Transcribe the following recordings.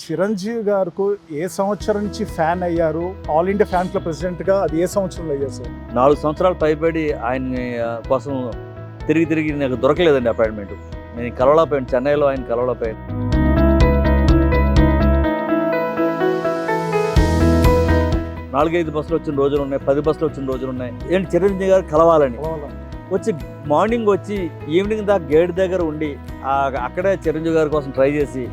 చిరంజీవి గారికి ఏ సంవత్సరం నుంచి ఫ్యాన్ అయ్యారు? ఆల్ ఇండియా ఫ్యాన్ క్లబ్ ప్రెసిడెంట్గా అది ఏ సంవత్సరంలో అయ్యారు సార్? 4 సంవత్సరాలు పైబడి ఆయన్ని కోసం తిరిగి నాకు దొరకలేదండి అపాయింట్మెంట్. నేను కలవలేకపోయాను, చెన్నైలో ఆయన కలవలేకపోయాను. నాలుగైదు బస్సులు వచ్చిన రోజులు ఉన్నాయి, 10 బస్సులు వచ్చిన రోజులు ఉన్నాయి. ఏంటి చిరంజీవి గారు కలవాలని వచ్చి మార్నింగ్ వచ్చి ఈవినింగ్ దాకా గేట్ దగ్గర ఉండి అక్కడే చిరంజీవి గారి కోసం ట్రై చేసి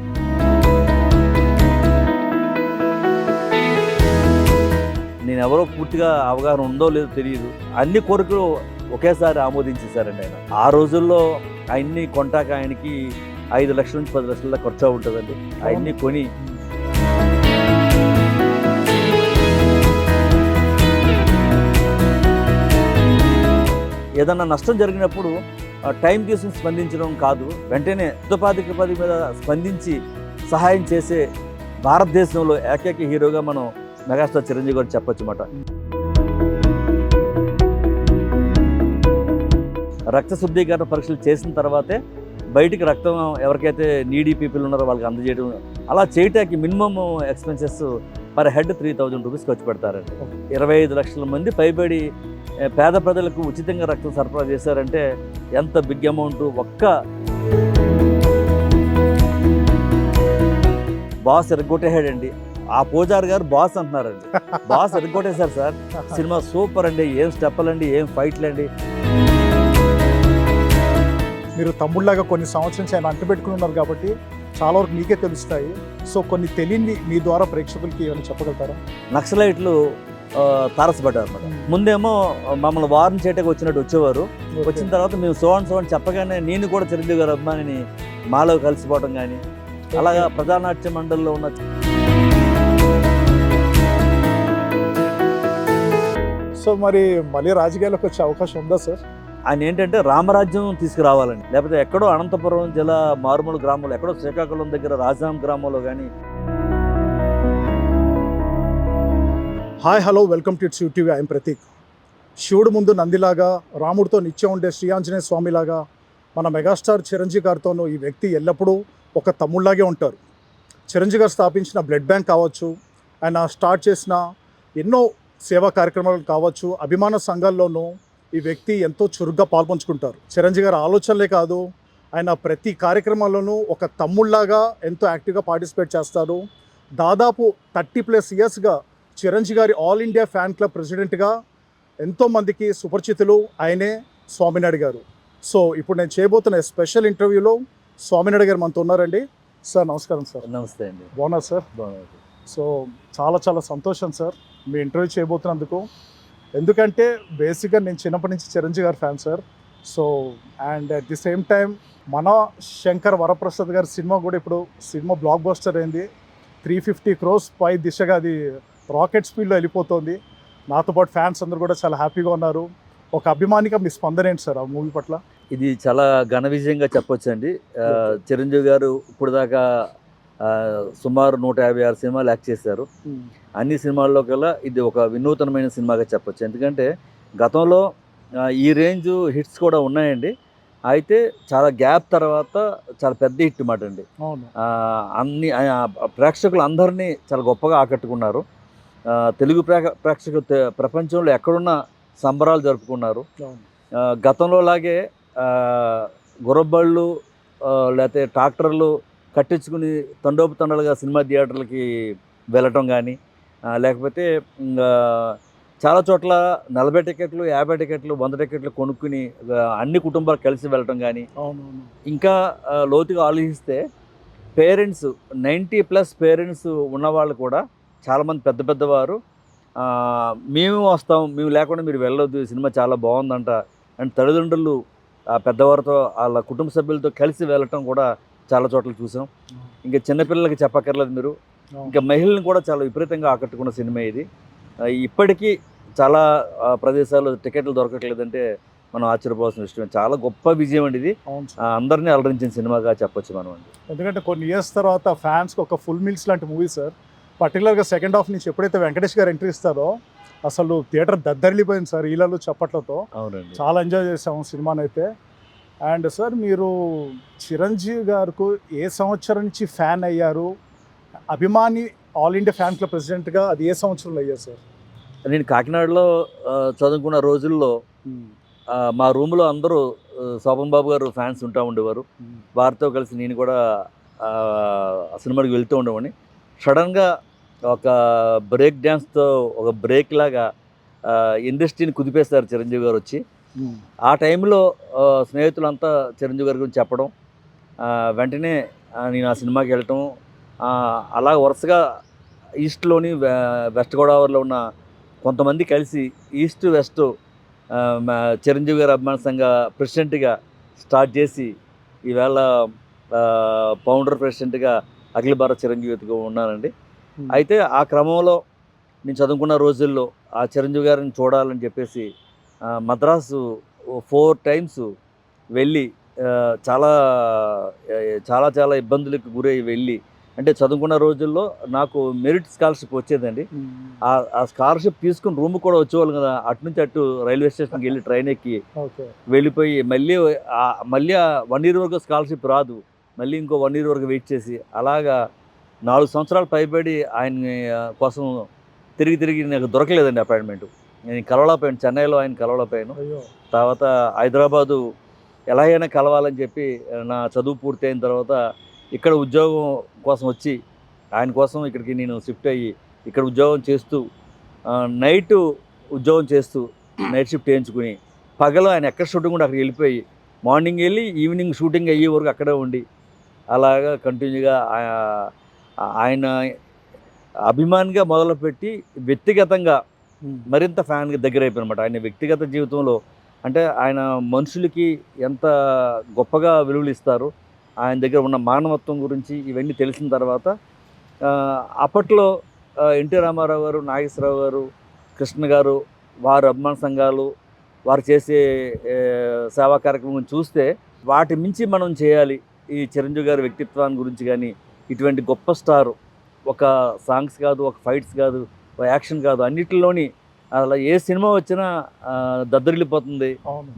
నేను ఎవరో పూర్తిగా అవగాహన ఉందో లేదో తెలియదు, అన్ని కోరికలు ఒకేసారి ఆమోదించేశారండి ఆయన. ఆ రోజుల్లో ఆయన్ని కొంటాక ఆయనకి 5 లక్షల నుంచి 10 లక్షల ఖర్చు ఉంటుందండి. ఆయన్ని కొని ఏదన్నా నష్టం జరిగినప్పుడు టైం తీసుకుని స్పందించడం కాదు, వెంటనే యుద్ధపాధిక మీద స్పందించి సహాయం చేసే భారతదేశంలో ఏకైక హీరోగా మనం మెగాస్టార్ చిరంజీవి గారు చెప్పొచ్చు అన్నమాట. రక్త శుద్ధీకరణ పరీక్షలు చేసిన తర్వాతే బయటికి రక్తం ఎవరికైతే నీడీ పీపుల్ ఉన్నారో వాళ్ళకి అందజేయడం, అలా చేయటానికి minimum expenses per head 3000 rupees ఖర్చు పెడతారండి. 25 లక్షల మంది పైబడి పేద ప్రజలకు ఉచితంగా రక్తం సరఫరా చేశారంటే ఎంత బిగ్ అమౌంట్. ఒక్క బాస్ ఎరగొట్టేసాడండి. ఆ పూజారి గారు బాస్ అంటున్నారండి, బాస్ ఎరగొట్టేశారు సార్. సినిమా సూపర్ అండి, ఏం స్టెప్పులండి, ఏం ఫైట్లు అండి. మీరు తమ్ముళ్ళలాగా కొన్ని సంవత్సరం ఆయన అంటపెట్టుకుని ఉన్నారు కాబట్టి చాలా వరకు మీకే తెలుస్తాయి. సో కొన్ని తెలియని మీ ద్వారా ప్రేక్షకులకి ఏమైనా చెప్పగలుగుతారా? నక్సలైట్లు తారసపడ్డారు అన్నమాట. ముందేమో మమ్మల్ని వార్న్ చేయటకు వచ్చినట్టు వచ్చేవారు. వచ్చిన తర్వాత మేము సోన్ చెప్పగానే నేను కూడా చిరంజీవి గారి అభిమానిని మాలో కలిసిపోవడం కానీ, అలాగా ప్రజానాట్య మండలిలో ఉన్న సో మరి మళ్ళీ రాజకీయాలకు వచ్చే అవకాశం ఉందా సార్? ఆయన ఏంటంటే రామరాజ్యం తీసుకురావాలని, లేకపోతే ఎక్కడో అనంతపురం జిల్లా మారుమూల గ్రామంలో, ఎక్కడో శ్రీకాకుళం దగ్గర రాజాం గ్రామంలో కానీ. Hi hello, welcome to it's UTV. I'm Prateek. శివుడు ముందు నందిలాగా, రాముడితో నిత్యం ఉండే శ్రీ ఆంజనేయ స్వామిలాగా మన మెగాస్టార్ చిరంజీవి గారితోనూ ఈ వ్యక్తి ఎల్లప్పుడూ ఒక తమ్ముళ్లాగే ఉంటారు. చిరంజీవి గారు స్థాపించిన బ్లడ్ బ్యాంక్ కావచ్చు, ఆయన స్టార్ట్ చేసిన ఎన్నో సేవా కార్యక్రమాలు కావచ్చు, అభిమాన సంఘాల్లోనూ ఈ వ్యక్తి ఎంతో చురుగ్గా పాల్పంచుకుంటారు. చిరంజీవి గారి ఆలోచనలే కాదు, ఆయన ప్రతి కార్యక్రమాల్లోనూ ఒక తమ్ముళ్లాగా ఎంతో యాక్టివ్గా పార్టిసిపేట్ చేస్తారు. దాదాపు 30+ ఇయర్స్గా చిరంజీవి గారి ఆల్ ఇండియా ఫ్యాన్ క్లబ్ ప్రెసిడెంట్గా ఎంతోమందికి సుపరిచితులు ఆయనే స్వామినాయుడు గారు. సో ఇప్పుడు నేను చేయబోతున్న స్పెషల్ ఇంటర్వ్యూలో స్వామినాయుడు గారు మనతో ఉన్నారండి. సార్ నమస్కారం సార్. నమస్తే అండి. బాగున్నారు సార్? బాగున్నారు. సో చాలా సంతోషం సార్ మీ ఇంటర్వ్యూ చేయబోతున్నందుకు. ఎందుకంటే బేసిక్గా నేను చిన్నప్పటి నుంచి చిరంజీవి గారి fan sir. So and at the same time మన శంకర్ వరప్రసాద్ గారి సినిమా కూడా ఇప్పుడు సినిమా బ్లాక్ బస్టర్ అయింది. 350 crores పై దిశగా అది రాకెట్ స్పీడ్లో వెళ్ళిపోతుంది. నాతో పాటు ఫ్యాన్స్ అందరూ కూడా చాలా హ్యాపీగా ఉన్నారు. ఒక అభిమానిగా మీ స్పందన ఏంటి సార్ ఆ మూవీ పట్ల? ఇది చాలా ఘన విజయంగా చెప్పొచ్చు అండి. చిరంజీవి గారు ఇప్పుడు దాకా సుమారు 156 సినిమాలు యాక్ట్ చేశారు. అన్ని సినిమాల్లో కల్లా ఇది ఒక వినూతనమైన సినిమాగా చెప్పొచ్చు. ఎందుకంటే గతంలో ఈ రేంజ్ హిట్స్ కూడా ఉన్నాయండి. అయితే చాలా గ్యాప్ తర్వాత చాలా పెద్ద హిట్ మాట అండి. అన్ని ప్రేక్షకులు అందరినీ చాలా గొప్పగా ఆకట్టుకున్నారు. తెలుగు ప్రేక్షకులు ప్రపంచంలో ఎక్కడున్నా సంబరాలు జరుపుకున్నారు. గతంలో లాగే గుర్రబళ్ళు లేకపోతే ట్రాక్టర్లు కట్టించుకుని తండోపుతండలుగా సినిమా థియేటర్లకి వెళ్ళటం కానీ, లేకపోతే చాలా చోట్ల 40 టికెట్లు, 50 టికెట్లు, 100 టికెట్లు కొనుక్కుని అన్ని కుటుంబాలు కలిసి వెళ్ళటం కానీ, ఇంకా లోతుగా ఆలోచిస్తే పేరెంట్స్ 90+ పేరెంట్స్ ఉన్నవాళ్ళు కూడా చాలామంది పెద్దవారు మేము వస్తాం, మేము లేకుండా మీరు వెళ్ళొద్దు, ఈ సినిమా చాలా బాగుందంట అండ్ తల్లిదండ్రులు పెద్దవారితో వాళ్ళ కుటుంబ సభ్యులతో కలిసి వెళ్ళటం కూడా చాలా చోట్ల చూసాం. ఇంకా చిన్నపిల్లలకి చెప్పక్కర్లేదు మీరు, ఇంకా మహిళలను కూడా చాలా విపరీతంగా ఆకట్టుకున్న సినిమా ఇది. ఇప్పటికీ చాలా ప్రదేశాల్లో టికెట్లు దొరకట్లేదంటే మనం ఆశ్చర్యపోవాల్సిన విషయం. చాలా గొప్ప విజయం అండి ఇది. అందరినీ అలరించిన సినిమాగా చెప్పొచ్చు మనం అండి. ఎందుకంటే కొన్ని ఇయర్స్ తర్వాత ఫ్యాన్స్కి ఒక ఫుల్ మీల్స్ లాంటి మూవీ సార్. పర్టికులర్గా సెకండ్ హాఫ్ నుంచి ఎప్పుడైతే వెంకటేష్ గారు ఎంట్రీ ఇస్తారో అసలు థియేటర్ దద్దరిల్లిపోయింది సార్ ఈలలో చప్పట్లతో. అవునండి, చాలా ఎంజాయ్ చేసాము సినిమానైతే. అండ్ సార్ మీరు చిరంజీవి గారికి ఏ సంవత్సరం నుంచి ఫ్యాన్ అయ్యారు? అభిమాని ఆల్ ఇండియా ఫ్యాన్ క్లబ్ ప్రెసిడెంట్గా అది ఏ సంవత్సరంలో అయ్యారు సార్? నేను కాకినాడలో చదువుకున్న రోజుల్లో మా రూమ్లో అందరూ శోభన్ బాబు గారు ఫ్యాన్స్ ఉంటా ఉండేవారు. వారితో కలిసి నేను కూడా సినిమాకి వెళ్తూ ఉండేవాడిని. సడన్గా ఒక బ్రేక్ డ్యాన్స్తో ఒక బ్రేక్ లాగా ఇండస్ట్రీని కుదిపేస్తారు చిరంజీవి గారు వచ్చి. ఆ టైంలో స్నేహితులంతా చిరంజీవి గారి గురించి చెప్పడం, వెంటనే నేను ఆ సినిమాకి వెళ్ళటం, అలా వరుసగా ఈస్ట్లోని వెస్ట్ గోదావరిలో ఉన్న కొంతమంది కలిసి ఈస్ట్ వెస్ట్ చిరంజీవి గారి అభిమాన సంఘ ప్రెసిడెంట్గా స్టార్ట్ చేసి ఈవేళ ఫౌండర్ ప్రెసిడెంట్గా అఖిల భారత చిరంజీవిగా ఉన్నానండి. అయితే ఆ క్రమంలో నేను చదువుకున్న రోజుల్లో ఆ చిరంజీవి గారిని చూడాలని చెప్పేసి మద్రాసు 4 టైమ్స్ వెళ్ళి చాలా చాలా చాలా ఇబ్బందులకు గురై వెళ్ళి, అంటే చదువుకున్న రోజుల్లో నాకు మెరిట్ స్కాలర్షిప్ వచ్చేదండి. ఆ స్కాలర్షిప్ తీసుకుని రూమ్ కూడా వచ్చేవాళ్ళు కదా, అటు నుంచి అటు రైల్వే స్టేషన్కి వెళ్ళి ట్రైన్ ఎక్కి వెళ్ళిపోయి మళ్ళీ 1 ఇయర్ వరకు స్కాలర్షిప్ రాదు, మళ్ళీ ఇంకో 1 ఇయర్ వరకు వెయిట్ చేసి అలాగా 4 సంవత్సరాలు పైబడి ఆయన కోసం తిరిగి నాకు దొరకలేదండి అపాయింట్మెంట్. నేను కలవలేకపోయాను, చెన్నైలో ఆయన కలవలేకపోయాను. తర్వాత హైదరాబాదు ఎలాగైనా కలవాలని చెప్పి నా చదువు పూర్తయిన తర్వాత ఇక్కడ ఉద్యోగం కోసం వచ్చి ఆయన కోసం ఇక్కడికి నేను షిఫ్ట్ అయ్యి ఇక్కడ ఉద్యోగం చేస్తూ నైట్ ఉద్యోగం చేస్తూ నైట్ షిఫ్ట్ చేయించుకుని పగలు ఆయన ఎక్కడ షూటింగ్ కూడా అక్కడికి వెళ్ళిపోయి మార్నింగ్ వెళ్ళి ఈవినింగ్ షూటింగ్ అయ్యే వరకు అక్కడే ఉండి అలాగా కంటిన్యూగా ఆయన అభిమానిగా మొదలుపెట్టి వ్యక్తిగతంగా మరింత ఫ్యాన్గా దగ్గర అయిపోయినమాట. ఆయన వ్యక్తిగత జీవితంలో అంటే ఆయన మనుషులకి ఎంత గొప్పగా విలువలు ఇస్తారు, ఆయన దగ్గర ఉన్న మానవత్వం గురించి ఇవన్నీ తెలిసిన తర్వాత అప్పట్లో ఎన్టీ రామారావు గారు, నాగేశ్వరరావు గారు, కృష్ణ గారు, వారి అభిమాన సంఘాలు, వారు చేసే సేవా కార్యక్రమం చూస్తే వాటి మించి మనం చేయాలి ఈ చిరంజీవి గారి వ్యక్తిత్వాన్ని గురించి. కానీ ఇటువంటి గొప్ప స్టారు ఒక సాంగ్స్ కాదు, ఒక ఫైట్స్ కాదు, ఒక యాక్షన్ కాదు, అన్నిటిలోని అలా ఏ సినిమా వచ్చినా దద్దరిల్లిపోతుంది,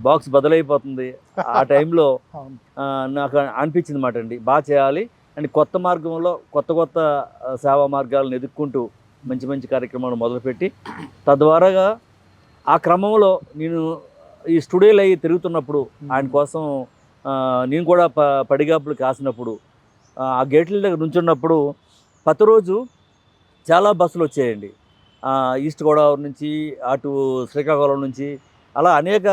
బాక్స్ బదులైపోతుంది. ఆ టైంలో నాకు అనిపించింది మాట అండి, బాగా చేయాలి అండ్ కొత్త మార్గంలో కొత్త సేవా మార్గాలను ఎదుర్కొంటూ మంచి మంచి కార్యక్రమాలు మొదలుపెట్టి తద్వారాగా ఆ క్రమంలో నేను ఈ స్టూడియోలు అయ్యి తిరుగుతున్నప్పుడు ఆయన కోసం నేను కూడా పడిగాపులు కాసినప్పుడు ఆ గేట్ల దగ్గర నుంచున్నప్పుడు ప్రతిరోజు చాలా బస్సులు వచ్చాయండి. ఈస్ట్ గోదావరి నుంచి అటు శ్రీకాకుళం నుంచి అలా అనేక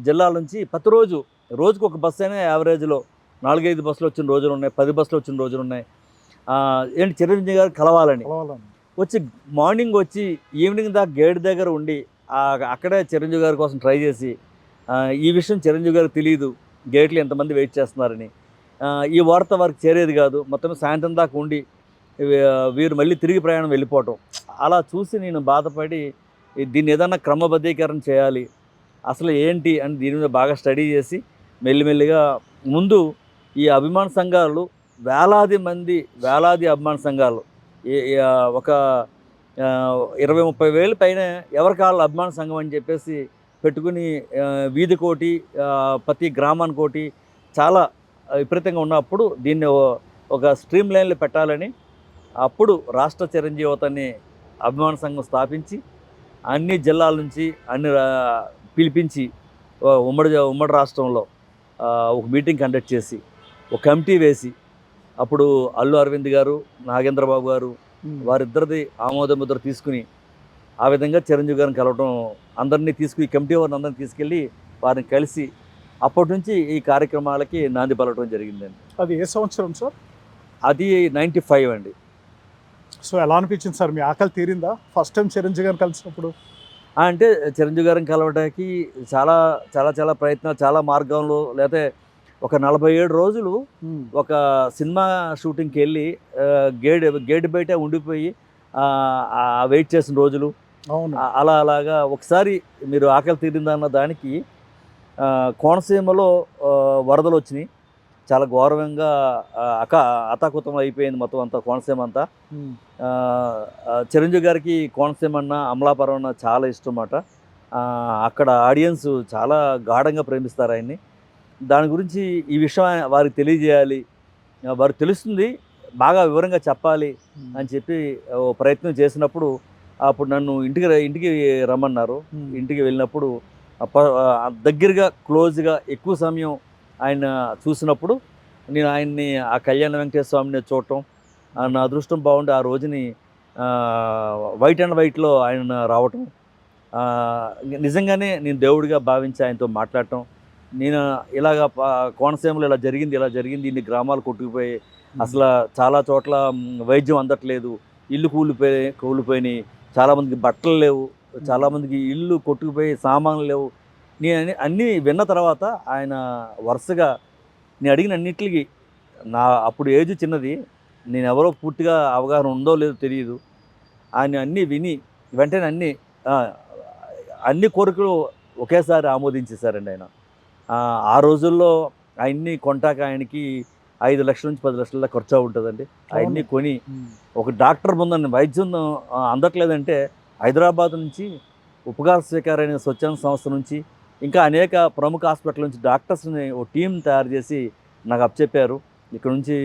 జిల్లాల నుంచి ప్రతిరోజు రోజుకు ఒక బస్సు అయినా యావరేజ్లో 4-5 బస్సులు వచ్చిన రోజులు ఉన్నాయి, 10 బస్సులు వచ్చిన రోజులు ఉన్నాయి. ఏంటి చిరంజీవి గారు కలవాలని వచ్చి మార్నింగ్ వచ్చి ఈవినింగ్ దాకా గేట్ దగ్గర ఉండి అక్కడే చిరంజీవి గారి కోసం ట్రై చేసి ఈ విషయం చిరంజీవి గారికి తెలియదు గేట్లు ఎంతమంది వెయిట్ చేస్తున్నారని, ఈ వార్త వారికి చేరేది కాదు. మొత్తం సాయంత్రం దాకా ఉండి వీరు మళ్ళీ తిరిగి ప్రయాణం వెళ్ళిపోవటం అలా చూసి నేను బాధపడి దీన్ని ఏదన్నా క్రమబద్ధీకరణ చేయాలి, అసలు ఏంటి అని దీని మీద బాగా స్టడీ చేసి మెల్లిమెల్లిగా ముందు ఈ అభిమాన సంఘాలు వేలాది అభిమాన సంఘాలు ఒక 20-30 వేలు పైన ఎవరికాళ్ళ అభిమాన సంఘం అని చెప్పేసి పెట్టుకుని వీధికోటి ప్రతి గ్రామానికోటి చాలా విపరీతంగా ఉన్నప్పుడు దీన్ని ఒక స్ట్రీమ్ లైన్లో పెట్టాలని అప్పుడు రాష్ట్ర చిరంజీవతని అభిమాన సంఘం స్థాపించి అన్ని జిల్లాల నుంచి పిలిపించి ఉమ్మడి రాష్ట్రంలో ఒక మీటింగ్ కండక్ట్ చేసి ఒక కమిటీ వేసి అప్పుడు అల్లు అరవింద్ గారు, నాగేంద్రబాబు గారు వారిద్దరిది ఆమోద ముద్ర తీసుకుని ఆ విధంగా చిరంజీవి గారిని కలవడం, అందరినీ ఈ కమిటీ వారిని అందరినీ తీసుకెళ్ళి వారిని కలిసి అప్పటి నుంచి ఈ కార్యక్రమాలకి నాంది పలకడం జరిగిందండి. అది ఏ సంవత్సరం సార్? అది 95 అండి. సో ఎలా అనిపించింది సార్, మీ ఆకలి తీరిందా ఫస్ట్ టైం చిరంజీవి గారిని కలిసినప్పుడు? అంటే చిరంజీవి గారిని కలవడానికి చాలా చాలా చాలా ప్రయత్నాలు, చాలా మార్గంలో, లేకపోతే ఒక 47 రోజులు ఒక సినిమా షూటింగ్కి వెళ్ళి గేట్ బయట ఉండిపోయి వెయిట్ చేసిన రోజులు. అలాగా ఒకసారి మీరు ఆకలి తీరిందన్న దానికి కోనసీమలో వరదలు వచ్చినాయి, చాలా ఘోరంగా అతాకుతం అయిపోయింది మొత్తం అంతా కోనసీమ అంతా. చిరంజీవి గారికి కోనసీమ అన్న, అమలాపురం అన్న చాలా ఇష్టం అన్నమాట. అక్కడ ఆడియన్స్ చాలా గాఢంగా ప్రేమిస్తారు ఆయన్ని. దాని గురించి ఈ విషయం వారికి తెలియజేయాలి, వారికి తెలుస్తుంది బాగా వివరంగా చెప్పాలి అని చెప్పి ఓ ప్రయత్నం చేసినప్పుడు అప్పుడు నన్ను ఇంటికి రమ్మన్నారు. ఇంటికి వెళ్ళినప్పుడు దగ్గరగా క్లోజ్గా ఎక్కువ సమయం ఆయన చూసినప్పుడు నేను ఆయన్ని ఆ కళ్యాణ వెంకటేశ్వర స్వామిని చూడటం నా అదృష్టం బాగుండి ఆ రోజుని వైట్ అండ్ వైట్లో ఆయన రావటం నిజంగానే నేను దేవుడిగా భావించి ఆయనతో మాట్లాడటం నేను ఇలాగ కోనసీమలో ఇలా జరిగింది ఇన్ని గ్రామాలు కొట్టుకుపోయి అసలు చాలా చోట్ల వైద్యం అందట్లేదు, ఇల్లు కూలిపోయినాయి, చాలామందికి బట్టలు లేవు, చాలామందికి ఇల్లు కొట్టుకుపోయి సామాన్లు లేవు. నేను అన్నీ విన్న తర్వాత ఆయన వరుసగా నేను అడిగిన అన్నిటికీ నా అప్పుడు ఏజ్ చిన్నది, నేను ఎవరో పూర్తిగా అవగాహన ఉందో లేదో తెలియదు, ఆయన అన్నీ విని వెంటనే అన్ని కోరికలు ఒకేసారి ఆమోదించేశారండి ఆయన. ఆ రోజుల్లో ఆయన్ని కొంటాక ఆయనకి 5 లక్షల నుంచి 10 లక్షల దాకా ఖర్చు ఉంటుందండి. అవన్నీ కొని ఒక డాక్టర్ ముందండి వైద్యం అందట్లేదంటే హైదరాబాద్ నుంచి ఉపకార స్వీకారైన స్వచ్ఛంద సంస్థ నుంచి ఇంకా అనేక ప్రముఖ హాస్పిటల్ నుంచి డాక్టర్స్ని ఒక టీం తయారు చేసి నాకు అప్పచెప్పారు. ఇక్కడ నుంచి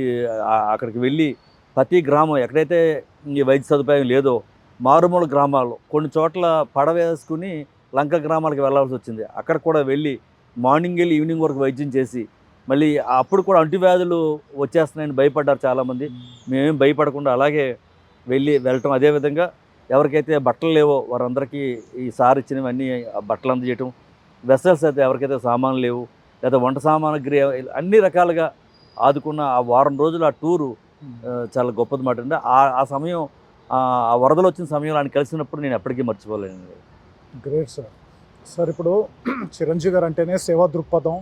అక్కడికి వెళ్ళి ప్రతి గ్రామం ఎక్కడైతే ఈ వైద్య సదుపాయం లేదో మారుమూల గ్రామాల్లో కొన్ని చోట్ల పడవేసుకుని లంక గ్రామాలకు వెళ్ళాల్సి వచ్చింది. అక్కడ కూడా వెళ్ళి మార్నింగ్ వెళ్ళి ఈవినింగ్ వరకు వైద్యం చేసి మళ్ళీ అప్పుడు కూడా అంటువ్యాధులు వచ్చేస్తున్నాయని భయపడ్డారు చాలామంది. మేమేం భయపడకుండా అలాగే వెళ్ళటం, అదేవిధంగా ఎవరికైతే బట్టలు లేవో వారందరికీ ఈ సార్ ఇచ్చినవన్నీ బట్టలు అందజేయటం, వెసల్స్ అయితే ఎవరికైతే సామాన్లు లేవు లేదా వంట సామాగ్రి అన్ని రకాలుగా ఆదుకున్న ఆ వారం రోజులు ఆ టూరు చాలా గొప్పది మాట అండి. ఆ సమయం ఆ వరదలు వచ్చిన సమయంలో ఆయన కలిసినప్పుడు నేను ఎప్పటికీ మర్చిపోలేనండి. Great sir. సార్ ఇప్పుడు చిరంజీవి గారు అంటేనే సేవా దృక్పథం,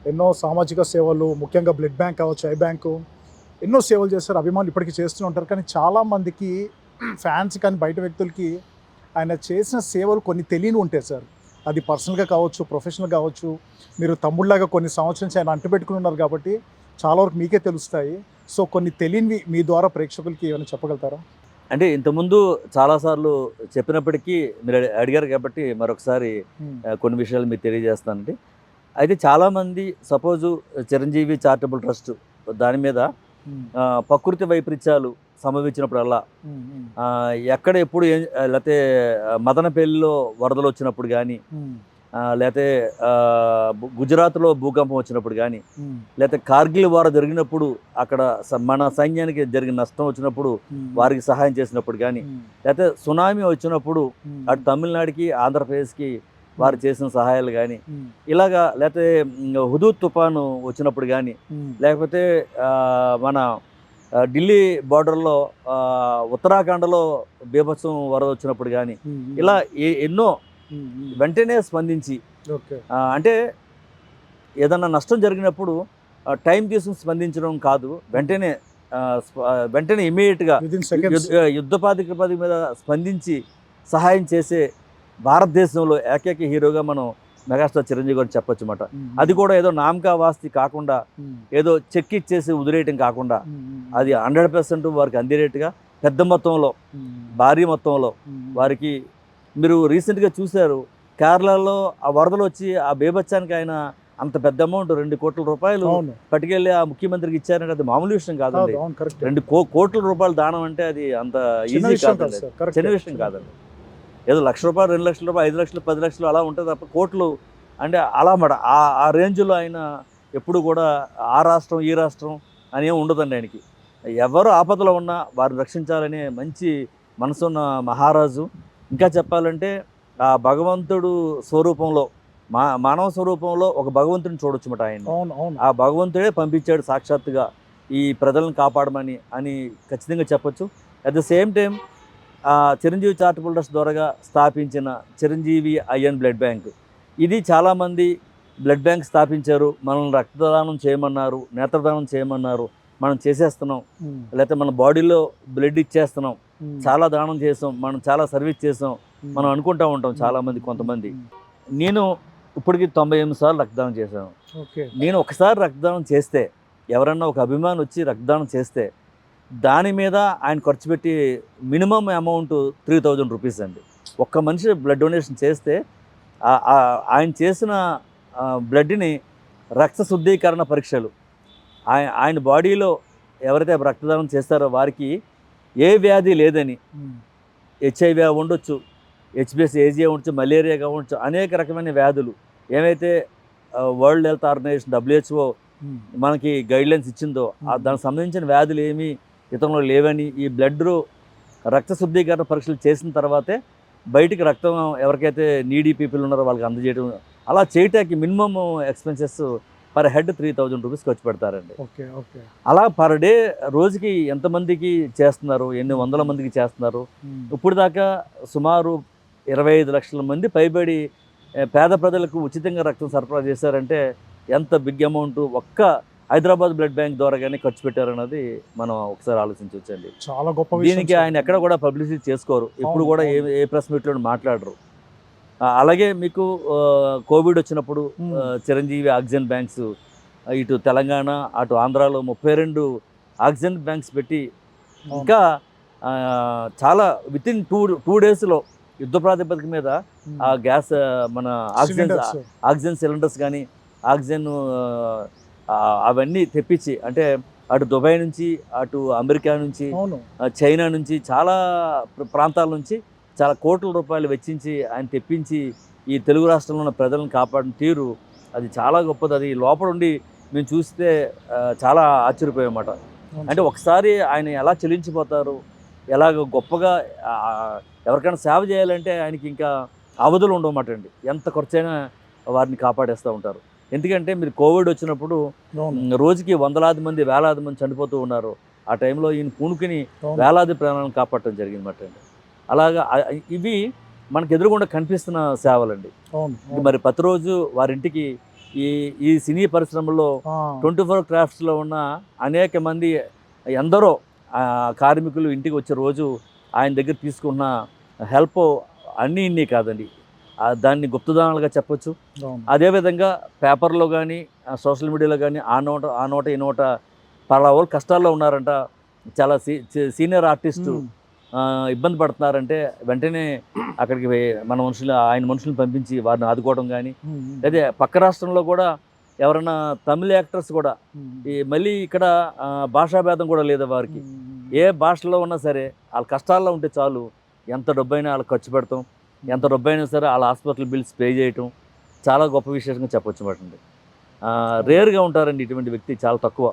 ఎన్నో సామాజిక సేవలు, ముఖ్యంగా బ్లడ్ బ్యాంక్ కావచ్చు, ఐ బ్యాంకు, ఎన్నో సేవలు చేస్తారు. అభిమానులు ఇప్పటికీ చేస్తూ ఉంటారు. కానీ చాలామందికి ఫ్యాన్స్ కానీ బయట వ్యక్తులకి ఆయన చేసిన సేవలు కొన్ని తెలియని ఉంటాయి సార్. అది పర్సనల్గా కావచ్చు, ప్రొఫెషనల్ కావచ్చు. మీరు తమ్ముళ్ళలాగా కొన్ని సంవత్సరం నుంచి ఆయన అంటుపెట్టుకుని ఉన్నారు కాబట్టి చాలా వరకు మీకే తెలుస్తాయి. సో కొన్ని తెలియనివి మీ ద్వారా ప్రేక్షకులకి ఏమైనా చెప్పగలుగుతారా? అంటే ఇంతకుముందు చాలాసార్లు చెప్పినప్పటికీ మీరు అడిగారు కాబట్టి మరొకసారి కొన్ని విషయాలు మీకు తెలియజేస్తానండి. అయితే చాలామంది సపోజు చిరంజీవి చారిటబుల్ ట్రస్ట్ దాని మీద ప్రకృతి వైపరీత్యాలు సంభవించినప్పుడల్లా ఎక్కడ ఎప్పుడు లేకపోతే మదనపల్లిలో వరదలు వచ్చినప్పుడు కానీ, లేకపోతే గుజరాత్లో భూకంపం వచ్చినప్పుడు కానీ, లేకపోతే కార్గిల్ వార్ జరిగినప్పుడు అక్కడ మన సైన్యానికి జరిగిన నష్టం వచ్చినప్పుడు వారికి సహాయం చేసినప్పుడు కానీ, లేకపోతే సునామీ వచ్చినప్పుడు అటు తమిళనాడుకి ఆంధ్రప్రదేశ్కి వారు చేసిన సహాయాలు కానీ, ఇలాగా లేకపోతే హుదూద్ తుఫాను వచ్చినప్పుడు కానీ, లేకపోతే మన ఢిల్లీ బార్డర్లో ఉత్తరాఖండ్లో బీభత్సం వరద వచ్చినప్పుడు కానీ, ఇలా ఎన్నో వెంటనే స్పందించి అంటే ఏదన్నా నష్టం జరిగినప్పుడు టైం తీసుకుని స్పందించడం కాదు, వెంటనే ఇమీడియట్గా యుద్ధపాతిక మీద స్పందించి సహాయం చేసే భారతదేశంలో ఏకైక హీరోగా మనం మెగాస్టార్ చిరంజీవి గారు చెప్పొచ్చు అన్నమాట. అది కూడా ఏదో నామకా వాస్తి కాకుండా, ఏదో చెక్ ఇచ్చేసి వదిలేయటం కాకుండా, అది 100% వారికి అందేటట్టుగా పెద్ద మొత్తంలో, భారీ మొత్తంలో వారికి. మీరు రీసెంట్గా చూశారు కేరళలో ఆ వరదలు వచ్చి ఆ బేబచ్చానికి ఆయన అంత పెద్ద అమౌంట్ 2 కోట్ల రూపాయలు పట్టుకెళ్ళి ఆ ముఖ్యమంత్రికి ఇచ్చారంటే అది మామూలు విషయం కాదండి. 2 కోట్ల రూపాయలు దానం అంటే అది అంత ఈజీ కాదండి, చిన్న విషయం కాదండి. ఏదో ₹1,00,000, ₹2,00,000, ₹5,00,000, ₹10,00,000 అలా ఉంటుంది తప్ప కోట్లు అంటే అలా మాట ఆ రేంజ్లో ఆయన ఎప్పుడు కూడా ఆ రాష్ట్రం ఈ రాష్ట్రం అని ఉండదండి ఆయనకి. ఎవరు ఆపదలో ఉన్నా వారిని రక్షించాలనే మంచి మనసున్న మహారాజు. ఇంకా చెప్పాలంటే ఆ భగవంతుడు స్వరూపంలో, మానవ స్వరూపంలో ఒక భగవంతుడిని చూడొచ్చు మాట ఆయన. ఆ భగవంతుడే పంపించాడు సాక్షాత్తుగా ఈ ప్రజలను కాపాడమని అని ఖచ్చితంగా చెప్పొచ్చు. At the same time Chiranjeevi charitable trust ద్వారా స్థాపించిన చిరంజీవి ఐఎన్ బ్లడ్ బ్యాంక్, ఇది చాలామంది బ్లడ్ బ్యాంక్ స్థాపించారు, మనల్ని రక్తదానం చేయమన్నారు, నేత్రదానం చేయమన్నారు, మనం చేసేస్తున్నాం, లేకపోతే మన బాడీలో బ్లడ్ ఇచ్చేస్తున్నాం, చాలా దానం చేసాం, మనం చాలా సర్వీస్ చేసాం, మనం అనుకుంటూ ఉంటాం చాలామంది. కొంతమంది, నేను ఇప్పటికి 98 సార్లు రక్తదానం చేశాను. నేను ఒకసారి రక్తదానం చేస్తే, ఎవరన్నా ఒక అభిమాని వచ్చి రక్తదానం చేస్తే దాని మీద ఆయన ఖర్చు పెట్టి మినిమం అమౌంట్ 3,000 రూపీస్ అండి. ఒక్క మనిషి బ్లడ్ డొనేషన్ చేస్తే ఆయన చేసిన బ్లడ్ని రక్త శుద్ధీకరణ పరీక్షలు, ఆయన బాడీలో ఎవరైతే రక్తదానం చేస్తారో వారికి ఏ వ్యాధి లేదని, హెచ్ఐవి ఉండొచ్చు, హెచ్బిఎస్ ఏజీ ఉండొచ్చు, మలేరియా కావచ్చు, అనేక రకమైన వ్యాధులు ఏవైతే వరల్డ్ హెల్త్ ఆర్గనైజేషన్ WHO మనకి గైడ్లైన్స్ ఇచ్చిందో దానికి సంబంధించిన వ్యాధులు ఏమీ ఇతరులు లేవని, ఈ రక్త శుద్ధీకరణ పరీక్షలు చేసిన తర్వాతే బయటికి రక్తం ఎవరికైతే నీడీ పీపుల్ ఉన్నారో వాళ్ళకి అందజేయడం, అలా చేయటానికి minimum expenses per head 3000 rupees ఖర్చు పెడతారండి. Okay okay. అలా పర్ డే రోజుకి ఎంతమందికి చేస్తున్నారు, ఎన్ని వందల మందికి చేస్తున్నారు. ఇప్పుడు దాకా సుమారు 25 లక్షల మంది పైబడి పేద ప్రజలకు ఉచితంగా రక్తం సరఫరా చేశారంటే ఎంత బిగ్ అమౌంట్ ఒక్క హైదరాబాద్ బ్లడ్ బ్యాంక్ ద్వారా కానీ ఖర్చు పెట్టారన్నది మనం ఒకసారి ఆలోచించవచ్చండి. చాలా గొప్ప. దీనికి ఆయన ఎక్కడ కూడా పబ్లిసిటీ చేసుకోరు, ఎప్పుడు కూడా ఏ ప్రెస్ మీట్లో మాట్లాడరు. అలాగే మీకు కోవిడ్ వచ్చినప్పుడు చిరంజీవి ఆక్సిజన్ బ్యాంక్స్ ఇటు తెలంగాణ అటు ఆంధ్రాలో 32 ఆక్సిజన్ బ్యాంక్స్ పెట్టి ఇంకా చాలా వితిన్ 2 డేస్లో యుద్ధ ప్రాతిపదిక మీద ఆ గ్యాస్ మన ఆక్సిజన్ సిలిండర్స్ కానీ ఆక్సిజన్ అవన్నీ తెప్పించి, అంటే అటు దుబాయ్ నుంచి, అటు అమెరికా నుంచి, చైనా నుంచి, చాలా ప్రాంతాల నుంచి చాలా కోట్ల రూపాయలు వెచ్చించి ఆయన తెప్పించి ఈ తెలుగు రాష్ట్రంలో ఉన్న ప్రజలను కాపాడిన తీరు అది చాలా గొప్పది. అది లోపల ఉండి మేము చూస్తే చాలా ఆశ్చర్యపోయామాట. అంటే ఒకసారి ఆయన ఎలా చెల్లించిపోతారు, ఎలాగ గొప్పగా ఎవరికైనా సేవ చేయాలంటే ఆయనకి ఇంకా అవధులు ఉండవన్నమాట అండి. ఎంత ఖర్చైనా వారిని కాపాడేస్తూ ఉంటారు. ఎందుకంటే మీరు కోవిడ్ వచ్చినప్పుడు రోజుకి వందలాది మంది, వేలాది మంది చనిపోతూ ఉన్నారు. ఆ టైంలో ఈయన పూనుకుని వేలాది ప్రాణాలను కాపాడటం జరిగిందన్నమాట అండి. అలాగా ఇవి మనకు ఎదురుగుండా కనిపిస్తున్న సేవలండి. మరి ప్రతిరోజు వారింటికి ఈ సినీ పరిశ్రమలో 24 క్రాఫ్ట్స్లో ఉన్న అనేక మంది ఎందరో కార్మికులు ఇంటికి వచ్చే రోజు ఆయన దగ్గర తీసుకున్న హెల్ప్ ఇన్ని కాదండి, దాన్ని గుప్తదానాలుగా చెప్పొచ్చు. అదేవిధంగా పేపర్లో కానీ సోషల్ మీడియాలో కానీ ఆ నోట ఈ నోట పలా వాళ్ళు కష్టాల్లో ఉన్నారంట, చాలా సీనియర్ ఆర్టిస్టు ఇబ్బంది పడుతున్నారంటే వెంటనే అక్కడికి ఆయన మనుషులను పంపించి వారిని ఆదుకోవడం కానీ, అదే పక్క రాష్ట్రంలో కూడా ఎవరైనా తమిళ యాక్టర్స్ కూడా మళ్ళీ ఇక్కడ భాషాభేదం కూడా లేదా వారికి, ఏ భాషలో ఉన్నా సరే వాళ్ళ కష్టాల్లో ఉంటే చాలు ఎంత డబ్బైనా వాళ్ళకి ఖర్చు పెడతాం, ఎంత డబ్బైనా సరే వాళ్ళ హాస్పిటల్ బిల్స్ పే చేయటం చాలా గొప్ప విశేషంగా చెప్పొచ్చు అన్నమాట. రేర్గా ఉంటారండి ఇటువంటి వ్యక్తి, చాలా తక్కువ.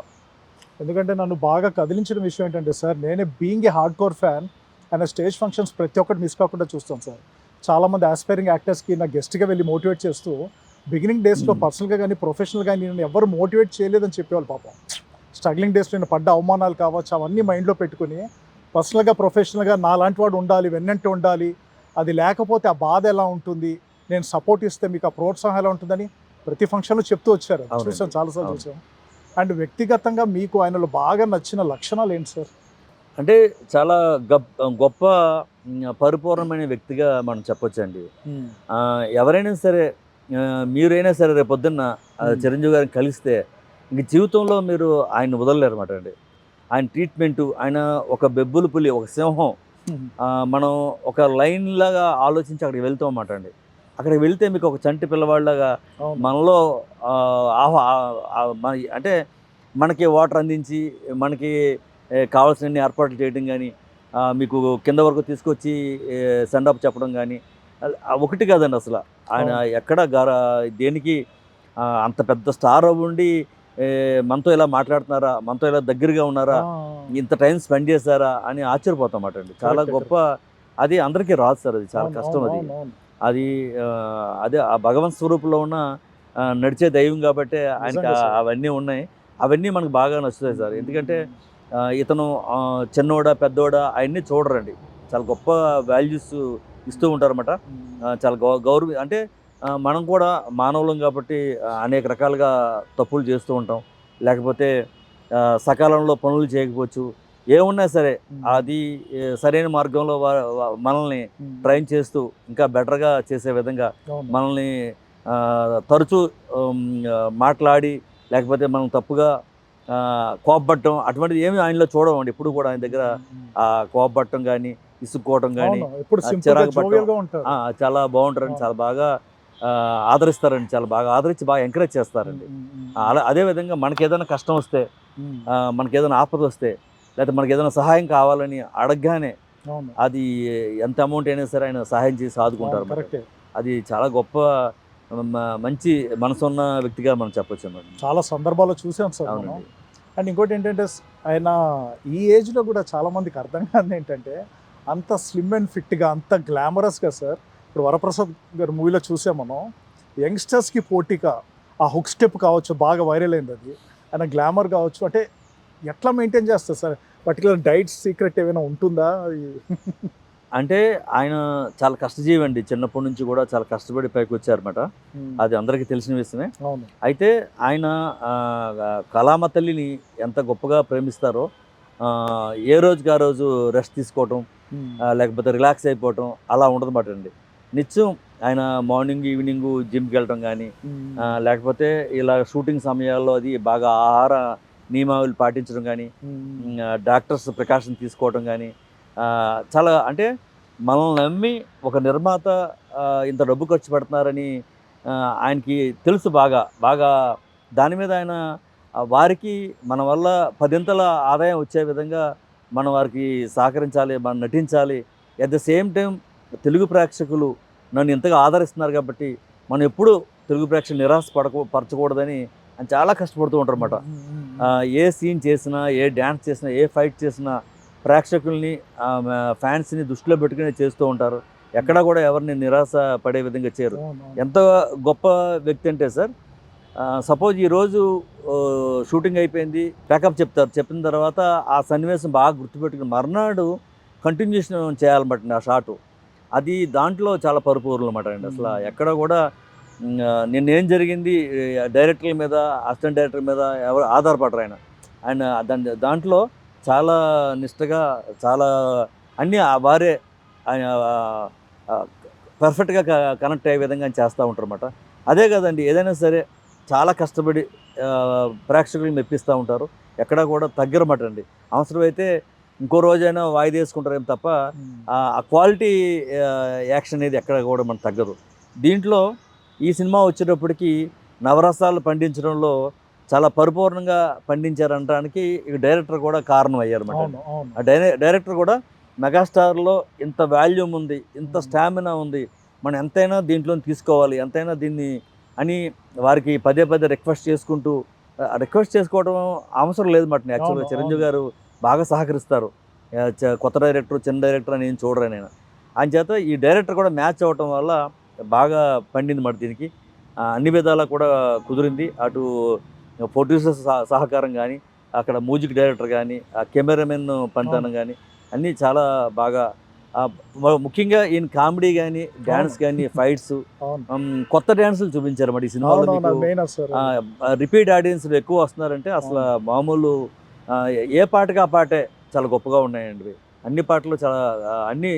ఎందుకంటే నన్ను బాగా కదిలించిన విషయం ఏంటంటే సార్, నేనే being a hard core fan, ఆయన స్టేజ్ ఫంక్షన్స్ ప్రతి ఒక్కటి మిస్ కాకుండా చూస్తాను సార్. చాలామంది ఆస్పైరింగ్ యాక్టర్స్కి నా గెస్ట్గా వెళ్ళి మోటివేట్ చేస్తూ, బిగినింగ్ డేస్లో పర్సనల్గా కానీ ప్రొఫెషనల్గా నేను ఎవరు మోటివేట్ చేయలేదని చెప్పేవాళ్ళు పాపం. స్ట్రగ్లింగ్ డేస్లో నేను పడ్డ అవమానాలు కావచ్చు అవన్నీ మైండ్లో పెట్టుకుని పర్సనల్గా ప్రొఫెషనల్గా నాలాంటి వాడు ఉండాలి, వెన్నంటే ఉండాలి, అది లేకపోతే ఆ బాధ ఎలా ఉంటుంది, నేను సపోర్ట్ ఇస్తే మీకు ఆ ప్రోత్సాహం ఎలా ఉంటుందని ప్రతి ఫంక్షన్లో చెప్తూ వచ్చారు. చూసాను, చాలాసార్లు చూసాను. అండ్ వ్యక్తిగతంగా మీకు ఆయనలో బాగా నచ్చిన లక్షణాలు ఏంటి సార్? అంటే చాలా గొప్ప పరిపూర్ణమైన వ్యక్తిగా మనం చెప్పొచ్చండి. ఎవరైనా సరే, మీరైనా సరే రేపు పొద్దున్న చిరంజీవి గారిని కలిస్తే ఇంక జీవితంలో మీరు ఆయన వదలలేరు అనమాట అండి. ఆయన ట్రీట్మెంటు, ఆయన ఒక బెబ్బులు పులి, ఒక సింహం. మనం ఒక లైన్ లాగా ఆలోచించి అక్కడికి వెళ్తాం అన్నమాట అండి. అక్కడికి వెళ్తే మీకు ఒక చంటి పిల్లవాళ్ళగా మనలో అంటే మనకి వాటర్ అందించి మనకి కావాల్సిన ఏర్పాట్లు చేయడం కానీ, మీకు కింద వరకు తీసుకొచ్చి సెండ్ ఆఫ్ చెప్పడం కానీ ఒకటి కాదండి. అసలు ఆయన ఎక్కడ దేనికి అంత పెద్ద స్టార్ ఉండి మనతో ఇలా మాట్లాడుతున్నారా, మనతో ఇలా దగ్గరగా ఉన్నారా, ఇంత టైం స్పెండ్ చేశారా అని ఆశ్చర్యపోతాం అన్నమాట అండి. చాలా గొప్ప, అది అందరికీ రాదు సార్, అది చాలా కష్టం. అదే ఆ భగవంత్ స్వరూపంలో ఉన్న నడిచే దైవం కాబట్టి ఆయనకి అవన్నీ ఉన్నాయి. అవన్నీ మనకు బాగా నచ్చుతాయి సార్. ఎందుకంటే ఇతను చిన్నోడా పెద్దోడా అవన్నీ చూడరండి, చాలా గొప్ప వాల్యూస్ ఇస్తూ ఉంటారన్నమాట. చాలా అంటే మనం కూడా మానవులం కాబట్టి అనేక రకాలుగా తప్పులు చేస్తూ ఉంటాం, లేకపోతే సకాలంలో పనులు చేయకపోవచ్చు. ఏమున్నా సరే అది సరైన మార్గంలో మనల్ని ట్రైన్ చేస్తూ ఇంకా బెటర్గా చేసే విధంగా మనల్ని తరచూ మాట్లాడి, లేకపోతే మనం తప్పుగా కోపపడటం అటువంటిది ఏమి ఆయనలో చూడమండి. ఎప్పుడు కూడా ఆయన దగ్గర కోపపడటం కానీ, ఇసుక్కోవటం కానీ, చిరాకు పడటం చాలా బాగుంటారండి. చాలా బాగా ఆదరిస్తారండి, చాలా బాగా ఆదరించి బాగా ఎంకరేజ్ చేస్తారండి. అదేవిధంగా మనకి ఏదైనా కష్టం వస్తే మనకి ఏదైనా ఆపద వస్తే లేకపోతే మనకి ఏదైనా సహాయం కావాలని అడగగానే అవును. అది ఎంత అమౌంట్ అయినా సరే ఆయన సహాయం చేసి ఆదుకుంటారు అన్నమాట. కరెక్టే. అది చాలా గొప్ప మంచి మనసున్న వ్యక్తిగా మనం చెప్పొచ్చు అన్నమాట. చాలా సందర్భాల్లో చూసాం సార్ మనం. అవునండి. అండ్ ఇంకోటి ఏంటంటే ఆయన ఈ ఏజ్‌లో కూడా చాలా మందికి అర్థం కానిది ఏంటంటే అంత స్లిమ్ అండ్ ఫిట్‌గా అంత గ్లామరస్‌గా సార్. ఇప్పుడు వరప్రసాద్ గారి మూవీలో చూసాం మనం. యంగ్‌స్టర్స్‌కి పోటీగా ఆ హుక్ స్టెప్ కావచ్చు బాగా వైరల్ అయింది అది. ఆయన గ్లామర్ కావచ్చు అంటే ఎట్లా మెయింటైన్ చేస్తారు సార్? పర్టిక్యులర్ డైట్ సీక్రెట్ ఏమైనా ఉంటుందా? అంటే ఆయన చాలా కష్టజీవి అండి. చిన్నప్పటి నుంచి కూడా చాలా కష్టపడి పైకొచ్చారన్నమాట. అది అందరికీ తెలిసిన విషయమే. అవును. అయితే ఆయన కళామ తల్లిని ఎంత గొప్పగా ప్రేమిస్తారో ఏ రోజుకి ఆ రోజు రెస్ట్ తీసుకోవటం, లేకపోతే రిలాక్స్ అయిపోవటం అలా ఉండదన్నమాట అండి. నిత్యం ఆయన మార్నింగ్, ఈవినింగు జిమ్‌కి వెళ్ళటం గానీ, లేకపోతే ఇలా షూటింగ్ సమయాల్లో అది బాగా ఆహార నియమావళి పాటించడం గానీ, డాక్టర్స్ ప్రికాషన్ తీసుకోవటం గానీ, చాలా అంటే మనల్ని నమ్మి ఒక నిర్మాత ఇంత డబ్బు ఖర్చు పెడుతున్నారని ఆయనకి తెలుసు బాగా. బాగా దాని మీద ఆయన వారికి మన వల్ల పదింతల ఆదాయం వచ్చే విధంగా మనం వారికి సహకరించాలి, మనం నటించాలి. At the same time Telugu ప్రేక్షకులు నన్ను ఇంతగా ఆదరిస్తున్నారు కాబట్టి మనం ఎప్పుడూ తెలుగు ప్రేక్షకులు పరచకూడదని ఆయన చాలా కష్టపడుతూ ఉంటారన్నమాట. ఏ సీన్ చేసినా, ఏ డ్యాన్స్ చేసినా, ఏ ఫైట్ చేసినా ప్రేక్షకుల్ని ఫ్యాన్స్‌ని దృష్టిలో పెట్టుకుని చేస్తూ ఉంటారు. ఎక్కడా కూడా ఎవరిని నిరాశ పడే విధంగా చేయరు. ఎంత గొప్ప వ్యక్తి అంటే సార్, సపోజ్ ఈరోజు షూటింగ్ అయిపోయింది, ప్యాకప్ చెప్తారు. చెప్పిన తర్వాత ఆ సన్నివేశం బాగా గుర్తుపెట్టుకుని మర్నాడు కంటిన్యూషన్ చేయాలన్నమాట ఆ షాటు. అది దాంట్లో చాలా పరిపూర్ణం అన్నమాట అండి. అసలు ఎక్కడ కూడా నిన్నేం జరిగింది డైరెక్టర్ల మీద, అసిస్టెంట్ డైరెక్టర్ మీద ఎవరు ఆధారపడరు ఆయన. ఆయన దాంట్లో చాలా నిష్టగా, చాలా అన్నీ వారే ఆయన పర్ఫెక్ట్‌గా కనెక్ట్ అయ్యే విధంగా చేస్తూ ఉంటారన్నమాట. అదే కదండి, ఏదైనా సరే చాలా కష్టపడి ప్రేక్షకులను మెప్పిస్తూ ఉంటారు. ఎక్కడా కూడా తగ్గరన్నమాట అండి. అవసరమైతే ఇంకో రోజైనా వాయిదా వేసుకుంటారేమో తప్ప ఆ క్వాలిటీ యాక్షన్ అనేది ఎక్కడ కూడా మనకు తగ్గదు. దీంట్లో ఈ సినిమా వచ్చేటప్పటికి నవరసాలు పండించడంలో చాలా పరిపూర్ణంగా పండించారనడానికి ఈ డైరెక్టర్ కూడా కారణం అయ్యారన్నమాట. ఆ డైరెక్టర్ కూడా మెగాస్టార్లో ఇంత వాల్యూమ్ ఉంది, ఇంత స్టామినా ఉంది, మనం ఎంతైనా దీంట్లో తీసుకోవాలి, ఎంతైనా దీన్ని అని వారికి పదే పదే రిక్వెస్ట్ చేసుకోవడం అవసరం లేదు మాట. యాక్చువల్గా చిరంజీవి గారు బాగా సహకరిస్తారు. కొత్త డైరెక్టర్, చిన్న డైరెక్టర్ అని ఏం చూడరు నేను. ఆయన చేత ఈ డైరెక్టర్ కూడా మ్యాచ్ అవ్వటం వల్ల బాగా పండింది మాట దీనికి. అన్ని విధాలా కూడా కుదిరింది. అటు ప్రొడ్యూసర్స్ సహకారం కానీ, అక్కడ మ్యూజిక్ డైరెక్టర్ కానీ, ఆ కెమెరామెన్ పనితనం కానీ అన్నీ చాలా బాగా, ముఖ్యంగా ఈయన కామెడీ కానీ, డ్యాన్స్ కానీ, ఫైట్స్, కొత్త డ్యాన్సులు చూపించారు అన్నమాట ఈ సినిమాలో. రిపీట్ ఆడియన్స్లు ఎక్కువ వస్తున్నారంటే అసలు మామూలు ఏ పాటకి ఆ పాటే చాలా గొప్పగా ఉన్నాయండి. అన్ని పాటలు చాలా అన్నీ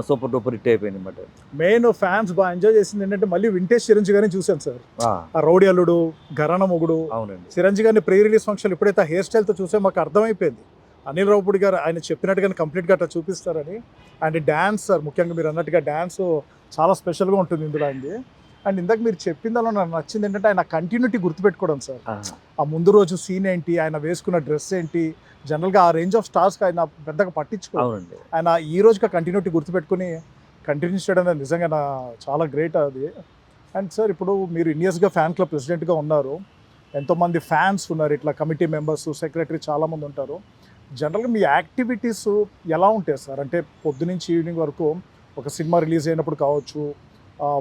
సూపర్ డూపర్ హిట్ అయిపోయింది అన్నమాట. మెయిన్ ఫ్యాన్స్ బాగా ఎంజాయ్ చేసింది ఏంటంటే మళ్ళీ వింటేజ్ చిరంజీవి గారిని చూశాను సార్. ఆ రౌడీ అల్లుడు, ఘరానా మొగుడు. అవునండి. చిరంజీవి గారిని ప్రీ రిలీజ్ ఫంక్షన్ ఎప్పుడైతే హెయిర్ స్టైల్తో చూసే మాకు అర్థమైపోయింది అనిల్ రావుపూడి గారు ఆయన చెప్పినట్టుగానే కంప్లీట్గా అట్లా చూపిస్తారని. అండ్ డ్యాన్స్ సార్, ముఖ్యంగా మీరు అన్నట్టుగా డ్యాన్స్ చాలా స్పెషల్గా ఉంటుంది ఇందులో అయింది. అండ్ ఇందాక మీరు చెప్పిందలో నాకు నచ్చింది ఏంటంటే ఆయన కంటిన్యూటీ గుర్తుపెట్టుకోవడం సార్. ఆ ముందు రోజు సీన్ ఏంటి, ఆయన వేసుకున్న డ్రెస్ ఏంటి, జనరల్గా ఆ రేంజ్ ఆఫ్ స్టార్స్కి ఆయన పెద్దగా పట్టించుకోవాలి. ఆయన ఈ రోజుకి కంటిన్యూటీ గుర్తుపెట్టుకుని కంటిన్యూ చేయడం అనేది నిజంగా చాలా గ్రేట్ అది. అండ్ సార్ ఇప్పుడు మీరు ఇన్నియర్స్గా ఫ్యాన్ క్లబ్ ప్రెసిడెంట్గా ఉన్నారు, ఎంతోమంది ఫ్యాన్స్ ఉన్నారు, ఇట్లా కమిటీ మెంబర్స్, సెక్రటరీ చాలామంది ఉంటారు. జనరల్గా మీ యాక్టివిటీస్ ఎలా ఉంటాయి సార్? అంటే పొద్దునుంచి ఈవినింగ్ వరకు ఒక సినిమా రిలీజ్ అయినప్పుడు కావచ్చు,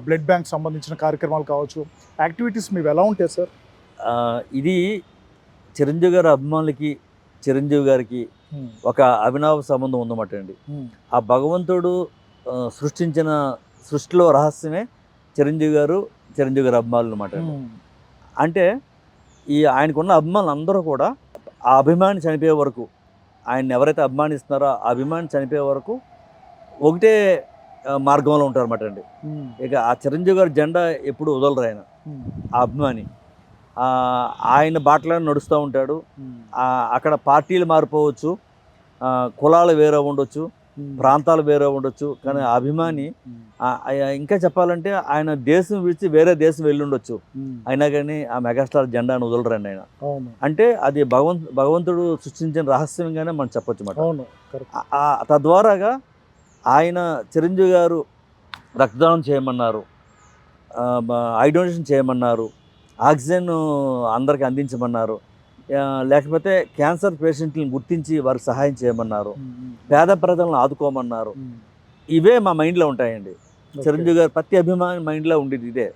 బ్లడ్ బ్యాంక్ సంబంధించిన కార్యక్రమాలు కావచ్చు, యాక్టివిటీస్ మీవి ఎలా ఉంటాయి సార్? ఇది చిరంజీవి గారి అభిమానులకి, చిరంజీవి గారికి ఒక అవినావ సంబంధం ఉందన్నమాట అండి. ఆ భగవంతుడు సృష్టించిన సృష్టిలో రహస్యమే చిరంజీవి గారు, చిరంజీవి గారి అభిమానులు అన్నమాట. అంటే ఆయనకున్న అభిమానులు అందరూ కూడా ఆ అభిమాని చనిపోయే వరకు, ఆయన్ని ఎవరైతే అభిమానిస్తున్నారో ఆ అభిమాని చనిపోయే వరకు ఒకటే మార్గంలో ఉంటారన్నమాట అండి. ఇక ఆ చిరంజీవి గారి జెండా ఎప్పుడు వదలరు ఆయన. ఆ అభిమాని ఆయన బాటలో నడుస్తూ ఉంటాడు. అక్కడ పార్టీలు మారిపోవచ్చు, కులాలు వేరే ఉండొచ్చు, ప్రాంతాలు వేరే ఉండొచ్చు, కానీ ఆ అభిమాని ఇంకా చెప్పాలంటే ఆయన దేశం విడిచి వేరే దేశం వెళ్ళి ఉండొచ్చు, అయినా కానీ ఆ మెగాస్టార్ జెండాను వదలరండి ఆయన. అంటే అది భగవంతుడు సృష్టించిన రహస్యంగానే మనం చెప్పొచ్చు అన్నమాట. తద్వారాగా ఆయన చిరంజీవి గారు రక్తదానం చేయమన్నారు, ఐ డొనేషన్ చేయమన్నారు, ఆక్సిజన్ అందరికి అందించమన్నారు, లేకపోతే క్యాన్సర్ పేషెంట్లను గుర్తించి వారికి సహాయం చేయమన్నారు, పేద ప్రజలను ఆదుకోమన్నారు. ఇవే మా మైండ్లో ఉంటాయండి. చిరంజీవి గారు ప్రతి అభిమాని మైండ్లో ఉండేది ఇదే.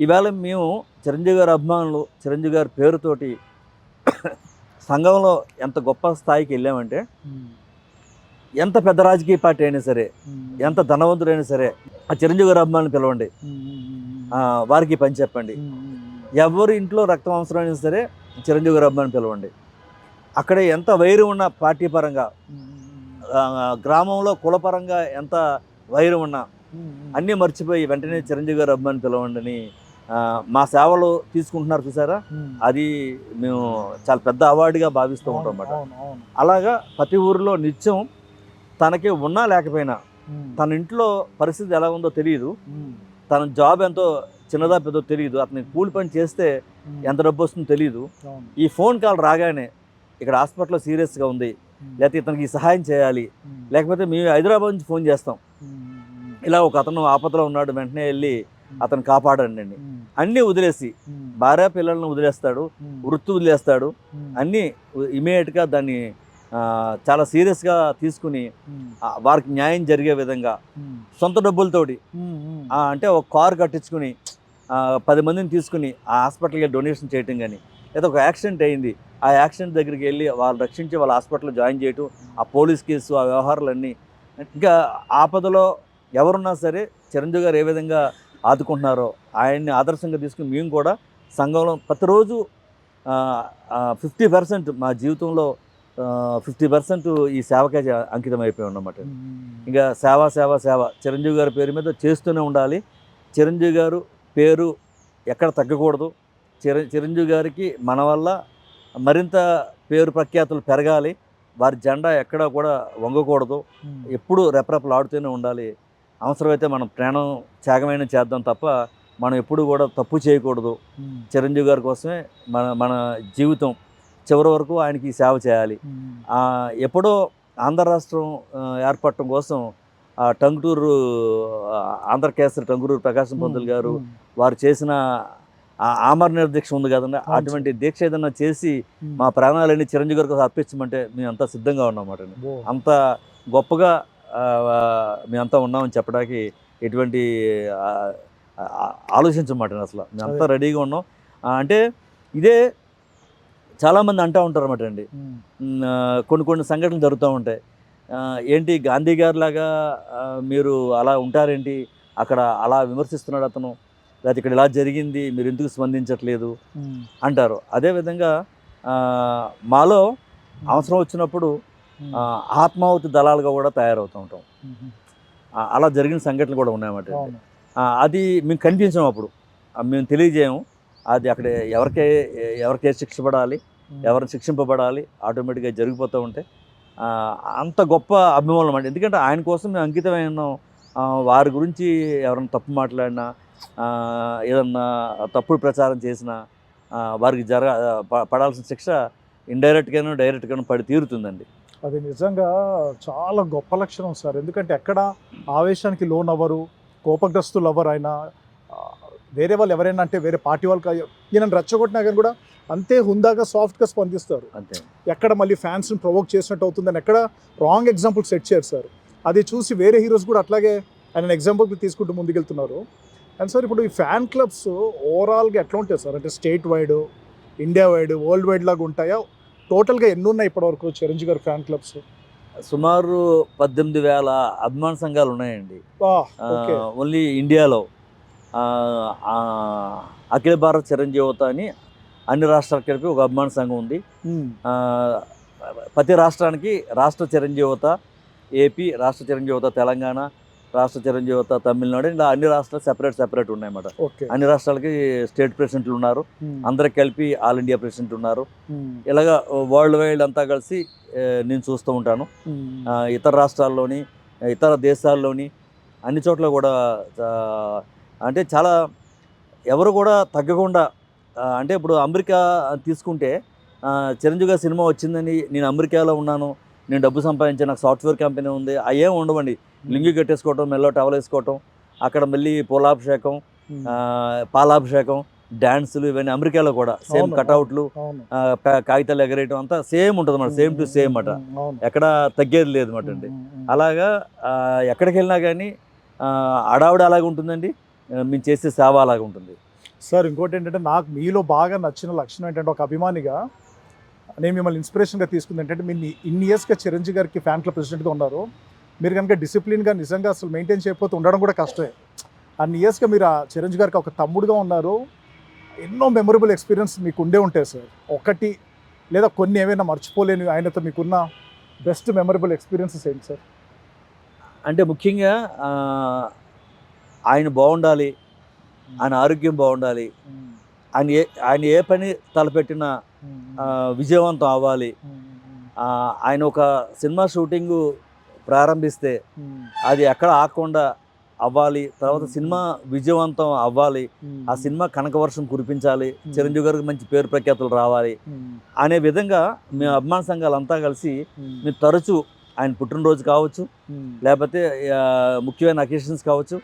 ఈవేళ మేము చిరంజీవి గారి అభిమానులు చిరంజీవి గారి పేరుతోటి సంఘంలో ఎంత గొప్ప స్థాయికి వెళ్ళామంటే, ఎంత పెద్ద రాజకీయ పార్టీ అయినా సరే, ఎంత ధనవంతుడైనా సరే, ఆ చిరంజీవి గారి అభిమానులు పిలవండి, వారికి పని చెప్పండి. ఎవరి ఇంట్లో రక్తం అవసరమైనా సరే చిరంజీవి గారి అభిమానులు పిలవండి. అక్కడ ఎంత వైరం ఉన్న పార్టీ పరంగా, గ్రామంలో కులపరంగా ఎంత వైరం ఉన్నా అన్నీ మర్చిపోయి వెంటనే చిరంజీవి గారి అభిమాని పిలవండి అని మా సేవలు తీసుకుంటున్నారు చూసారా, అది మేము చాలా పెద్ద అవార్డుగా భావిస్తూ ఉంటాం అన్నమాట. అలాగా ప్రతి ఊరిలో నిత్యం తనకి ఉన్నా లేకపోయినా, తన ఇంట్లో పరిస్థితి ఎలా ఉందో తెలియదు, తన జాబ్ ఎంతో చిన్నదా పెద్దో తెలియదు, అతనికి కూలి పని చేస్తే ఎంత డబ్బు వస్తుందో తెలియదు, ఈ ఫోన్ కాల్ రాగానే ఇక్కడ హాస్పిటల్లో సీరియస్గా ఉంది, లేకపోతే ఇతనికి సహాయం చేయాలి, లేకపోతే మేము హైదరాబాద్ నుంచి ఫోన్ చేస్తాం, ఇలా ఒక అతను ఆపదలో ఉన్నాడు వెంటనే వెళ్ళి అతను కాపాడండి, అన్నీ వదిలేసి భార్య పిల్లలను వదిలేస్తాడు, వృత్తి వదిలేస్తాడు, అన్నీ ఇమీడియట్గా దాన్ని చాలా సీరియస్గా తీసుకుని వారికి న్యాయం జరిగే విధంగా సొంత డబ్బులతోటి, అంటే ఒక కారు కట్టించుకుని 10 మందిని తీసుకుని ఆ హాస్పిటల్కి డొనేషన్ చేయటం, కానీ లేదా ఒక యాక్సిడెంట్ అయింది, ఆ యాక్సిడెంట్ దగ్గరికి వెళ్ళి వాళ్ళు రక్షించి వాళ్ళ హాస్పిటల్లో జాయిన్ చేయటం, ఆ పోలీస్ కేసు, ఆ వ్యవహారాలన్నీ. ఇంకా ఆపదలో ఎవరున్నా సరే చిరంజీవి గారు ఏ విధంగా ఆదుకుంటున్నారో ఆయన్ని ఆదర్శంగా తీసుకుని మేము కూడా సంఘంలో ప్రతిరోజు 50% మా జీవితంలో 50% ఈ సేవకే అంకితం అయిపోయి ఉన్నమాట. ఇంకా సేవ సేవ సేవ చిరంజీవి గారి పేరు మీద చేస్తూనే ఉండాలి. చిరంజీవి గారు పేరు ఎక్కడ తగ్గకూడదు. చిరంజీవి గారికి మన వల్ల మరింత పేరు ప్రఖ్యాతులు పెరగాలి. వారి జెండా ఎక్కడా కూడా వంగకూడదు, ఎప్పుడూ రెపరెపలాడుతూనే ఉండాలి. అవసరమైతే మనం ప్రాణం త్యాగమైన చేద్దాం తప్ప మనం ఎప్పుడు కూడా తప్పు చేయకూడదు. చిరంజీవి గారి కోసమే మన జీవితం చివరి వరకు ఆయనకి సేవ చేయాలి. ఎప్పుడో ఆంధ్ర రాష్ట్రం ఏర్పడటం కోసం టంగుటూరు ఆంధ్రకేసరి టంగుటూరు ప్రకాశం పంతులు గారు వారు చేసిన ఆమరణ దీక్ష ఉంది కదండి, అటువంటి దీక్ష ఏదన్నా చేసి మా ప్రాణాలన్నీ చిరంజీవి గారి కోసం అర్పించమంటే మేము అంతా సిద్ధంగా ఉన్నామాట. అంత గొప్పగా మేమంతా ఉన్నామని చెప్పడానికి ఎటువంటి ఆలోచించమాట. అసలు మేమంతా రెడీగా ఉన్నాం. అంటే ఇదే చాలామంది అంటూ ఉంటారు అన్నమాట అండి. కొన్ని సంఘటనలు జరుగుతూ ఉంటాయి. ఏంటి గాంధీ గారి లాగా మీరు అలా ఉంటారేంటి, అక్కడ అలా విమర్శిస్తున్నాడు అతను, లేకపోతే ఇక్కడ ఇలా జరిగింది మీరు ఎందుకు స్పందించట్లేదు అంటారు. అదేవిధంగా మాలో అవసరం వచ్చినప్పుడు ఆత్మాహుతి దళాలుగా కూడా తయారవుతూ ఉంటాం. అలా జరిగిన సంఘటనలు కూడా ఉన్నాయన్నమాట. అది మేము కనిపించాము, అప్పుడు మేము తెలియజేయము. అది అక్కడ ఎవరికే శిక్ష పడాలి, ఎవరిని శిక్షింపబడాలి ఆటోమేటిక్గా జరిగిపోతూ ఉంటాయి. అంత గొప్ప అభిమానులు అన్నమాట. ఎందుకంటే ఆయన కోసం మేము అంకితమై ఉన్నాం. వారి గురించి ఎవరైనా తప్పు మాట్లాడినా, ఏదన్నా తప్పుడు ప్రచారం చేసినా వారికి పడాల్సిన శిక్ష ఇండైరెక్ట్గానో డైరెక్ట్గానో పడి తీరుతుందండి. అది నిజంగా చాలా గొప్ప లక్షణం సార్. ఎందుకంటే ఎక్కడ ఆవేశానికి లోన్ అవ్వరు, కోపగ్రస్తులు అవ్వరు. ఆయన వేరే వాళ్ళు ఎవరైనా అంటే వేరే పార్టీ వాళ్ళకి ఈయనను రెచ్చగొట్టినా కానీ కూడా అంతే హుందాగా సాఫ్ట్గా స్పందిస్తారు. అంతే, ఎక్కడ మళ్ళీ ఫ్యాన్స్ని ప్రొవోక్ చేసినట్టు అవుతుందని ఎక్కడ రాంగ్ ఎగ్జాంపుల్ సెట్ చేయరు సార్. అది చూసి వేరే హీరోస్ కూడా అట్లాగే ఆయన ఎగ్జాంపుల్ తీసుకుంటూ ముందుకెళ్తున్నారు. అండ్ సార్ ఇప్పుడు ఈ ఫ్యాన్ క్లబ్స్ ఓవరాల్గా ఎట్లా ఉంటాయి సార్? అంటే state wide, India wide, world wide లాగా ఉంటాయా? టోటల్గా ఎన్ని ఉన్నాయి ఇప్పటివరకు చిరంజీవి గారి ఫ్యాన్ క్లబ్స్? సుమారు 18,000 అభిమాన సంఘాలు ఉన్నాయండి ఓన్లీ ఇండియాలో. అఖిల భారత చిరంజీవత అని అన్ని రాష్ట్రాలకు కలిపి ఒక అభిమాన సంఘం ఉంది. ప్రతి రాష్ట్రానికి రాష్ట్ర చిరంజీవత, ఏపీ రాష్ట్ర చిరంజీవత, తెలంగాణ రాష్ట్ర చిరంజీవి యువత తమిళనాడు ఇలా అన్ని రాష్ట్రాలు సెపరేట్ ఉన్నాయన్నమాట. ఓకే. అన్ని రాష్ట్రాలకి స్టేట్ ప్రెసిడెంట్లు ఉన్నారు, అందరికి కలిపి ఆల్ ఇండియా ప్రెసిడెంట్ ఉన్నారు. ఇలాగా వరల్డ్ వైడ్ అంతా కలిసి నేను చూస్తూ ఉంటాను. ఇతర రాష్ట్రాల్లోని ఇతర దేశాల్లోని అన్ని చోట్ల కూడా అంటే చాలా ఎవరు కూడా తగ్గకుండా అంటే ఇప్పుడు అమెరికా తీసుకుంటే చిరంజీవి గారి సినిమా వచ్చిందని నేను అమెరికాలో ఉన్నాను, నేను డబ్బు సంపాదించాను, నాకు సాఫ్ట్వేర్ కంపెనీ ఉంది, అయ్యేం ఉండవండి. లింగి కట్టేసుకోవటం, మెల్లో టవల్ వేసుకోవటం, అక్కడ మళ్ళీ పూలాభిషేకం, పాలాభిషేకం, డ్యాన్సులు, ఇవన్నీ అమెరికాలో కూడా సేమ్ కటౌట్లు, కాగితాలు ఎగరేయటం అంతా సేమ్ ఉంటుంది అన్నమాట, సేమ్ టు సేమ్ అట, ఎక్కడ తగ్గేది లేదు అన్నమాట అండి. అలాగా ఎక్కడికి వెళ్ళినా కానీ అడావిడ అలాగే ఉంటుందండి, మేము చేసే సేవ అలాగే ఉంటుంది. సార్ ఇంకోటి ఏంటంటే నాకు మీలో బాగా నచ్చిన లక్షణం ఏంటంటే ఒక అభిమానిగా నేను మిమ్మల్ని ఇన్స్పిరేషన్గా తీసుకుంది ఏంటంటే మీరు ఇన్ని ఇయర్స్గా చిరంజీవి గారికి ఫ్యాన్ క్లబ్ ప్రెసిడెంట్గా ఉన్నారు. మీరు కనుక డిసిప్లిన్గా నిజంగా అసలు మెయింటైన్ చేయకపోతే ఉండడం కూడా కష్టమే. అన్ని ఇయర్స్గా మీరు ఆ చిరంజీవి గారికి ఒక తమ్ముడుగా ఉన్నారు. ఎన్నో మెమొరబుల్ ఎక్స్పీరియన్స్ మీకు ఉండే ఉంటాయి సార్. ఒకటి లేదా కొన్ని ఏమైనా మర్చిపోలేని ఆయనతో మీకున్న బెస్ట్ మెమొరబుల్ ఎక్స్పీరియన్సెస్ ఏంటి సార్? అంటే ముఖ్యంగా ఆయన బాగుండాలి, ఆయన ఆరోగ్యం బాగుండాలి, ఆయన ఏ పని తలపెట్టినా విజయవంతం అవ్వాలి. ఆయన ఒక సినిమా షూటింగు ప్రారంభిస్తే అది ఎక్కడ ఆగకుండా అవ్వాలి, తర్వాత సినిమా విజయవంతం అవ్వాలి, ఆ సినిమా కనకవర్షం కురిపించాలి, చిరంజీవి గారికి మంచి పేరు ప్రఖ్యాతులు రావాలి అనే విధంగా మేము అభిమాన సంఘాలంతా కలిసి మేము తరచూ ఆయన పుట్టినరోజు కావచ్చు, లేకపోతే ముఖ్యమైన అకేషన్స్ కావచ్చు,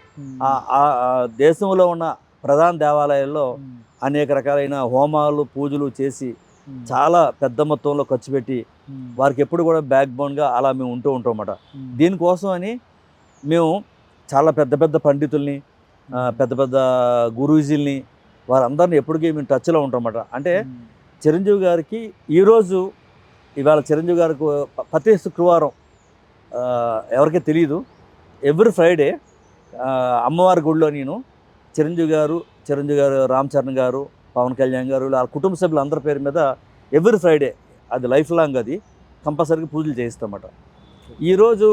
దేశంలో ఉన్న ప్రధాన దేవాలయాల్లో అనేక రకాలైన హోమాలు పూజలు చేసి చాలా పెద్ద మొత్తంలో ఖర్చు పెట్టి వారికి ఎప్పుడు కూడా బ్యాక్ బోన్గా అలా మేము ఉంటూ ఉంటాం అన్నమాట. దీనికోసం అని మేము చాలా పెద్ద పెద్ద పండితుల్ని, పెద్ద పెద్ద గురూజీల్ని, వారందరినీ ఎప్పటికీ మేము టచ్లో ఉంటాం అన్నమాట. అంటే చిరంజీవి గారికి ఇవాళ చిరంజీవి గారికి ప్రతి శుక్రవారం ఎవరికీ తెలియదు, ఎవ్రీ ఫ్రైడే అమ్మవారి గుడిలో నేను చిరంజీవి గారు రామ్ చరణ్ గారు, పవన్ కళ్యాణ్ గారు, వాళ్ళ కుటుంబ సభ్యులు అందరి పేరు మీద ఎవ్రీ ఫ్రైడే అది లైఫ్ లాంగ్ అది కంపల్సరీగా పూజలు చేయిస్తామట. ఈరోజు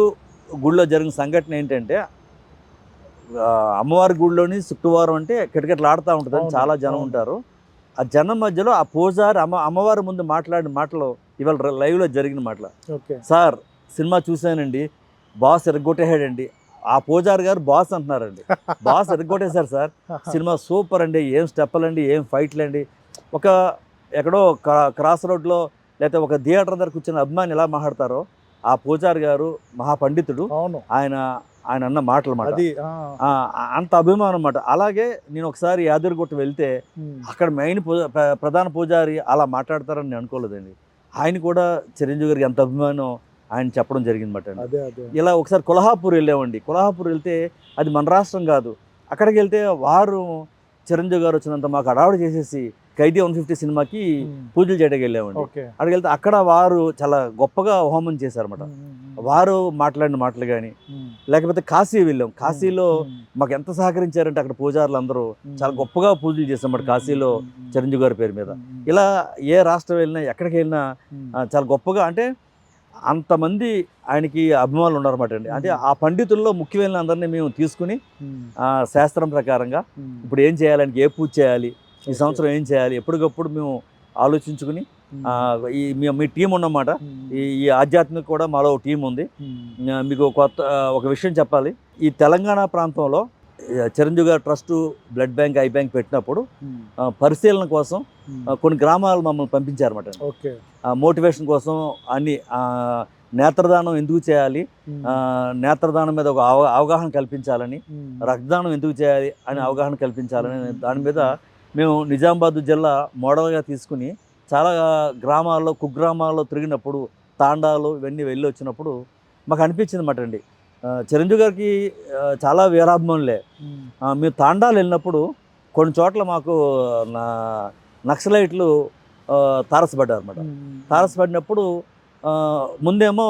గుడిలో జరిగిన సంఘటన ఏంటంటే అమ్మవారి గుడిలోని శుక్రవారం అంటే కిటకిటలు ఆడుతూ ఉంటుందని చాలా జనం ఉంటారు. ఆ జనం మధ్యలో ఆ పూజారి అమ్మవారి ముందు మాట్లాడిన మాటలు ఇవాళ లైవ్లో జరిగిన మాటలు. సార్ సినిమా చూశానండి, బాస్ ఎరగొట్టేసాడండి. ఆ పూజారి గారు బాస్ అంటున్నారండి, బాస్ ఎరగొట్టేశారు సార్, సినిమా సూపర్ అండి, ఏం స్టెప్పులు అండి, ఏం ఫైట్లు అండి. ఒక ఎక్కడో క్రాస్ రోడ్లో లేకపోతే ఒక థియేటర్ దగ్గర కూర్చున్న అభిమాని ఎలా మాట్లాడతారో ఆ పూజారి గారు మహాపండితుడు, ఆయన అన్న మాటలు మాట అంత అభిమానం అన్నమాట. అలాగే నేను ఒకసారి యాదగిరిగుట్ట వెళ్తే అక్కడ మెయిన్ ప్రధాన పూజారి అలా మాట్లాడతారని నేను అనుకోలేదండి. ఆయన కూడా చిరంజీవి గారికి ఎంత అభిమానం ఆయన చెప్పడం జరిగిందన్నమాట అండి. ఇలా ఒకసారి కొల్హాపూర్ వెళ్ళామండి. కొల్హాపూర్ వెళ్తే అది మన రాష్ట్రం కాదు, అక్కడికి వెళ్తే వారు చిరంజీవి గారు వచ్చినంత మాకు అడావిడ చేసేసి ఖైదీ 150 సినిమాకి పూజలు చేయడానికి వెళ్ళామండి. అక్కడికి వెళ్తే అక్కడ వారు చాలా గొప్పగా హోమం చేశారన్నమాట. వారు మాట్లాడిన మాటలు కానీ, లేకపోతే కాశీ వెళ్ళాం, కాశీలో మాకు ఎంత సహకరించారంటే అక్కడ పూజారులు అందరూ చాలా గొప్పగా పూజలు చేశామన్నమాట కాశీలో చిరంజీవి గారి పేరు మీద. ఇలా ఏ రాష్ట్రం వెళ్ళినా ఎక్కడికి వెళ్ళినా చాలా గొప్పగా, అంటే అంతమంది ఆయనకి అభిమానులు ఉన్నారన్నమాట అండి. అంటే ఆ పండితుల్లో ముఖ్యమైన అందరినీ మేము తీసుకుని శాస్త్రం ప్రకారంగా ఇప్పుడు ఏం చేయాలి, ఏ పూజ చేయాలి, ఈ సంవత్సరం ఏం చేయాలి, ఎప్పటికప్పుడు మేము ఆలోచించుకుని మీ టీం ఉన్నమాట. ఈ ఆధ్యాత్మిక కూడా మాలో టీం ఉంది. మీకు ఒక విషయం చెప్పాలి, ఈ తెలంగాణ ప్రాంతంలో చిరంజీవి గారు trust blood bank, I bank పెట్టినప్పుడు పరిశీలన కోసం కొన్ని గ్రామాలు మమ్మల్ని పంపించారన్నమాట. మోటివేషన్ కోసం అన్ని నేత్రదానం ఎందుకు చేయాలి, నేత్రదానం మీద ఒక అవగాహన కల్పించాలని, రక్తదానం ఎందుకు చేయాలి అని అవగాహన కల్పించాలని దాని మీద మేము నిజామాబాద్ జిల్లా మోడల్గా తీసుకుని చాలా గ్రామాల్లో కుగ్రామాల్లో తిరిగినప్పుడు తాండాలు ఇవన్నీ వెళ్ళి వచ్చినప్పుడు మాకు అనిపించింది అన్నమాట అండి, చిరంజీవి గారికి చాలా వీరాభిమానులే. మేము తాండాలు వెళ్ళినప్పుడు కొన్ని చోట్ల మాకు నక్సలైట్లు తారసపడ్డారు అన్నమాట. తారసపడినప్పుడు ముందేమో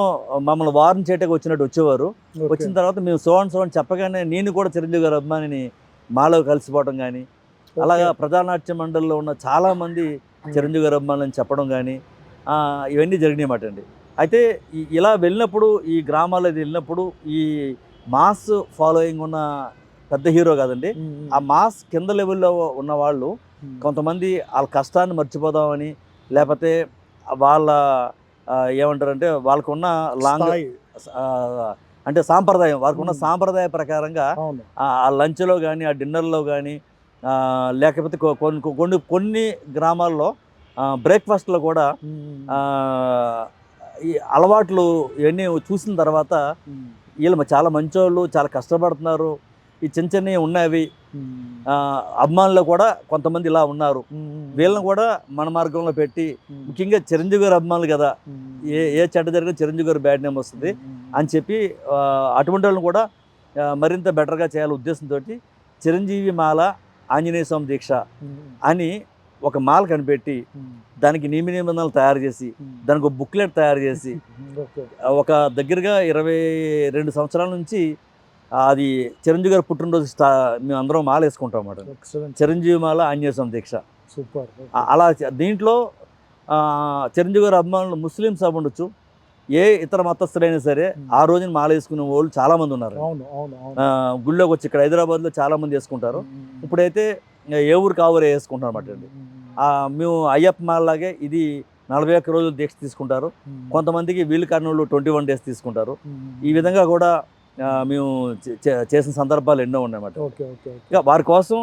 మమ్మల్ని వార్న్ చేయటకు వచ్చేవారు. వచ్చిన తర్వాత మేము సో చెప్పగానే నేను కూడా చిరంజీవి గారి అభిమానిని మాలో కలిసిపోవడం కానీ, అలాగా ప్రజానాట్య మండలిలో ఉన్న చాలామంది చిరంజీవి గారి అభిమానులని చెప్పడం కానీ ఇవన్నీ జరిగినాయి అన్నమాట అండి. అయితే ఇలా వెళ్ళినప్పుడు, ఈ గ్రామాల్లో వెళ్ళినప్పుడు ఈ మాస్ ఫాలోయింగ్ ఉన్న పెద్ద హీరో కాదండి. ఆ మాస్ కింద లెవెల్లో ఉన్న వాళ్ళు కొంతమంది వాళ్ళ కష్టాన్ని మర్చిపోదామని, లేకపోతే వాళ్ళ ఏమంటారంటే వాళ్ళకున్న లాంగ్ స్థాయి. అంటే సాంప్రదాయం, వారికి ఉన్న సాంప్రదాయ ప్రకారంగా అవును. ఆ లంచ్లో కానీ, ఆ డిన్నర్లో కానీ, లేకపోతే కొన్ని గ్రామాల్లో బ్రేక్ఫాస్ట్లో కూడా ఆ, ఈ అలవాట్లు ఇవన్నీ చూసిన తర్వాత వీళ్ళు చాలా మంచోళ్ళు, చాలా కష్టపడుతున్నారు, ఈ చిన్న చిన్నవి ఉన్నవి, అభిమానులు కూడా కొంతమంది ఇలా ఉన్నారు, వీళ్ళని కూడా మన మార్గంలో పెట్టి, ముఖ్యంగా చిరంజీవి గారి అభిమానులు కదా, ఏ చెడ్డ జరిగినా చిరంజీవి గారు బ్యాడ్ నేమ్ వస్తుంది అని చెప్పి అటువంటి వాళ్ళని కూడా మరింత బెటర్గా చేయాలి ఉద్దేశంతో చిరంజీవి మాల ఆంజనేయ స్వామి దీక్ష అని ఒక మాల కనిపెట్టి దానికి నియమ నిబంధనలు తయారు చేసి దానికి ఒక బుక్లెట్ తయారు చేసి ఒక దగ్గరగా 22 సంవత్సరాల నుంచి అది చిరంజీవి గారు పుట్టినరోజు మేము అందరం మాల వేసుకుంటాం అన్నమాట. చిరంజీవి మాల ఆంజనేయ స్వామి దీక్ష. సూపర్. అలా దీంట్లో చిరంజీవి గారు అభిమానులు ముస్లిమ్స్ ఉండొచ్చు, ఏ ఇతర మతస్థులైనా సరే ఆ రోజున మాల వేసుకునే వాళ్ళు చాలామంది ఉన్నారు. గుళ్ళోకి వచ్చి ఇక్కడ హైదరాబాద్లో చాలామంది వేసుకుంటారు. ఇప్పుడైతే ఏ ఊరికి ఆ ఊరే వేసుకుంటారు అన్నమాట అండి. మేము అయ్యప్ప మాలలాగే ఇది 41 రోజులు దీక్ష తీసుకుంటారు. కొంతమందికి వీలు కారణంలో 21 days తీసుకుంటారు. ఈ విధంగా కూడా మేము చేసిన సందర్భాలు ఎన్నో ఉన్నాయన్నమాట. ఇక వారి కోసం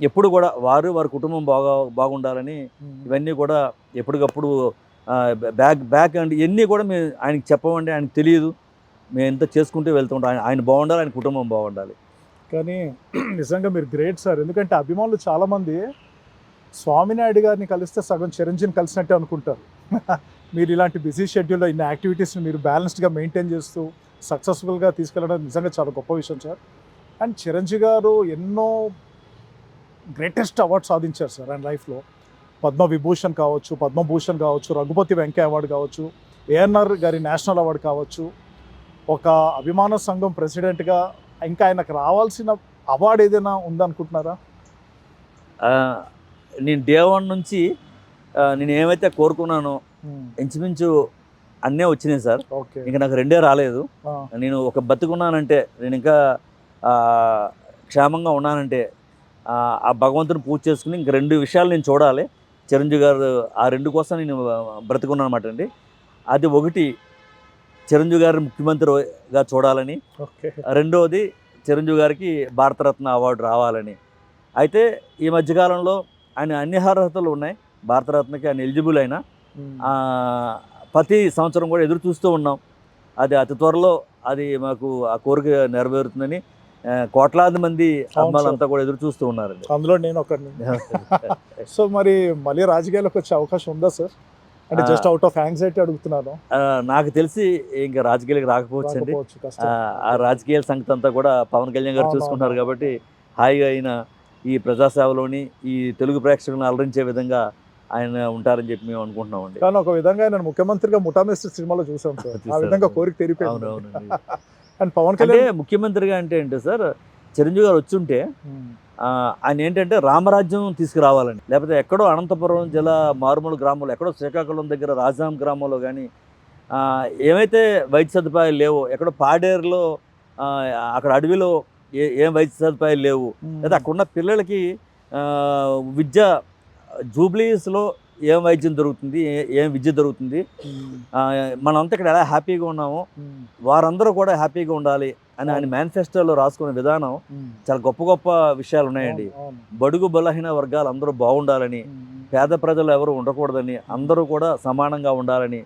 ఎప్పుడు కూడా వారి కుటుంబం బాగుండాలని ఇవన్నీ కూడా ఎప్పటికప్పుడు బ్యాక్ అండ్ ఇవన్నీ కూడా మేము ఆయనకి చెప్పమండి, ఆయనకు తెలియదు, మేము ఎంత చేసుకుంటూ వెళ్తుంటాం. ఆయన బాగుండాలి, ఆయన కుటుంబం బాగుండాలి. కానీ నిజంగా మీరు గ్రేట్ సార్. ఎందుకంటే అభిమానులు చాలామంది స్వామినాయుడు గారిని కలిస్తే సగం చిరంజీవిని కలిసినట్టే అనుకుంటారు. మీరు ఇలాంటి బిజీ షెడ్యూల్లో ఇన్ని యాక్టివిటీస్ని మీరు బ్యాలెన్స్డ్గా మెయింటైన్ చేస్తూ సక్సెస్ఫుల్గా తీసుకెళ్ళడం నిజంగా చాలా గొప్ప విషయం సార్. అండ్ చిరంజీవి గారు ఎన్నో గ్రేటెస్ట్ అవార్డ్స్ సాధించారు సార్ ఆయన లైఫ్లో. పద్మవిభూషణ్ కావచ్చు, పద్మభూషణ్ కావచ్చు, రఘుపతి వెంకయ్య అవార్డు కావచ్చు, ఏఎన్ఆర్ గారి నేషనల్ అవార్డు కావచ్చు. ఒక అభిమాన సంఘం ప్రెసిడెంట్గా ఇంకా ఆయనకు రావాల్సిన అవార్డు ఏదైనా ఉందనుకుంటున్నారా? నేను డే 1 నుంచి నేను ఏమైతే కోరుకున్నానో ఇంచుమించు అన్నీ వచ్చినాయి సార్. ఇంకా నాకు 2 రాలేదు. నేను ఒక బతుకున్నానంటే, నేను ఇంకా క్షేమంగా ఉన్నానంటే ఆ భగవంతుని పూజ చేసుకుని ఇంక 2 విషయాలు నేను చూడాలి. చిరంజీవి గారు ఆ 2 కోసం నేను బ్రతుకున్నాను అనమాట అండి. అది ఒకటి చిరంజీవి గారిని ముఖ్యమంత్రిగా చూడాలని, రెండవది చిరంజీవి గారికి భారతరత్న అవార్డు రావాలని. అయితే ఈ మధ్యకాలంలో ఆయన అన్ని అర్హతలు ఉన్నాయి, భారతరత్నకి ఆయన ఎలిజిబుల్ అయినా ప్రతి సంవత్సరం కూడా ఎదురు చూస్తూ ఉన్నాం. అది అతి త్వరలో అది మాకు ఆ కోరిక నెరవేరుతుందని కోట్లాది మంది అమ్మాయిలంతా కూడా ఎదురు చూస్తూ ఉన్నారండి. అందులో నేను ఒకరిని. సో మరి మళ్ళీ రాజకీయాలకు వచ్చే అవకాశం ఉందా సార్? అంటే జస్ట్ అవుట్ ఆఫ్ యాంగ్జైటీ అడుగుతున్నాను. నాకు తెలిసి ఇంకా రాజకీయాలకు రాకపోవచ్చండి. ఆ రాజకీయాల సంగతి అంతా కూడా పవన్ కళ్యాణ్ గారు చూసుకుంటున్నారు కాబట్టి హాయిగా అయిన ఈ ప్రజాసేవలోని ఈ తెలుగు ప్రేక్షకులను అలరించే విధంగా ఆయన ఉంటారని చెప్పి మేము అనుకుంటున్నామండి. కానీ ఒక విధంగా ఆయన ముఖ్యమంత్రిగా ముఠామేస్త్రి సినిమాలో చూసాం సార్. ఆ విధంగా కోరిక తెరిపోయింది. అవునవునండి. అండ్ పవన్ కళ్యాణ్ ముఖ్యమంత్రిగా అంటే సార్ చిరంజీవి గారు వచ్చుంటే ఆయన ఏంటంటే రామరాజ్యం తీసుకురావాలని, లేకపోతే ఎక్కడో అనంతపురం జిల్లా మారుమూల గ్రామంలో, ఎక్కడో శ్రీకాకుళం దగ్గర రాజాం గ్రామంలో కానీ ఏమైతే వైద్య సదుపాయాలు లేవో, ఎక్కడో పాడేరులో అక్కడ అడవిలో ఏం వైద్య సదుపాయాలు లేవు, లేదా అక్కడున్న పిల్లలకి విద్య జూబ్లీస్లో ఏం వైద్యం దొరుకుతుంది, ఏం విద్య దొరుకుతుంది, మనమంతా ఇక్కడ ఎలా హ్యాపీగా ఉన్నామో వారందరూ కూడా హ్యాపీగా ఉండాలి అని ఆయన మేనిఫెస్టోలో రాసుకునే విధానం చాలా గొప్ప గొప్ప విషయాలు ఉన్నాయండి. బడుగు బలహీన వర్గాలు అందరూ బాగుండాలని, పేద ప్రజలు ఎవరు ఉండకూడదని, అందరూ కూడా సమానంగా ఉండాలని,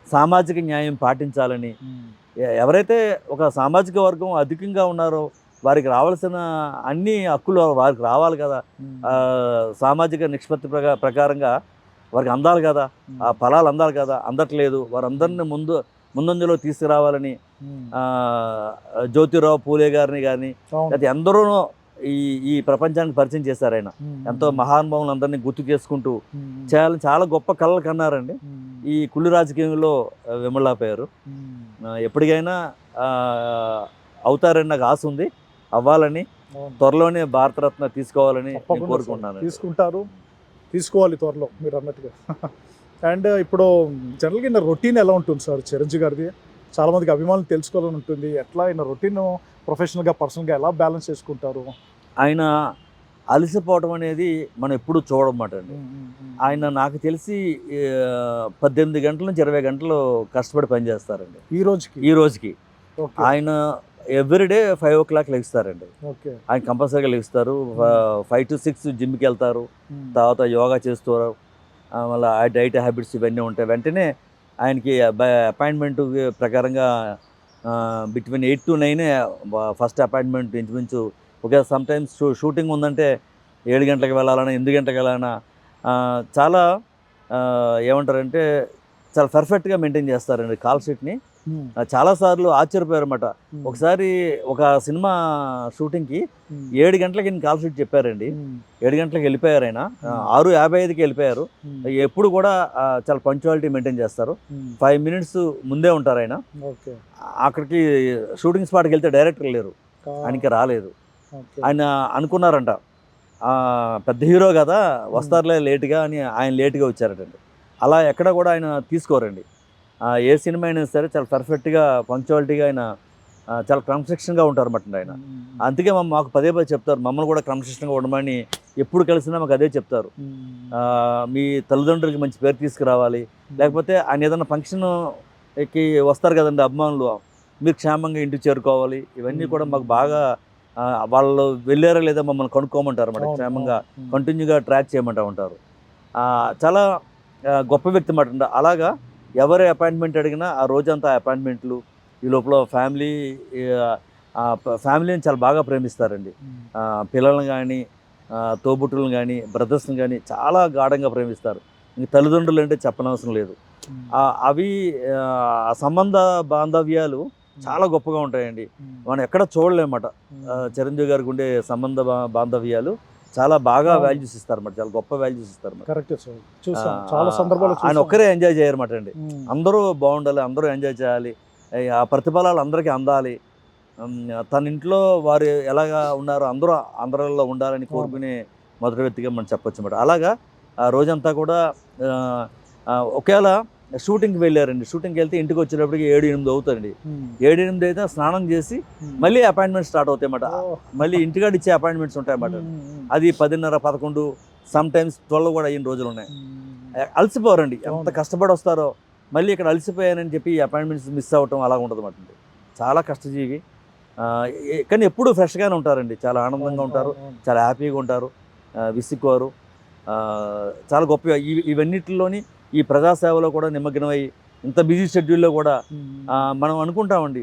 సామాజిక న్యాయం పాటించాలని, ఎవరైతే ఒక సామాజిక వర్గం అధికంగా ఉన్నారో వారికి రావాల్సిన అన్ని హక్కులు వారికి రావాలి కదా, సామాజిక నిష్పత్తి ప్రకారంగా వారికి అందాలి కదా, ఆ ఫలాలు అందాలి కదా, అందట్లేదు. వారందరినీ ముందంజలో తీసుకురావాలని జ్యోతిరావు పూలే గారిని కానీ లేకపోతే ఎందరో ఈ ప్రపంచానికి పరిచయం చేశారు. ఆయన ఎంతో మహానుభావులు అందరినీ గుర్తు చేసుకుంటూ చాలా గొప్ప కళలు కన్నారండి. ఈ కుళ్ళు రాజకీయంలో విమలాపోయారు. ఎప్పటికైనా అవుతారని నాకు ఆశ ఉంది, అవ్వాలని, త్వరలోనే భారతరత్న తీసుకోవాలని కోరుకుంటున్నాను. తీసుకోవాలి త్వరలో మీరు అన్నట్టుగా. అండ్ ఇప్పుడు జనరల్గా ఈయన రొటీన్ ఎలా ఉంటుంది సార్ చిరంజీవి గారిది? చాలామందికి అభిమానులు తెలుసుకోవాలని ఉంటుంది. ఎట్లా ఈయన రొటీన్ ప్రొఫెషనల్గా పర్సనల్గా ఎలా బ్యాలెన్స్ చేసుకుంటారు? ఆయన అలసిపోవడం అనేది మనం ఎప్పుడూ చూడమాట అండి. ఆయన నాకు తెలిసి 18 గంటల నుంచి 20 గంటలు కష్టపడి పనిచేస్తారండి ఈ రోజుకి. ఈ రోజుకి. ఓకే. ఆయన ఎవ్రీడే 5:00 లెగుస్తారండి. ఓకే. ఆయన కంపల్సరీగా లెగుస్తారు. 5 to 6 జిమ్కి వెళ్తారు. తర్వాత యోగా చేస్తారు. మళ్ళీ ఆ డైట్ హ్యాబిట్స్ ఇవన్నీ ఉంటాయి. వెంటనే ఆయనకి అపాయింట్మెంట్ ప్రకారంగా బిట్వీన్ 8 to 9 ఫస్ట్ అపాయింట్మెంట్ ఇంచుమించు. ఓకే, సమ్ టైమ్స్ షూటింగ్ ఉందంటే 7 గంటలకు వెళ్ళాలన్నా 8 గంటలకు వెళ్ళాలన్నా చాలా ఏమంటారంటే చాలా పర్ఫెక్ట్గా మెయింటైన్ చేస్తారండి కాల్ షీట్ని. చాలాసార్లు ఆశ్చర్యపోయారన్నమాట. ఒకసారి ఒక సినిమా షూటింగ్కి 7 గంటలకి కాల్ షీట్ చెప్పారండి. 7 గంటలకు వెళ్ళిపోయారు ఆయన. 6:55కి వెళ్ళిపోయారు. ఎప్పుడు కూడా చాలా పంక్చువాలిటీ మెయింటైన్ చేస్తారు. 5 minutes ముందే ఉంటారు ఆయన. ఓకే. అక్కడికి షూటింగ్ స్పాట్కి వెళ్తే డైరెక్టర్ లేరు, ఆయనకి రాలేదు. ఆయన అనుకున్నారంట పెద్ద హీరో కదా వస్తారులే లేటుగా అని, ఆయన లేటుగా వచ్చారటండి. అలా ఎక్కడ కూడా ఆయన తీసుకోరండి. ఏ సినిమా అయినా సరే చాలా పర్ఫెక్ట్గా పంక్చువాలిటీగా ఆయన చాలా క్రమశిక్షణగా ఉంటారు అన్నమాట ఆయన. అందుకే మాకు పదే చెప్తారు, మమ్మల్ని కూడా క్రమశిక్షణగా ఉండమని ఎప్పుడు కలిసినా మాకు అదే చెప్తారు. మీ తల్లిదండ్రులకి మంచి పేరు తీసుకురావాలి, లేకపోతే ఆయన ఏదైనా ఫంక్షన్కి వస్తారు కదండి అభిమానులు, మీరు క్షేమంగా ఇంటికి చేరుకోవాలి. ఇవన్నీ కూడా మాకు బాగా వాళ్ళు వెళ్ళారా లేదా మమ్మల్ని కనుక్కోమంటారు అన్నమాట. క్షేమంగా కంటిన్యూగా ట్రాక్ చేయమంటూ ఉంటారు. చాలా గొప్ప వ్యక్తి అన్నమాట. అలాగా ఎవరి అపాయింట్మెంట్ అడిగినా ఆ రోజంతా అపాయింట్మెంట్లు. ఈ లోపల ఫ్యామిలీని చాలా బాగా ప్రేమిస్తారండి. పిల్లల్ని కానీ తోబుట్టులను కానీ బ్రదర్స్ని కానీ చాలా గాఢంగా ప్రేమిస్తారు. ఇంక తల్లిదండ్రులు అంటే చెప్పనవసరం లేదు. అవి సంబంధ బాంధవ్యాలు చాలా గొప్పగా ఉంటాయండి. మనం ఎక్కడ చూడలేమన్నమాట. చిరంజీవి గారికి ఉండే సంబంధ బాంధవ్యాలు చాలా బాగా వాల్యూస్ ఇస్తారన్నమాట. చాలా గొప్ప వాల్యూస్ ఇస్తారన్నమాట. కరెక్ట్ సార్, చూసాం చాలా సందర్భాలు. ఆయన ఒక్కరే ఎంజాయ్ చేయరన్నమాట అండి. అందరూ బాగుండాలి, అందరూ ఎంజాయ్ చేయాలి, ఆ ప్రతిఫలాలు అందరికీ అందాలి. తన ఇంట్లో వారు ఎలాగా ఉన్నారో అందరిలో ఉండాలని కోరుకునే మొదటి వ్యక్తిగా మనం చెప్పొచ్చు అన్నమాట. అలాగా ఆ రోజంతా కూడా ఒకవేళ షూటింగ్కి వెళ్ళారండి. షూటింగ్కి వెళ్తే ఇంటికి వచ్చేటప్పటికి 7-8 అవుతుందండి. 7-8 అయితే స్నానం చేసి మళ్ళీ అపాయింట్మెంట్ స్టార్ట్ అవుతాయి అన్నమాట. మళ్ళీ ఇంటికాడ ఇచ్చే అపాయింట్మెంట్స్ ఉంటాయన్నమాట. అది 10:30, 11, సమ్ టైమ్స్ 12 కూడా అయిన రోజులు ఉన్నాయి. అలసిపోరండి, ఎంత కష్టపడి వస్తారో. మళ్ళీ ఇక్కడ అలసిపోయానని చెప్పి అపాయింట్మెంట్స్ మిస్ అవ్వటం అలా ఉండదు అన్నమాట. చాలా కష్టజీవి, కానీ ఎప్పుడూ ఫ్రెష్గానే ఉంటారండి. చాలా ఆనందంగా ఉంటారు, చాలా హ్యాపీగా ఉంటారు, విసిక్కోరు. చాలా గొప్ప ఇవన్నిటిలోని ఈ ప్రజాసేవలో కూడా నిమగ్నమై ఇంత బిజీ షెడ్యూల్లో కూడా మనం అనుకుంటామండి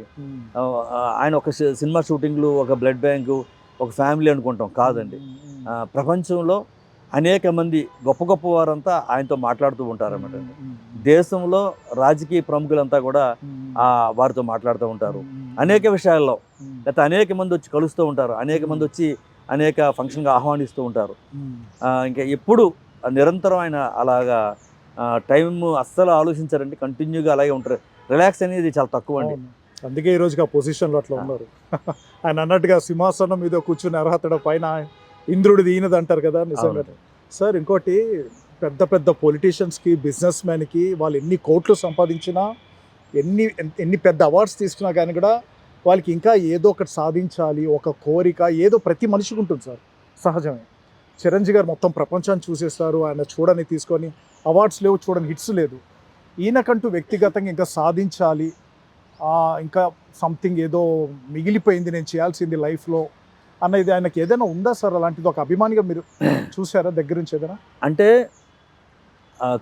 ఆయన ఒక సినిమా షూటింగ్లు, ఒక బ్లడ్ బ్యాంకు, ఒక ఫ్యామిలీ అనుకుంటాం. కాదండి, ప్రపంచంలో అనేక మంది గొప్ప గొప్ప వారంతా ఆయనతో మాట్లాడుతూ ఉంటారన్నమాట. దేశంలో రాజకీయ ప్రముఖులంతా కూడా వారితో మాట్లాడుతూ ఉంటారు అనేక విషయాల్లో. లేకపోతే అనేక మంది వచ్చి కలుస్తూ ఉంటారు, అనేక మంది వచ్చి అనేక ఫంక్షన్గా ఆహ్వానిస్తూ ఉంటారు. ఇంకా ఎప్పుడు నిరంతరం ఆయన అలాగా టైం అస్సలు ఆలోచించారండి. కంటిన్యూగా అలాగే ఉంటారు. రిలాక్స్ అనేది చాలా తక్కువ అండి. అందుకే ఈ రోజుకి ఆ పొజిషన్లో అట్లా ఉన్నారు. ఆయన అన్నట్టుగా సింహాసనం మీద కూర్చుని అర్హత పైన ఇంద్రుడిది ఈయనది అంటారు కదా, నిజంగా. సార్, ఇంకోటి, పెద్ద పెద్ద పొలిటీషియన్స్కి, బిజినెస్ మ్యాన్కి వాళ్ళు ఎన్ని కోట్లు సంపాదించినా, ఎన్ని పెద్ద అవార్డ్స్ తీసుకున్నా కానీ కూడా వాళ్ళకి ఇంకా ఏదో ఒకటి సాధించాలి, ఒక కోరిక ఏదో ప్రతి మనిషికి ఉంటుంది సార్, సహజమే. చిరంజీవి గారు మొత్తం ప్రపంచాన్ని చూసేస్తారు. ఆయన చూడని తీసుకొని అవార్డ్స్ లేవు, చూడని హిట్స్ లేదు. ఈయనకంటూ వ్యక్తిగతంగా ఇంకా సాధించాలి, ఇంకా సంథింగ్ ఏదో మిగిలిపోయింది నేను చేయాల్సింది లైఫ్లో అన్నది ఆయనకి ఏదైనా ఉందా సార్? అలాంటిది ఒక అభిమానిగా మీరు చూసారా దగ్గర నుంచి ఏదైనా? అంటే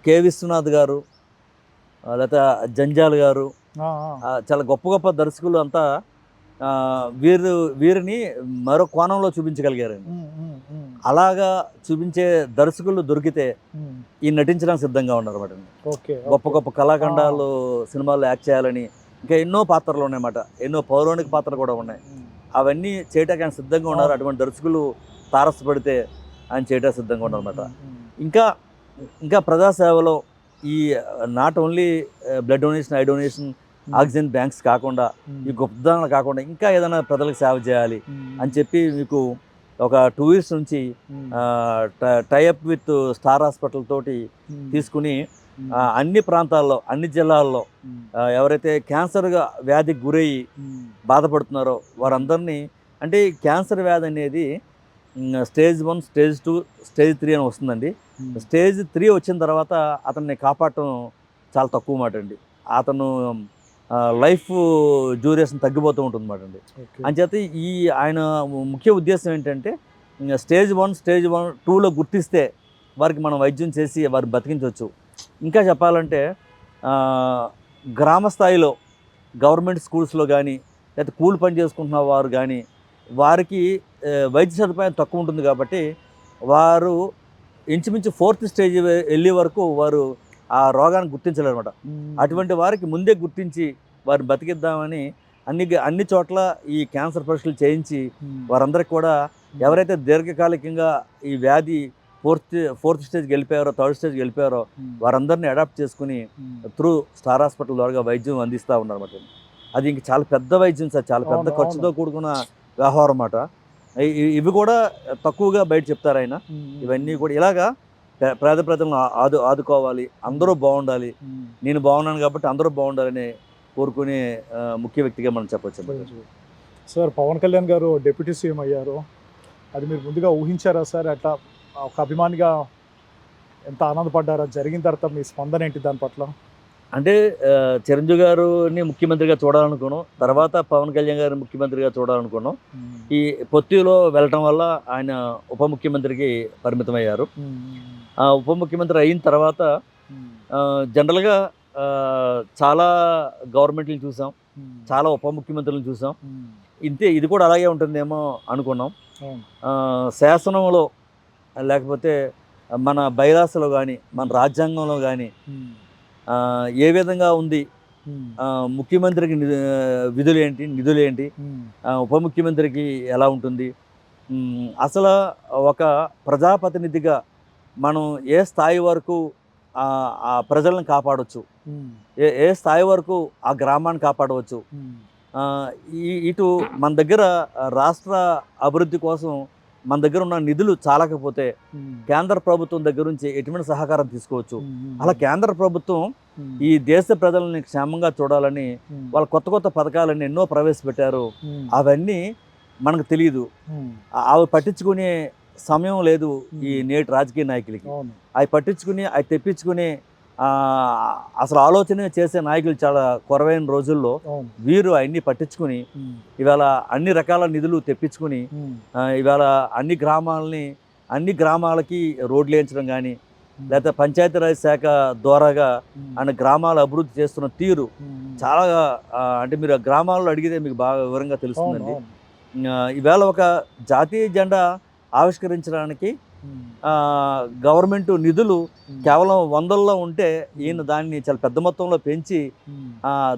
కె విశ్వనాథ్ గారు, లేకపోతే జంజాల్ గారు, చాలా గొప్ప గొప్ప దర్శకులు అంతా వీరిని మరో కోణంలో చూపించగలిగారండి. అలాగా చూపించే దర్శకులు దొరికితే ఈ నటించడానికి సిద్ధంగా ఉన్నారు అన్నమాట. గొప్ప గొప్ప కళాఖండాలు సినిమాల్లో యాక్ట్ చేయాలని ఇంకా ఎన్నో పాత్రలు ఉన్నాయన్నమాట. ఎన్నో పౌరాణిక పాత్రలు కూడా ఉన్నాయి. అవన్నీ చేయటానికి ఆయన సిద్ధంగా ఉన్నారు. అటువంటి దర్శకులు తారసపడితే ఆయన చేయడానికి సిద్ధంగా ఉన్నారు అన్నమాట. ఇంకా ప్రజాసేవలో ఈ not only blood donation, eye donation, oxygen banks కాకుండా, ఈ గొప్పదనాలు కాకుండా ఇంకా ఏదైనా ప్రజలకు సేవ చేయాలి అని చెప్పి మీకు ఒక 2 years నుంచి టైఅప్ విత్ స్టార్ హాస్పిటల్ తోటి తీసుకుని అన్ని ప్రాంతాల్లో అన్ని జిల్లాల్లో ఎవరైతే క్యాన్సర్గా వ్యాధికి గురయ్యి బాధపడుతున్నారో వారందరినీ, అంటే ఈ క్యాన్సర్ వ్యాధి అనేది స్టేజ్ 1, స్టేజ్ 2, స్టేజ్ 3 అని వస్తుందండి. స్టేజ్ 3 వచ్చిన తర్వాత అతన్ని కాపాడటం చాలా తక్కువ మాట అండి. అతను లైఫ్ డ్యూరేషన్ తగ్గిపోతూ ఉంటుందన్నమాట అండి. అంచేత ఈ ఆయన ముఖ్య ఉద్దేశం ఏంటంటే స్టేజ్ 1, స్టేజ్ 2లో గుర్తిస్తే వారికి మనం వైద్యం చేసి వారిని బతికించవచ్చు. ఇంకా చెప్పాలంటే గ్రామ స్థాయిలో గవర్నమెంట్ స్కూల్స్లో కానీ లేకపోతే కూలి పని చేసుకుంటున్న వారు కానీ వారికి వైద్య సదుపాయం తక్కువ ఉంటుంది కాబట్టి వారు ఇంచుమించు 4th స్టేజ్ వెళ్ళే వరకు వారు ఆ రోగాన్ని గుర్తించలేరన్నమాట. అటువంటి వారికి ముందే గుర్తించి వారిని బతికిద్దామని అన్ని చోట్ల ఈ క్యాన్సర్ పరీక్షలు చేయించి వారందరికీ కూడా ఎవరైతే దీర్ఘకాలికంగా ఈ వ్యాధి 4th స్టేజ్కి వెళ్ళిపోయారో 3rd స్టేజ్కి వెళ్ళిపోయారో వారందరినీ అడాప్ట్ చేసుకుని త్రూ స్టార్ హాస్పిటల్ ద్వారా వైద్యం అందిస్తూ ఉన్నారన్నమాట. అది ఇంక చాలా పెద్ద వైద్యం సార్, చాలా పెద్ద ఖర్చుతో కూడుకున్న వ్యవహారం అన్నమాట. ఇవి కూడా తక్కువగా బయట చెప్తారు ఆయన. ఇవన్నీ కూడా ఇలాగా పేద ప్రజలను ఆదుకోవాలి, అందరూ బాగుండాలి, నేను బాగున్నాను కాబట్టి అందరూ బాగుండాలని కోరుకునే ముఖ్య వ్యక్తిగా మనం చెప్పొచ్చు. సార్, పవన్ కళ్యాణ్ గారు డిప్యూటీ సీఎం అయ్యారు, అది మీరు ముందుగా ఊహించారా సార్? అట్లా ఒక అభిమానిగా ఎంత ఆనందపడ్డారా? జరిగిన తర్వాత మీ స్పందన ఏంటి దాని పట్ల? అంటే చిరంజీవి గారిని ముఖ్యమంత్రిగా చూడాలనుకున్నాం, తర్వాత పవన్ కళ్యాణ్ గారిని ముఖ్యమంత్రిగా చూడాలనుకున్నాం. ఈ పొత్తిలో వెళ్ళటం వల్ల ఆయన ఉప ముఖ్యమంత్రికి పరిమితమయ్యారు. ఉప ముఖ్యమంత్రి అయిన తర్వాత జనరల్గా చాలా గవర్నమెంట్లు చూసాం, చాలా ఉప ముఖ్యమంత్రులను చూసాం. ఇది కూడా అలాగే ఉంటుందేమో అనుకున్నాం. శాసనంలో లేకపోతే మన బైలాసలో కానీ మన రాజ్యాంగంలో కానీ ఏ విధంగా ఉంది, ముఖ్యమంత్రికి విధులేంటి, నిధులేంటి, ఉప ముఖ్యమంత్రికి ఎలా ఉంటుంది, అసలు ఒక ప్రజాప్రతినిధిగా మనం ఏ స్థాయి వరకు ఆ ప్రజలను కాపాడవచ్చు, ఏ స్థాయి వరకు ఆ గ్రామాన్ని కాపాడవచ్చు, ఇటు మన దగ్గర రాష్ట్ర అభివృద్ధి కోసం మన దగ్గర ఉన్న నిధులు చాలకపోతే కేంద్ర ప్రభుత్వం దగ్గర నుంచి ఎటువంటి సహకారం తీసుకోవచ్చు. అలా కేంద్ర ప్రభుత్వం ఈ దేశ ప్రజలని క్షేమంగా చూడాలని వాళ్ళు కొత్త కొత్త పథకాలన్నీ ఎన్నో ప్రవేశపెట్టారు. అవన్నీ మనకు తెలియదు, అవి పట్టించుకునే సమయం లేదు ఈ నేటి రాజకీయ నాయకులకి. అవి పట్టించుకుని అవి తెప్పించుకుని అసలు ఆలోచన చేసే నాయకులు చాలా కొరవైన రోజుల్లో వీరు అన్ని పట్టించుకుని ఇవాళ అన్ని రకాల నిధులు తెప్పించుకుని ఇవాళ అన్ని గ్రామాలకి రోడ్లు వేయించడం కానీ లేకపోతే పంచాయతీరాజ్ శాఖ ద్వారాగా ఆయన గ్రామాల అభివృద్ధి చేస్తున్న తీరు చాలా, అంటే మీరు గ్రామాల్లో అడిగితే మీకు బాగా వివరంగా తెలుస్తుందండి. ఇవాళ ఒక జాతీయ జెండా ఆవిష్కరించడానికి గవర్నమెంట్ నిధులు కేవలం 100ల్లో ఉంటే ఈయన దాన్ని చాలా పెద్ద మొత్తంలో పెంచి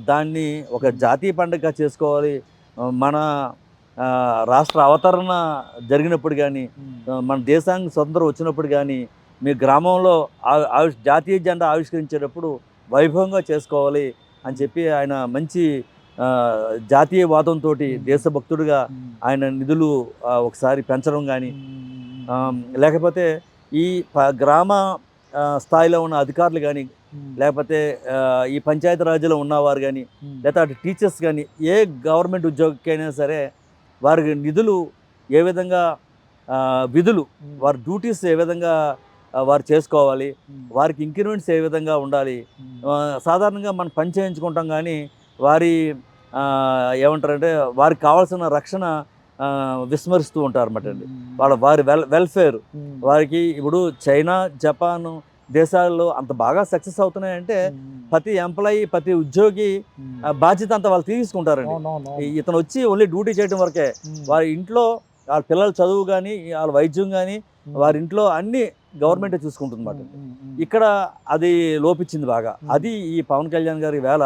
దాన్ని ఒక జాతీయ పండుగగా చేసుకోవాలి. మన రాష్ట్ర అవతరణ జరిగినప్పుడు కానీ మన దేశానికి స్వతంత్రం వచ్చినప్పుడు కానీ మీ గ్రామంలో జాతీయ జెండా ఆవిష్కరించేటప్పుడు వైభవంగా చేసుకోవాలి అని చెప్పి ఆయన మంచి జాతీయవాదంతో దేశభక్తుడిగా ఆయన నిధులు ఒకసారి పెంచడం కానీ లేకపోతే ఈ గ్రామ స్థాయిలో ఉన్న అధికారులు కానీ లేకపోతే ఈ పంచాయతీరాజ్లో ఉన్నవారు కానీ లేకపోతే అటు టీచర్స్ కానీ ఏ గవర్నమెంట్ ఉద్యోగికైనా సరే వారికి నిధులు ఏ విధంగా విధులు వారి డ్యూటీస్ ఏ విధంగా వారు చేసుకోవాలి, వారికి ఇంక్రిమెంట్స్ ఏ విధంగా ఉండాలి. సాధారణంగా మనం పని చేయించుకుంటాం కానీ వారి ఏమంటారంటే వారికి కావాల్సిన రక్షణ విస్మరిస్తూ ఉంటారు అన్నమాట అండి. వారి వెల్ఫేర్ వారికి ఇప్పుడు చైనా, జపాన్ దేశాల్లో అంత బాగా సక్సెస్ అవుతున్నాయంటే ప్రతి ఎంప్లాయీ ప్రతి ఉద్యోగి బాధ్యత అంతా వాళ్ళు తీసుకుంటారండి. ఇతను వచ్చి ఓన్లీ డ్యూటీ చేయడం వరకే, వారి ఇంట్లో వాళ్ళ పిల్లల చదువు కానీ వాళ్ళ వైద్యం కానీ వారి ఇంట్లో అన్ని గవర్నమెంటే చూసుకుంటుంది అన్నమాట. ఇక్కడ అది లోపించింది బాగా. అది ఈ పవన్ కళ్యాణ్ గారి వేళ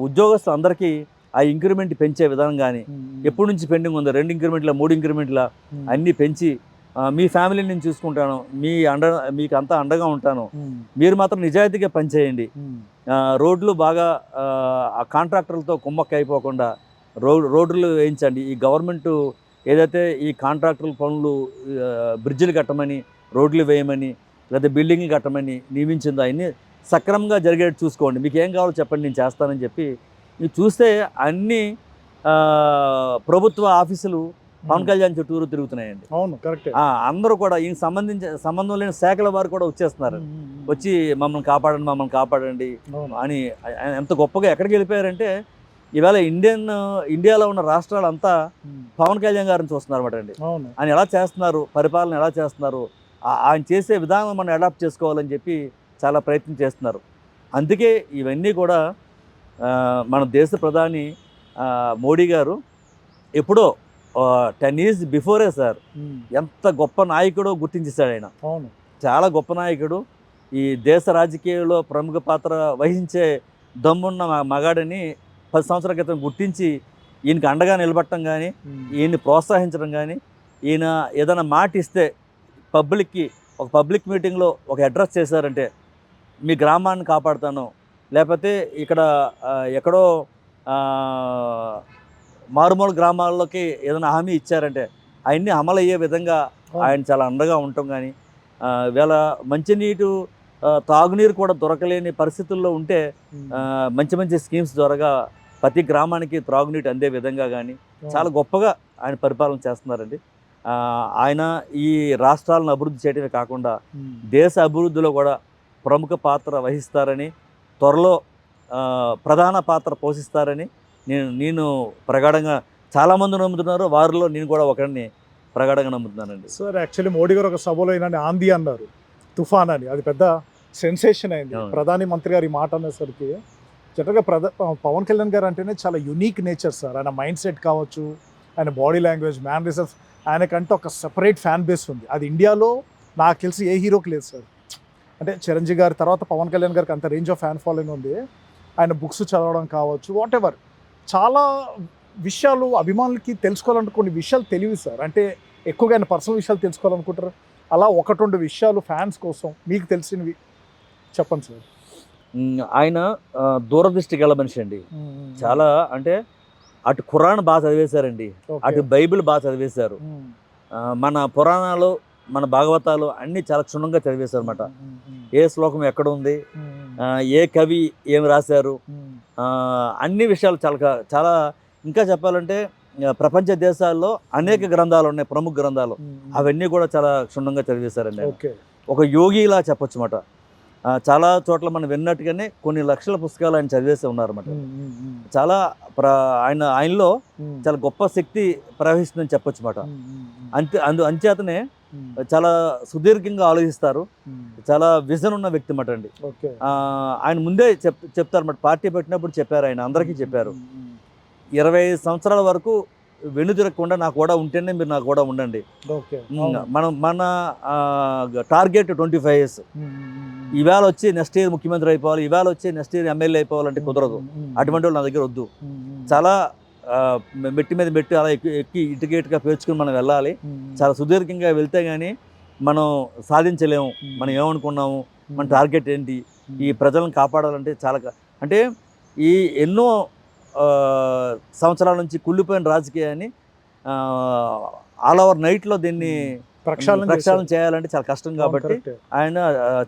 ఉద్యోగస్తులు అందరికీ ఆ ఇంక్రిమెంట్ పెంచే విధానం కానీ ఎప్పటి నుంచి పెండింగ్ ఉందో 2 ఇంక్రిమెంట్ల 3 ఇంక్రిమెంట్ల అన్నీ పెంచి మీ ఫ్యామిలీని నేను చూసుకుంటాను, మీకు అంతా అండగా ఉంటాను, మీరు మాత్రం నిజాయితీగా పనిచేయండి, రోడ్లు బాగా ఆ కాంట్రాక్టర్లతో కుమ్మక్క అయిపోకుండా రోడ్లు వేయించండి, ఈ గవర్నమెంట్ ఏదైతే ఈ కాంట్రాక్టర్ల పనులు బ్రిడ్జిలు కట్టమని రోడ్లు వేయమని లేదా బిల్డింగ్ కట్టమని నియమించిందో అవన్నీ సక్రమంగా జరిగేట్టు చూసుకోండి, మీకు ఏం కావాలో చెప్పండి నేను చేస్తానని చెప్పి ఇది చూస్తే అన్ని ప్రభుత్వ ఆఫీసులు పవన్ కళ్యాణ్ చుట్టూరు తిరుగుతున్నాయండి. అవును, కరెక్ట్. అందరూ కూడా ఈయన సంబంధం లేని శాఖల వారు కూడా వచ్చేస్తున్నారు, వచ్చి మమ్మల్ని కాపాడండి అని. ఎంత గొప్పగా ఎక్కడికి వెళ్ళిపోయారంటే ఇవాళ ఇండియాలో ఉన్న రాష్ట్రాలంతా పవన్ కళ్యాణ్ గారిని చూస్తున్నారు అనమాట అండి. ఆయన ఎలా చేస్తున్నారు, పరిపాలన ఎలా చేస్తున్నారు, ఆయన చేసే విధానం మనం అడాప్ట్ చేసుకోవాలని చెప్పి చాలా ప్రయత్నం చేస్తున్నారు. అందుకే ఇవన్నీ కూడా మన దేశ ప్రధాని మోడీ గారు ఎప్పుడో 10 years బిఫోరే సార్ ఎంత గొప్ప నాయకుడో గుర్తించేశాడు ఆయన. అవును, చాలా గొప్ప నాయకుడు, ఈ దేశ రాజకీయాల్లో ప్రముఖ పాత్ర వహించే దమ్మున్న మగాడని 10 సంవత్సరాల క్రితం గుర్తించి ఈయనకి అండగా నిలబడటం కానీ, ఈయన్ని ప్రోత్సహించడం కానీ, ఈయన ఏదైనా మాట ఇస్తే ఒక పబ్లిక్ మీటింగ్లో ఒక అడ్రస్ చేశారంటే మీ గ్రామాన్ని కాపాడుతాను, లేకపోతే ఇక్కడ ఎక్కడో మారుమూల గ్రామాల్లోకి ఏదైనా హామీ ఇచ్చారంటే అవన్నీ అమలు అయ్యే విధంగా ఆయన చాలా అండగా ఉండటం కానీ, వేళ మంచినీటి తాగునీరు కూడా దొరకలేని పరిస్థితుల్లో ఉంటే మంచి స్కీమ్స్ ద్వారా ప్రతి గ్రామానికి త్రాగునీటి అందే విధంగా కానీ చాలా గొప్పగా ఆయన పరిపాలన చేస్తున్నారండి. ఆయన ఈ రాష్ట్రాలను అభివృద్ధి చేయడమే కాకుండా దేశ అభివృద్ధిలో కూడా ప్రముఖ పాత్ర వహిస్తారని, త్వరలో ప్రధాన పాత్ర పోషిస్తారని నేను ప్రగాఢంగా చాలామంది నమ్ముతున్నారు, వారిలో నేను కూడా ఒకరిని ప్రగాఢంగా నమ్ముతున్నానండి. సార్ యాక్చువల్లీ మోడీ గారు ఒక సభలో అయినా ఆంధీ అన్నారు, తుఫాన్ అని, అది పెద్ద సెన్సేషన్ అయింది. ప్రధాని మంత్రి గారు ఈ మాట అనేసరికి జనరల్గా పవన్ కళ్యాణ్ గారు అంటేనే చాలా యునీక్ నేచర్ సార్. ఆయన మైండ్ సెట్ కావచ్చు, ఆయన బాడీ లాంగ్వేజ్, మ్యానరిజమ్స్, ఆయనకంటే ఒక సెపరేట్ ఫ్యాన్ బేస్ ఉంది. అది ఇండియాలో నాకు తెలిసి ఏ హీరోకి లేదు సార్. అంటే చిరంజీవి గారి తర్వాత పవన్ కళ్యాణ్ గారికి అంత రేంజ్ ఆఫ్ ఫ్యాన్ ఫాలోయింగ్ ఉంది. ఆయన బుక్స్ చదవడం కావచ్చు, వాట్ ఎవర్, చాలా విషయాలు అభిమానులకి తెలుసుకోవాలంటే కొన్ని విషయాలు తెలియదు సార్. అంటే ఎక్కువగా ఆయన పర్సనల్ విషయాలు తెలుసుకోవాలనుకుంటారు. అలా 1-2 విషయాలు ఫ్యాన్స్ కోసం మీకు తెలిసినవి చెప్పండి సార్. ఆయన దూరదృష్టి గల మనిషి అండి. చాలా అంటే అటు ఖురాన్ బాగా చదివేశారండి, అటు బైబిల్ బాగా చదివేశారు, మన పురాణాలు మన భాగవతాలు అన్నీ చాలా క్షుణ్ణంగా చదివేశారు అనమాట. ఏ శ్లోకం ఎక్కడ ఉంది, ఏ కవి ఏమి రాశారు, అన్ని విషయాలు చాలా ఇంకా చెప్పాలంటే ప్రపంచ దేశాల్లో అనేక గ్రంథాలు ఉన్నాయి, ప్రముఖ గ్రంథాలు, అవన్నీ కూడా చాలా క్షుణ్ణంగా చదివేశారండి. ఒక యోగిలా చెప్పొచ్చు అన్నమాట. చాలా చోట్ల మనం విన్నట్టుగానే కొన్ని లక్షల పుస్తకాలు ఆయన చదివేసి ఉన్నారన్నమాట. చాలా ఆయనలో చాలా గొప్ప శక్తి ప్రవహిస్తుందని చెప్పొచ్చు అన్నమాట. అంచేతనే చాలా సుదీర్ఘంగా ఆలోచిస్తారు, చాలా విజన్ ఉన్న వ్యక్తి అన్నమాట అండి. ఆయన ముందే చెప్తారన్నమాట, పార్టీ పెట్టినప్పుడు చెప్పారు, ఆయన అందరికీ చెప్పారు, 25 సంవత్సరాల వరకు వెనుదిరగకుండా నాకు కూడా ఉంటేనే మీరు నాకు కూడా ఉండండి. మన టార్గెట్ 25 years. ఇవాళ వచ్చి నెక్స్ట్ ఇయర్ ముఖ్యమంత్రి అయిపోవాలి, ఇవాళ వచ్చి నెక్స్ట్ ఇయర్ ఎమ్మెల్యే అయిపోవాలంటే కుదరదు. అటువంటి వాళ్ళు నా దగ్గర వద్దు. చాలా మెట్టి మీద మెట్టి అలా ఎక్కి ఇటుకేటుగా పేర్చుకుని మనం వెళ్ళాలి. చాలా సుదీర్ఘంగా వెళ్తే కానీ మనం సాధించలేము. మనం ఏమనుకున్నాము, మన టార్గెట్ ఏంటి, ఈ ప్రజలను కాపాడాలంటే చాలా అంటే ఈ ఎన్నో సంవత్సరాల నుంచి కుళ్ళిపోయిన రాజకీయాన్ని ఆల్ ఓవర్ నైట్లో దీన్ని ప్రక్షాళన చేయాలంటే చాలా కష్టం. కాబట్టి ఆయన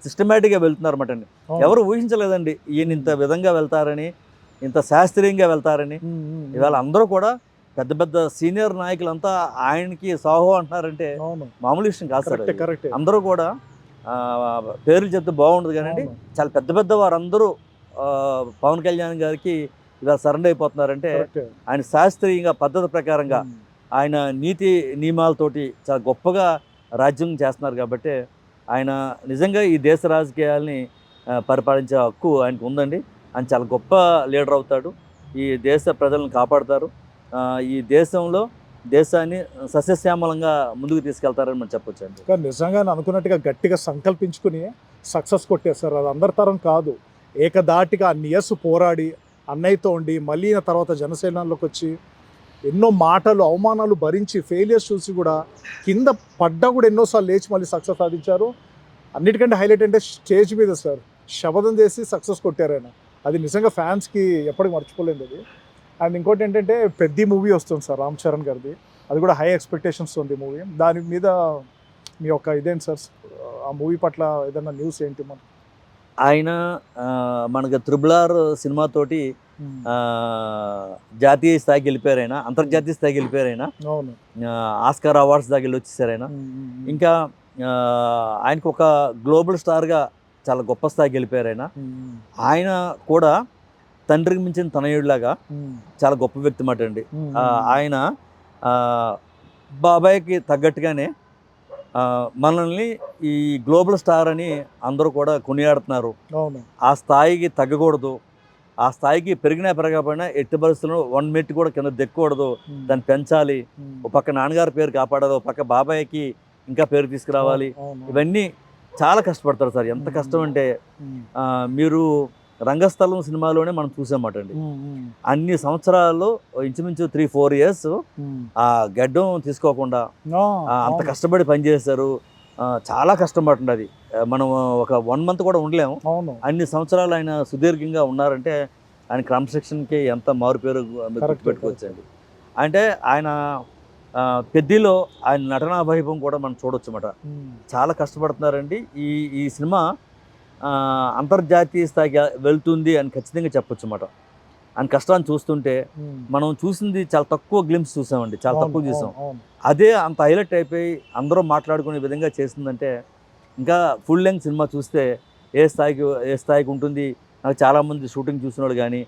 సిస్టమేటిక్గా వెళ్తున్నారు అన్నమాట అండి. ఎవరు ఊహించలేదండి ఈయన ఇంత విధంగా వెళ్తారని, ఇంత శాస్త్రీయంగా వెళ్తారని. ఇవాళ అందరూ కూడా పెద్ద పెద్ద సీనియర్ నాయకులంతా ఆయనకి సాహో అంటున్నారంటే మామూలు విషయం కాదు సార్. అందరూ కూడా పేర్లు చెప్తే బాగుండదు కానీ చాలా పెద్ద వారందరూ పవన్ కళ్యాణ్ గారికి ఇలా సరెండర్ అయిపోతున్నారంటే ఆయన శాస్త్రీయంగా పద్ధతి ప్రకారంగా ఆయన నీతి నియమాలతోటి చాలా గొప్పగా రాజ్యం చేస్తున్నారు. కాబట్టి ఆయన నిజంగా ఈ దేశ రాజకీయాల్ని పరిపాలించే హక్కు ఆయనకు ఉందండి. ఆయన చాలా గొప్ప లీడర్ అవుతాడు, ఈ దేశ ప్రజలను కాపాడుతారు, ఈ దేశాన్ని సస్యశ్యామలంగా ముందుకు తీసుకెళ్తారని మనం చెప్పొచ్చు అండి. కానీ నిజంగా అనుకున్నట్టుగా గట్టిగా సంకల్పించుకుని సక్సెస్ కొట్టేస్తారు. అది అందరి తరం కాదు. ఏకదాటిగా అన్ని ఇయర్స్ పోరాడి అన్నయ్యతో ఉండి మళ్ళీ తర్వాత జనసేనలోకి వచ్చి ఎన్నో మాటలు అవమానాలు భరించి ఫెయిలియర్స్ చూసి కూడా కింద పడ్డా కూడా ఎన్నోసార్లు లేచి మళ్ళీ సక్సెస్ సాధించారు. అన్నిటికంటే హైలైట్ అంటే స్టేజ్ మీద సార్ శపథం చేసి సక్సెస్ కొట్టారు ఆయన. అది నిజంగా ఫ్యాన్స్కి ఎప్పటికి మర్చిపోలేదు అది. అండ్ ఇంకోటి ఏంటంటే పెద్ద మూవీ వస్తుంది సార్ రామ్ చరణ్ గారిది, అది కూడా హై ఎక్స్పెక్టేషన్స్ ఉంది మూవీ. దాని మీద మీ యొక్క ఇదేంటి సార్ ఆ మూవీ పట్ల ఏదైనా న్యూస్ ఏంటి మన ఆయన మనకి త్రిబుల్ ఆర్ సినిమాతోటి జాతీయ స్థాయికి వెళ్ళిపోయారు ఆయన, అంతర్జాతీయ స్థాయికి వెళ్ళిపోయారు ఆయన, అవును. ఆస్కార్ అవార్డ్స్ దాకా వెళ్ళి వచ్చేసారు ఆయన. ఇంకా ఆయనకు ఒక గ్లోబల్ స్టార్గా చాలా గొప్ప స్థాయికి వెళ్ళిపోయారు ఆయన. ఆయన కూడా తండ్రికి మించిన తనయుడిలాగా చాలా గొప్ప వ్యక్తి మాట అండి. ఆయన బాబాయ్కి తగ్గట్టుగానే మనల్ని ఈ గ్లోబల్ స్టార్ అని అందరూ కూడా కొనియాడుతున్నారు. అవును. ఆ స్థాయికి తగ్గకూడదు, ఆ స్థాయికి పెరగకపోయినా ఎట్టి పరిస్థితుల్లో 1 మెట్టు కూడా కింద దెక్కకూడదు, దాన్ని పెంచాలి. ఒక పక్క నాన్నగారి పేరు కాపాడాలి, ఒక పక్క బాబాయ్కి ఇంకా పేరు తీసుకురావాలి. ఇవన్నీ చాలా కష్టపడతారు సార్. ఎంత కష్టం అంటే మీరు రంగస్థలం సినిమాలోనే మనం చూసామాట అండి. అన్ని సంవత్సరాల్లో ఇంచుమించు 3-4 ఇయర్స్ ఆ గడ్డం తీసుకోకుండా అంత కష్టపడి పనిచేశారు. చాలా కష్టం పడుతుంది అది. మనం ఒక 1 మంత్ కూడా ఉండలేము. అన్ని సంవత్సరాలు ఆయన సుదీర్ఘంగా ఉన్నారంటే ఆయన క్రమశిక్షణకి ఎంత మారు పేరు పెట్టుకోవచ్చండి. అంటే ఆయన పెద్దిలో ఆయన నటనా వైభవం కూడా మనం చూడొచ్చు అన్నమాట. చాలా కష్టపడుతున్నారండి. ఈ సినిమా అంతర్జాతీయ స్థాయికి వెళ్తుంది అని ఖచ్చితంగా చెప్పొచ్చు అన్నమాట. ఆయన కష్టాన్ని చూస్తుంటే మనం చూసింది చాలా తక్కువ గ్లిమ్స్ చూసామండి, చాలా తక్కువ చూసాం. అదే అంత హైలైట్ అయిపోయి అందరూ మాట్లాడుకునే విధంగా చేసిందంటే ఇంకా ఫుల్ లెంగ్త్ సినిమా చూస్తే ఏ స్థాయికి ఉంటుంది. నాకు చాలామంది షూటింగ్ చూసిన వాళ్ళు కానీ,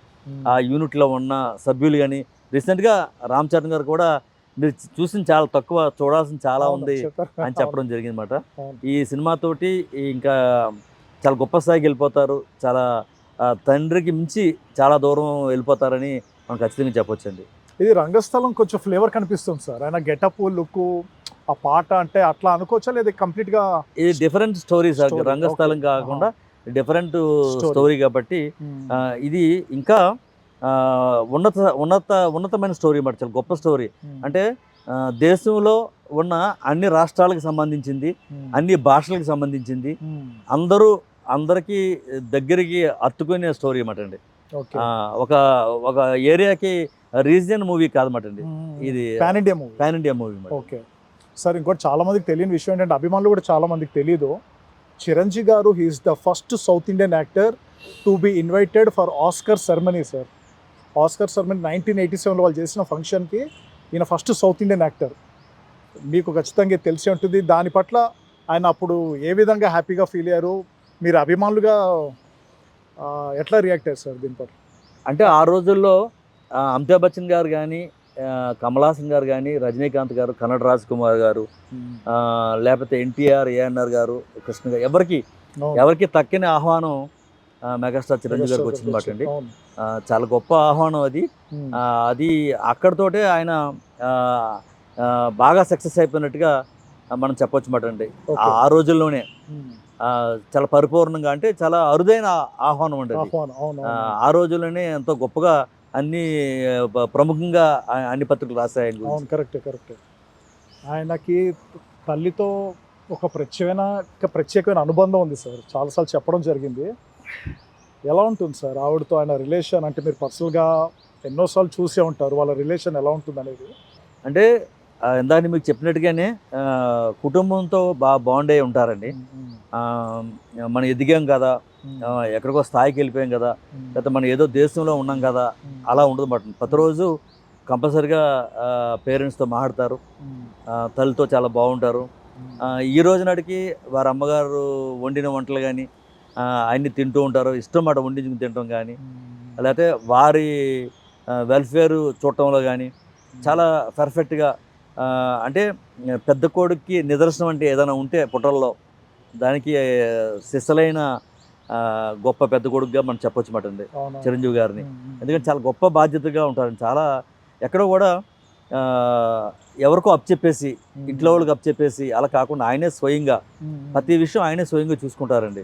ఆ యూనిట్లో ఉన్న సభ్యులు కానీ, రీసెంట్గా రామ్ చరణ్ గారు కూడా మీరు చూసిన చాలా తక్కువ, చూడాల్సిన చాలా ఉంది అని చెప్పడం జరిగింది అన్నమాట. ఈ సినిమాతోటి ఇంకా చాలా గొప్ప స్థాయికి వెళ్ళిపోతారు. చాలా తండ్రికి మించి చాలా దూరం వెళ్ళిపోతారని మనం ఖచ్చితంగా చెప్పొచ్చండి. ఇది రంగస్థలం కొంచెం ఫ్లేవర్ కనిపిస్తుంది సార్. ఆయన గెటప్, లుక్, ఆ పాట అంటే అట్లా అనుకోవచ్చా లేదా కంప్లీట్గా ఇది డిఫరెంట్ స్టోరీ సార్. రంగస్థలం కాకుండా డిఫరెంట్ స్టోరీ కాబట్టి ఇది ఇంకా ఉన్నతమైన స్టోరీ అన్నమాట. చాలా గొప్ప స్టోరీ. అంటే దేశంలో ఉన్న అన్ని రాష్ట్రాలకు సంబంధించింది, అన్ని భాషలకు సంబంధించింది, అందరికీ దగ్గరికి అత్తుకునే స్టోరీ అన్నమాట అండి. ఒక ఏరియాకి రీజియన్ మూవీ కాదన్నమాట అండి. ఇది pan India movie. Okay sir, ఇంకోటి చాలా మందికి తెలియని విషయం ఏంటంటే, అభిమానులు కూడా చాలా మందికి తెలియదు, Chiranjeevi garu he's the first South Indian actor to be invited for Oscar ceremony sir. Oscar ceremony 1987లో వాళ్ళు చేసిన ఫంక్షన్కి ఈయన ఫస్ట్ సౌత్ ఇండియన్ యాక్టర్. మీకు ఖచ్చితంగా తెలిసి ఉంటుంది. దాని పట్ల ఆయన అప్పుడు ఏ విధంగా హ్యాపీగా ఫీల్ అయ్యారు, మీరు అభిమానులుగా ఎట్లా రియాక్ట్ అయ్యారు సార్ దీని పట్ల? అంటే ఆ రోజుల్లో అమితాబ్ బచ్చన్ గారు కానీ, కమల్ హాసన్ గారు కానీ, రజనీకాంత్ గారు, కన్నడ రాజ్ కుమార్ గారు, లేకపోతే ఎన్టీఆర్, ఏఎన్ఆర్ గారు, కృష్ణ గారు, ఎవరికి తక్కని ఆహ్వానం మెగాస్టార్ చిరంజీవి గారికి వచ్చిందన్నమాట అండి. చాలా గొప్ప ఆహ్వానం అది. అది అక్కడితోటే ఆయన బాగా సక్సెస్ అయిపోయినట్టుగా మనం చెప్పొచ్చు అన్నమాట అండి. ఆ రోజుల్లోనే చాలా పరిపూర్ణంగా, అంటే చాలా అరుదైన ఆహ్వానం అండి. ఆ రోజుల్లోనే ఎంతో గొప్పగా అన్ని ప్రముఖంగా అన్ని పత్రికలు రాశాయి. కరెక్ట్. ఆయనకి తల్లితో ఒక ప్రత్యేకమైన అనుబంధం ఉంది సార్. చాలాసార్లు చెప్పడం జరిగింది. ఎలా ఉంటుంది సార్ ఆవిడతో ఆయన రిలేషన్? అంటే మీరు పర్సనల్గా ఎన్నోసార్లు చూసే ఉంటారు, వాళ్ళ రిలేషన్ ఎలా ఉంటుంది అనేది. అంటే ఇందాక మీకు చెప్పినట్టుగానే కుటుంబంతో బాగా బాండ్ అయి ఉంటారండి. మనం ఎదిగాం కదా, ఎక్కడికో స్థాయికి వెళ్ళిపోయాం కదా, లేకపోతే మనం ఏదో దేశంలో ఉన్నాం కదా, అలా ఉండదు మాట. ప్రతిరోజు కంపల్సరిగా పేరెంట్స్తో మాట్లాడతారు, తల్లితో చాలా బాగుంటారు. ఈ రోజు నాటికి వారి అమ్మగారు వండిన వంటలు కానీ అన్నీ తింటూ ఉంటారు, ఇష్టం మాట వండించుకుని తినడం కానీ, లేకపోతే వారి వెల్ఫేర్ చూడటంలో కానీ చాలా పర్ఫెక్ట్గా. అంటే పెద్ద కొడుక్కి నిదర్శనం అంటే ఏదైనా ఉంటే పుట్టల్లో దానికి సిసలైన గొప్ప పెద్ద కొడుకుగా మనం చెప్పొచ్చు మాట అండి చిరంజీవి గారిని. ఎందుకంటే చాలా గొప్ప బాధ్యతగా ఉంటారండి. చాలా ఎక్కడో కూడా ఎవరికో అప్పచెప్పేసి, ఇంట్లో వాళ్ళకి అప్పచెప్పేసి అలా కాకుండా ఆయనే స్వయంగా ప్రతి విషయం ఆయనే స్వయంగా చూసుకుంటారండి.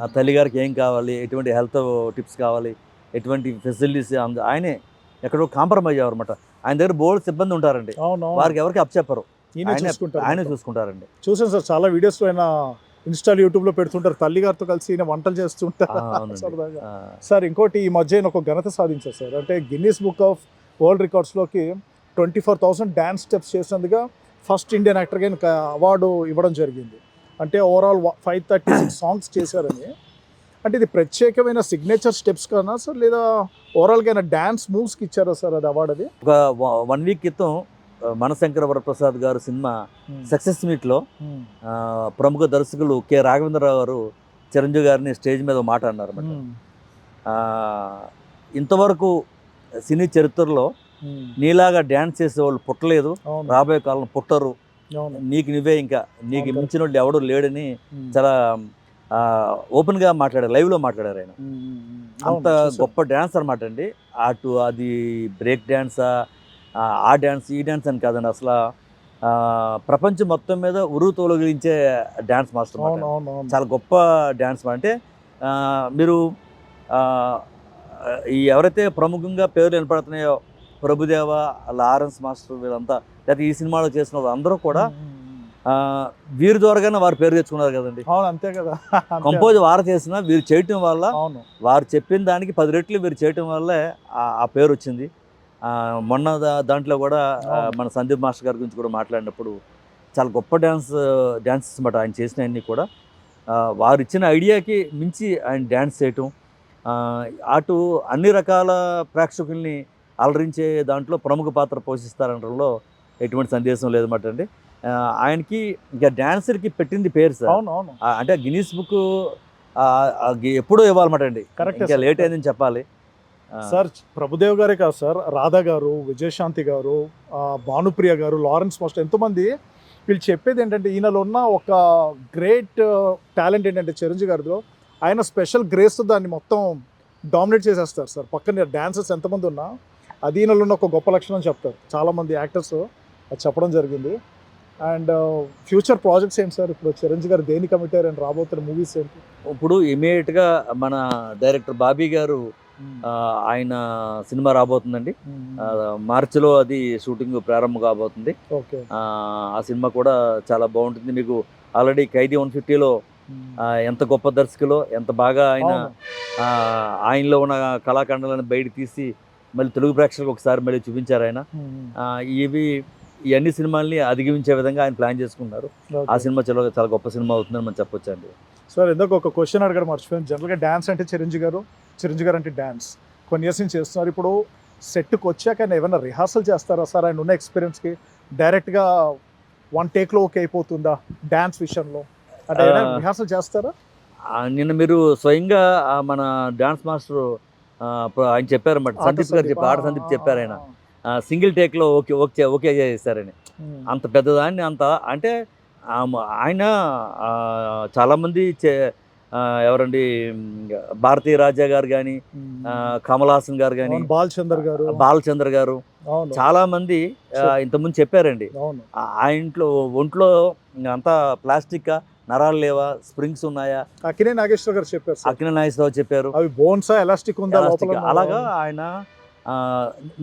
ఆ తల్లిగారికి ఏం కావాలి, ఎటువంటి హెల్త్ టిప్స్ కావాలి, ఎటువంటి ఫెసిలిటీస్ ఆయనే ఎక్కడో కాంప్రమైజ్ అవ్వరన్నమాట. ఆయన దగ్గర బోల్డ్ సిబ్బంది ఉంటారండి, వారికి ఎవరికి అప్పచెప్పరు, ఆయనే చూసుకుంటారండి. చూసాను సార్ చాలా వీడియోస్లో ఆయన ఇన్స్టాల్ యూట్యూబ్లో పెడుతుంటారు, తల్లిగారితో కలిసి ఈయన వంటలు చేస్తుంటారు సరదాగా. సార్ ఇంకోటి ఈ మధ్య ఒక ఘనత సాధించారు సార్. అంటే గిన్నీస్ బుక్ ఆఫ్ వరల్డ్ రికార్డ్స్లోకి 24,000 డ్యాన్స్ స్టెప్స్ చేసినందుగా ఫస్ట్ ఇండియన్ యాక్టర్గా ఆయనకు అవార్డు ఇవ్వడం జరిగింది. అంటే ఓవరాల్ 536 సాంగ్స్ చేశారని. అంటే ఇది ప్రత్యేకమైన సిగ్నేచర్ స్టెప్స్ కన్నా సార్, లేదా ఓవరాల్గా అయినా డ్యాన్స్ మూవ్స్కి ఇచ్చారా సార్ అది అవార్డు? అది ఒక 1 వీక్ క్రితం మనశంకర వరప్రసాద్ గారు సినిమా సక్సెస్ మీట్లో ప్రముఖ దర్శకులు కె రాఘవేంద్రరావు గారు చిరంజీవి గారిని స్టేజ్ మీద ఒక మాట అన్నారు అన్నమాట. ఇంతవరకు సినీ చరిత్రలో నీలాగా డ్యాన్స్ చేసేవాళ్ళు పుట్టలేదు, రాబోయే కాలం పుట్టరు, నీకు నువ్వే ఇంకా నీకు మించిన వాళ్ళు ఎవడు లేడని చాలా ఓపెన్గా మాట్లాడారు, లైవ్లో మాట్లాడారు ఆయన. అంత గొప్ప డ్యాన్స్ అనమాట అండి. అటు అది బ్రేక్ డ్యాన్సా, ఆ డ్యాన్స్ ఈ డ్యాన్స్ అని కాదండి, అసలు ప్రపంచం మొత్తం మీద ఉరువు తొలగించే డ్యాన్స్ మాస్టర్. చాలా గొప్ప డ్యాన్స్ అంటే మీరు ఈ ఎవరైతే ప్రముఖంగా పేర్లు వినపడుతున్నాయో ప్రభుదేవ, లారెన్స్ మాస్టర్, వీళ్ళంతా లేకపోతే ఈ సినిమాలో చేసిన వాళ్ళు అందరూ కూడా వీరి ద్వారాగానే వారు పేరు తెచ్చుకున్నారు కదండి. అంతే కదా. కంపోజ్ వారు చేసిన వీరు చేయటం వల్ల, వారు చెప్పిన దానికి 10 రెట్లు వీరు చేయటం వల్లే ఆ పేరు వచ్చింది. మొన్న దాంట్లో కూడా మన సందీప్ మాస్టర్ గారి గురించి కూడా మాట్లాడినప్పుడు చాలా గొప్ప డ్యాన్సెస్ అన్నమాట ఆయన చేసిన అన్నీ కూడా. వారు ఇచ్చిన ఐడియాకి మించి ఆయన డ్యాన్స్ చేయటం, అటు అన్ని రకాల ప్రేక్షకుల్ని అలరించే దాంట్లో ప్రముఖ పాత్ర పోషిస్తారనడంలో ఎటువంటి సందేశం లేదన్నమాట అండి. ఆయనకి ఇంకా డ్యాన్సర్కి పెట్టింది పేరు సార్. అంటే గిన్నీస్ బుక్ ఎప్పుడూ ఇవ్వాలన్నమాట అండి, ఇంకా లేట్ అయిందని చెప్పాలి సార్. ప్రభుదేవ్ గారే కాదు సార్, రాధా గారు, విజయశాంతి గారు, భానుప్రియ గారు, లారెన్స్ మాస్టర్, ఎంతోమంది వీళ్ళు చెప్పేది ఏంటంటే ఈయనలో ఉన్న ఒక గ్రేట్ టాలెంట్ ఏంటంటే చిరంజీవి గారిలో ఆయన స్పెషల్ గ్రేస్తో దాన్ని మొత్తం డామినేట్ చేసేస్తారు సార్. పక్కన డాన్సర్స్ ఎంతమంది ఉన్నా అది ఈయనలో ఉన్న ఒక గొప్ప లక్షణం చెప్తారు చాలామంది యాక్టర్స్, అది చెప్పడం జరిగింది. అండ్ ఫ్యూచర్ ప్రాజెక్ట్స్ ఏంటి సార్? ఇప్పుడు చిరంజీవి గారు దేని కమిటర్ అండ్ రాబోతున్న మూవీస్ ఏంటి? ఇప్పుడు ఇమీడియట్గా మన డైరెక్టర్ బాబీ గారు ఆయన సినిమా రాబోతుందండి. మార్చిలో అది షూటింగ్ ప్రారంభం కాబోతుంది. ఆ సినిమా కూడా చాలా బాగుంటుంది. మీకు ఆల్రెడీ ఖైదీ 150లో ఎంత గొప్ప దర్శకులో, ఎంత బాగా ఆయనలో ఉన్న కళాఖండాలను బయట తీసి మళ్ళీ తెలుగు ప్రేక్షకులకు ఒకసారి మళ్ళీ చూపించారు ఆయన. ఈ అన్ని సినిమాల్ని అధిగమించే విధంగా ఆయన ప్లాన్ చేసుకున్నారు. ఆ సినిమా చాలా గొప్ప సినిమా అవుతుందని మనం చెప్పొచ్చు అండి. సార్ ఎందుకు ఒక క్వశ్చన్ అడగడం మర్చిపోయాను. జనరల్గా డ్యాన్స్ అంటే చిరంజీవి గారు అంటే డ్యాన్స్ కొన్ని ఇయర్స్ నుంచి చేస్తున్నారు. ఇప్పుడు సెట్కి వచ్చాక ఆయన ఏమైనా రిహార్సల్ చేస్తారా సార్? ఆయన ఉన్న ఎక్స్పీరియన్స్కి డైరెక్ట్గా 1 టేక్లో ఓకే అయిపోతుందా డ్యాన్స్ విషయంలో? అంటే రిహార్సల్ చేస్తారా? నిన్న మీరు స్వయంగా మన డ్యాన్స్ మాస్టర్ ఆయన చెప్పారన్నమాట, సందీప్ గారు చెప్పారు, ఆడ సందీప్ చెప్పారు. ఆయన సింగిల్ టేక్లో ఓకే చేస్తారని. అంత పెద్దదాన్ని అంత అంటే ఆయన చాలామంది ఎవరండి, భారతీ రాజా గారు కానీ, కమల్ హాసన్ గారు కానీ, బాలచంద్ర గారు చాలా మంది ఇంతకుముందు చెప్పారండి. ఆ ఒంట్లో అంతా ప్లాస్టిక్, నరాలు లేవా, స్ప్రింగ్స్ ఉన్నాయా? అక్కినే నాగేశ్వర గారు చెప్పారు. అక్కినే నాగేశ్వరరావు చెప్పారు. అవి బోన్సా, ఎలాస్టిక్ ఉందా? అలాగా ఆయన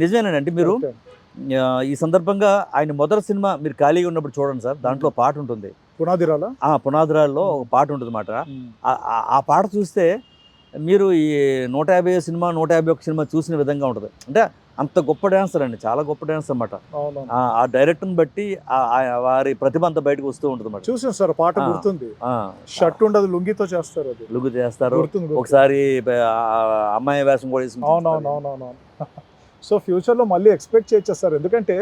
నిజమేనండి. మీరు ఈ సందర్భంగా ఆయన మొదటి సినిమా మీరు ఖాళీగా ఉన్నప్పుడు చూడండి సార్, దాంట్లో పాట ఉంటుంది, పునాదిరాల్లో ఒక పాట ఉంటుంది అన్నమాట. ఆ పాట చూస్తే మీరు ఈ 150 సినిమా 151 సినిమా చూసిన విధంగా ఉంటుంది. అంటే అంత గొప్ప డాన్సర్ అండి, చాలా గొప్ప డాన్స్ అన్నమాట. ఆ డైరెక్టర్ని బట్టి వారి ప్రతిభ అంతా బయటకు వస్తూ ఉంటుంది అన్నమాట. చూసాను సార్, పాట గుర్తుంది. షర్ట్ ఉండదు, లుంగితో చేస్తారు, లుంగి చేస్తారు. ఒకసారి అమ్మాయి వేషం కూడా వేసుకుంటారు. అవునవునవునవును. సో ఫ్యూచర్లో మళ్ళీ ఎక్స్పెక్ట్ చేయొచ్చేస్తారు. ఎందుకంటే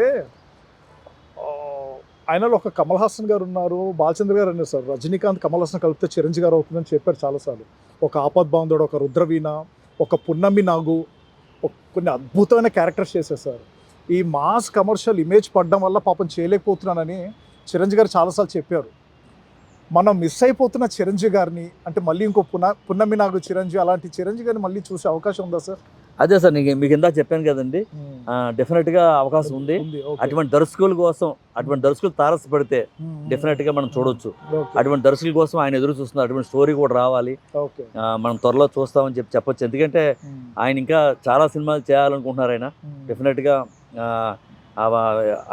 ఆయనలో ఒక కమల్ హాసన్ గారు ఉన్నారు, బాలచంద్ర గారు అన్నారు సార్. రజనీకాంత్ కమల్ హాసన్ కలిపితే చిరంజీవి గారు అవుతుందని చెప్పారు చాలాసార్లు. ఒక ఆపద్ బాంధుడు, ఒక రుద్రవీణ, ఒక పున్నమి నాగు, కొన్ని అద్భుతమైన క్యారెక్టర్స్ చేసేసారు. ఈ మాస్ కమర్షియల్ ఇమేజ్ పడడం వల్ల పాపం చేయలేకపోతున్నానని చిరంజీవి గారు చాలాసార్లు చెప్పారు. మనం మిస్ అయిపోతున్న చిరంజీవి గారిని, అంటే మళ్ళీ ఇంకో పున్నమి నాగు చిరంజీవి, అలాంటి చిరంజీవి గారిని మళ్ళీ చూసే అవకాశం ఉందా సార్? అదే సార్, మీకు ఇందా చెప్పాను కదండి, డెఫినెట్గా అవకాశం ఉంది. అటువంటి దర్శకుల కోసం, అటువంటి దర్శకులు తారసపడితే డెఫినెట్గా మనం చూడొచ్చు. అటువంటి దర్శకుల కోసం ఆయన ఎదురు చూస్తున్నారు. అటువంటి స్టోరీ కూడా రావాలి, మనం త్వరలో చూస్తామని చెప్పొచ్చు. ఎందుకంటే ఆయన ఇంకా చాలా సినిమాలు చేయాలనుకుంటున్నారు ఆయన. డెఫినెట్గా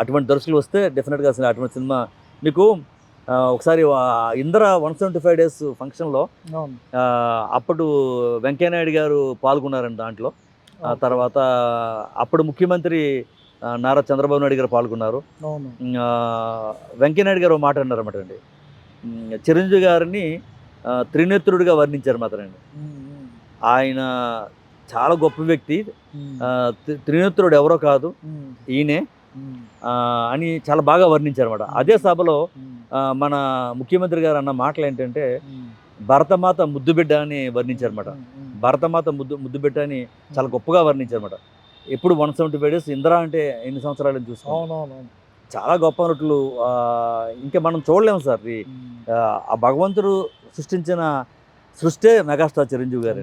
అటువంటి దర్శకులు వస్తే డెఫినెట్గా అసలు అటువంటి సినిమా మీకు ఒకసారి ఇందిరా 175 డేస్ ఫంక్షన్లో అప్పుడు వెంకయ్యనాయుడు గారు పాల్గొన్నారండి దాంట్లో. తర్వాత అప్పుడు ముఖ్యమంత్రి నారా చంద్రబాబు నాయుడు గారు పాల్గొన్నారు. అవును. వెంకయ్యనాయుడు గారు ఒక మాట అన్నారన్నమాట అండి. చిరంజీవి గారిని త్రినేత్రుడిగా వర్ణించారు మాత్రం అండి. ఆయన చాలా గొప్ప వ్యక్తి. త్రినేత్రుడు ఎవరో కాదు, ఈయనే అని చాలా బాగా వర్ణించారన్నమాట. అదే సభలో మన ముఖ్యమంత్రి గారు అన్న మాటలు ఏంటంటే, భరతమాత ముద్దుబిడ్డ అని వర్ణించారన్నమాట. భరతమాత ముద్దుబిడ్డ అని చాలా గొప్పగా వర్ణించారన్నమాట. ఎప్పుడు 175 డేస్ ఇందిరా అంటే ఎన్ని సంవత్సరాలు చూస్తాం. చాలా గొప్ప నటులు. ఇంకా మనం చూడలేము సార్. ఆ భగవంతుడు సృష్టించిన సృష్టే మెగాస్టార్ చిరంజీవి గారు.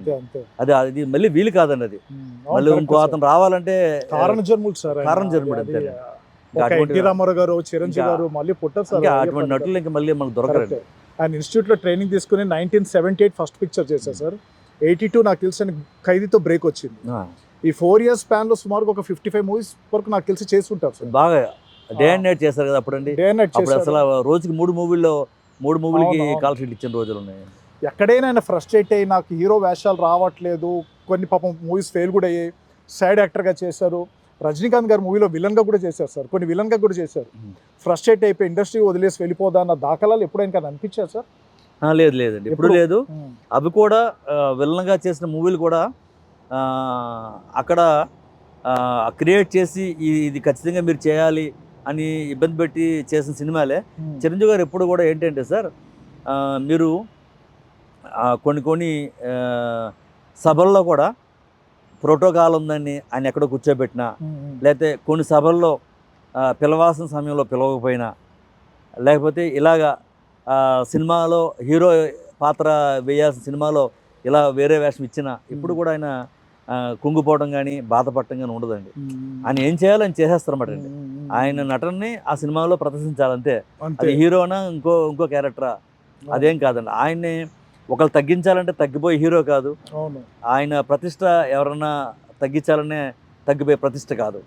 అది మళ్ళీ వీలు కాదండి. అది మళ్ళీ ఇంకో అతను రావాలంటే కారణ జన్ముడు సార్. కారణ జన్ముడు అంతే. ఎన్టీ రామారావు గారు, చిరంజీవి గారు మళ్ళీ పుట్టారు సార్. అటువంటి నటులు ఇంకా మళ్ళీ మనకు దొరకరండి. ఆయన ఇన్స్టిట్యూట్లో ట్రైనింగ్ తీసుకుని 1978 ఫస్ట్ పిక్చర్ చేశారు సార్. 82 నాకు తెలిసిన ఖైదీతో బ్రేక్ వచ్చింది. ఈ 4 years స్పాన్లో సుమారుగా ఒక 55 మూవీస్ వరకు నాకు తెలిసి చేస్తుంటారు సార్. బాగా డే అండ్ నైట్ చేశారు కదా అప్పుడండి. డే అండ్ నైట్ చేశారు. అసలు రోజుకి 3 మూవీలకి కాల్ షీట్ ఇచ్చిన రోజులు ఉన్నాయి. ఎక్కడైనా ఆయన ఫ్రస్ట్రేట్ అయ్యి నాకు హీరో వేషాలు రావట్లేదు, కొన్ని పాపం మూవీస్ ఫెయిల్ కూడా అయ్యాయి, సైడ్ యాక్టర్గా చేశారు. రజనీకాంత్ గారు మూవీలో విలన్గా కూడా చేశారు సార్, కొన్ని విలన్గా కూడా చేశారు. ఫ్రస్ట్రేట్ అయిపోయి ఇండస్ట్రీ వదిలేసి వెళ్ళిపోదా అన్న దాఖలాలు ఎప్పుడైనా కానీ అనిపించారు సార్? లేదండి, ఎప్పుడు లేదు. అవి కూడా విలన్గా చేసిన మూవీలు కూడా అక్కడ క్రియేట్ చేసి ఇది ఖచ్చితంగా మీరు చేయాలి అని ఇబ్బంది పెట్టి చేసిన సినిమాలే. చిరంజీవి గారు ఎప్పుడు కూడా ఏంటంటే సార్, మీరు కొన్ని సభల్లో కూడా ప్రోటోకాల్ ఉందని ఆయన ఎక్కడో కూర్చోబెట్టినా, లేకపోతే కొన్ని సభల్లో పిలవాల్సిన సమయంలో పిలవకపోయినా, లేకపోతే ఇలాగా సినిమాలో హీరో పాత్ర వేయాల్సిన సినిమాలో ఇలా వేరే వేషం ఇచ్చినా ఇప్పుడు కూడా ఆయన కుంగిపోవడం కానీ బాధపడటం కానీ ఉండదండి. ఆయన ఏం చేయాలో ఆయన చేసేస్తారన్నమాట అండి. ఆయన నటనని ఆ సినిమాలో ప్రదర్శించాలంతే. అది హీరోనా ఇంకో క్యారెక్టరా అదేం కాదండి. ఆయన్ని ఒకళ్ళు తగ్గించాలంటే తగ్గిపోయే హీరో కాదు. ఆయన ప్రతిష్ట ఎవరన్నా తగ్గించాలనే తగ్గిపోయే ప్రతిష్ట కాదు.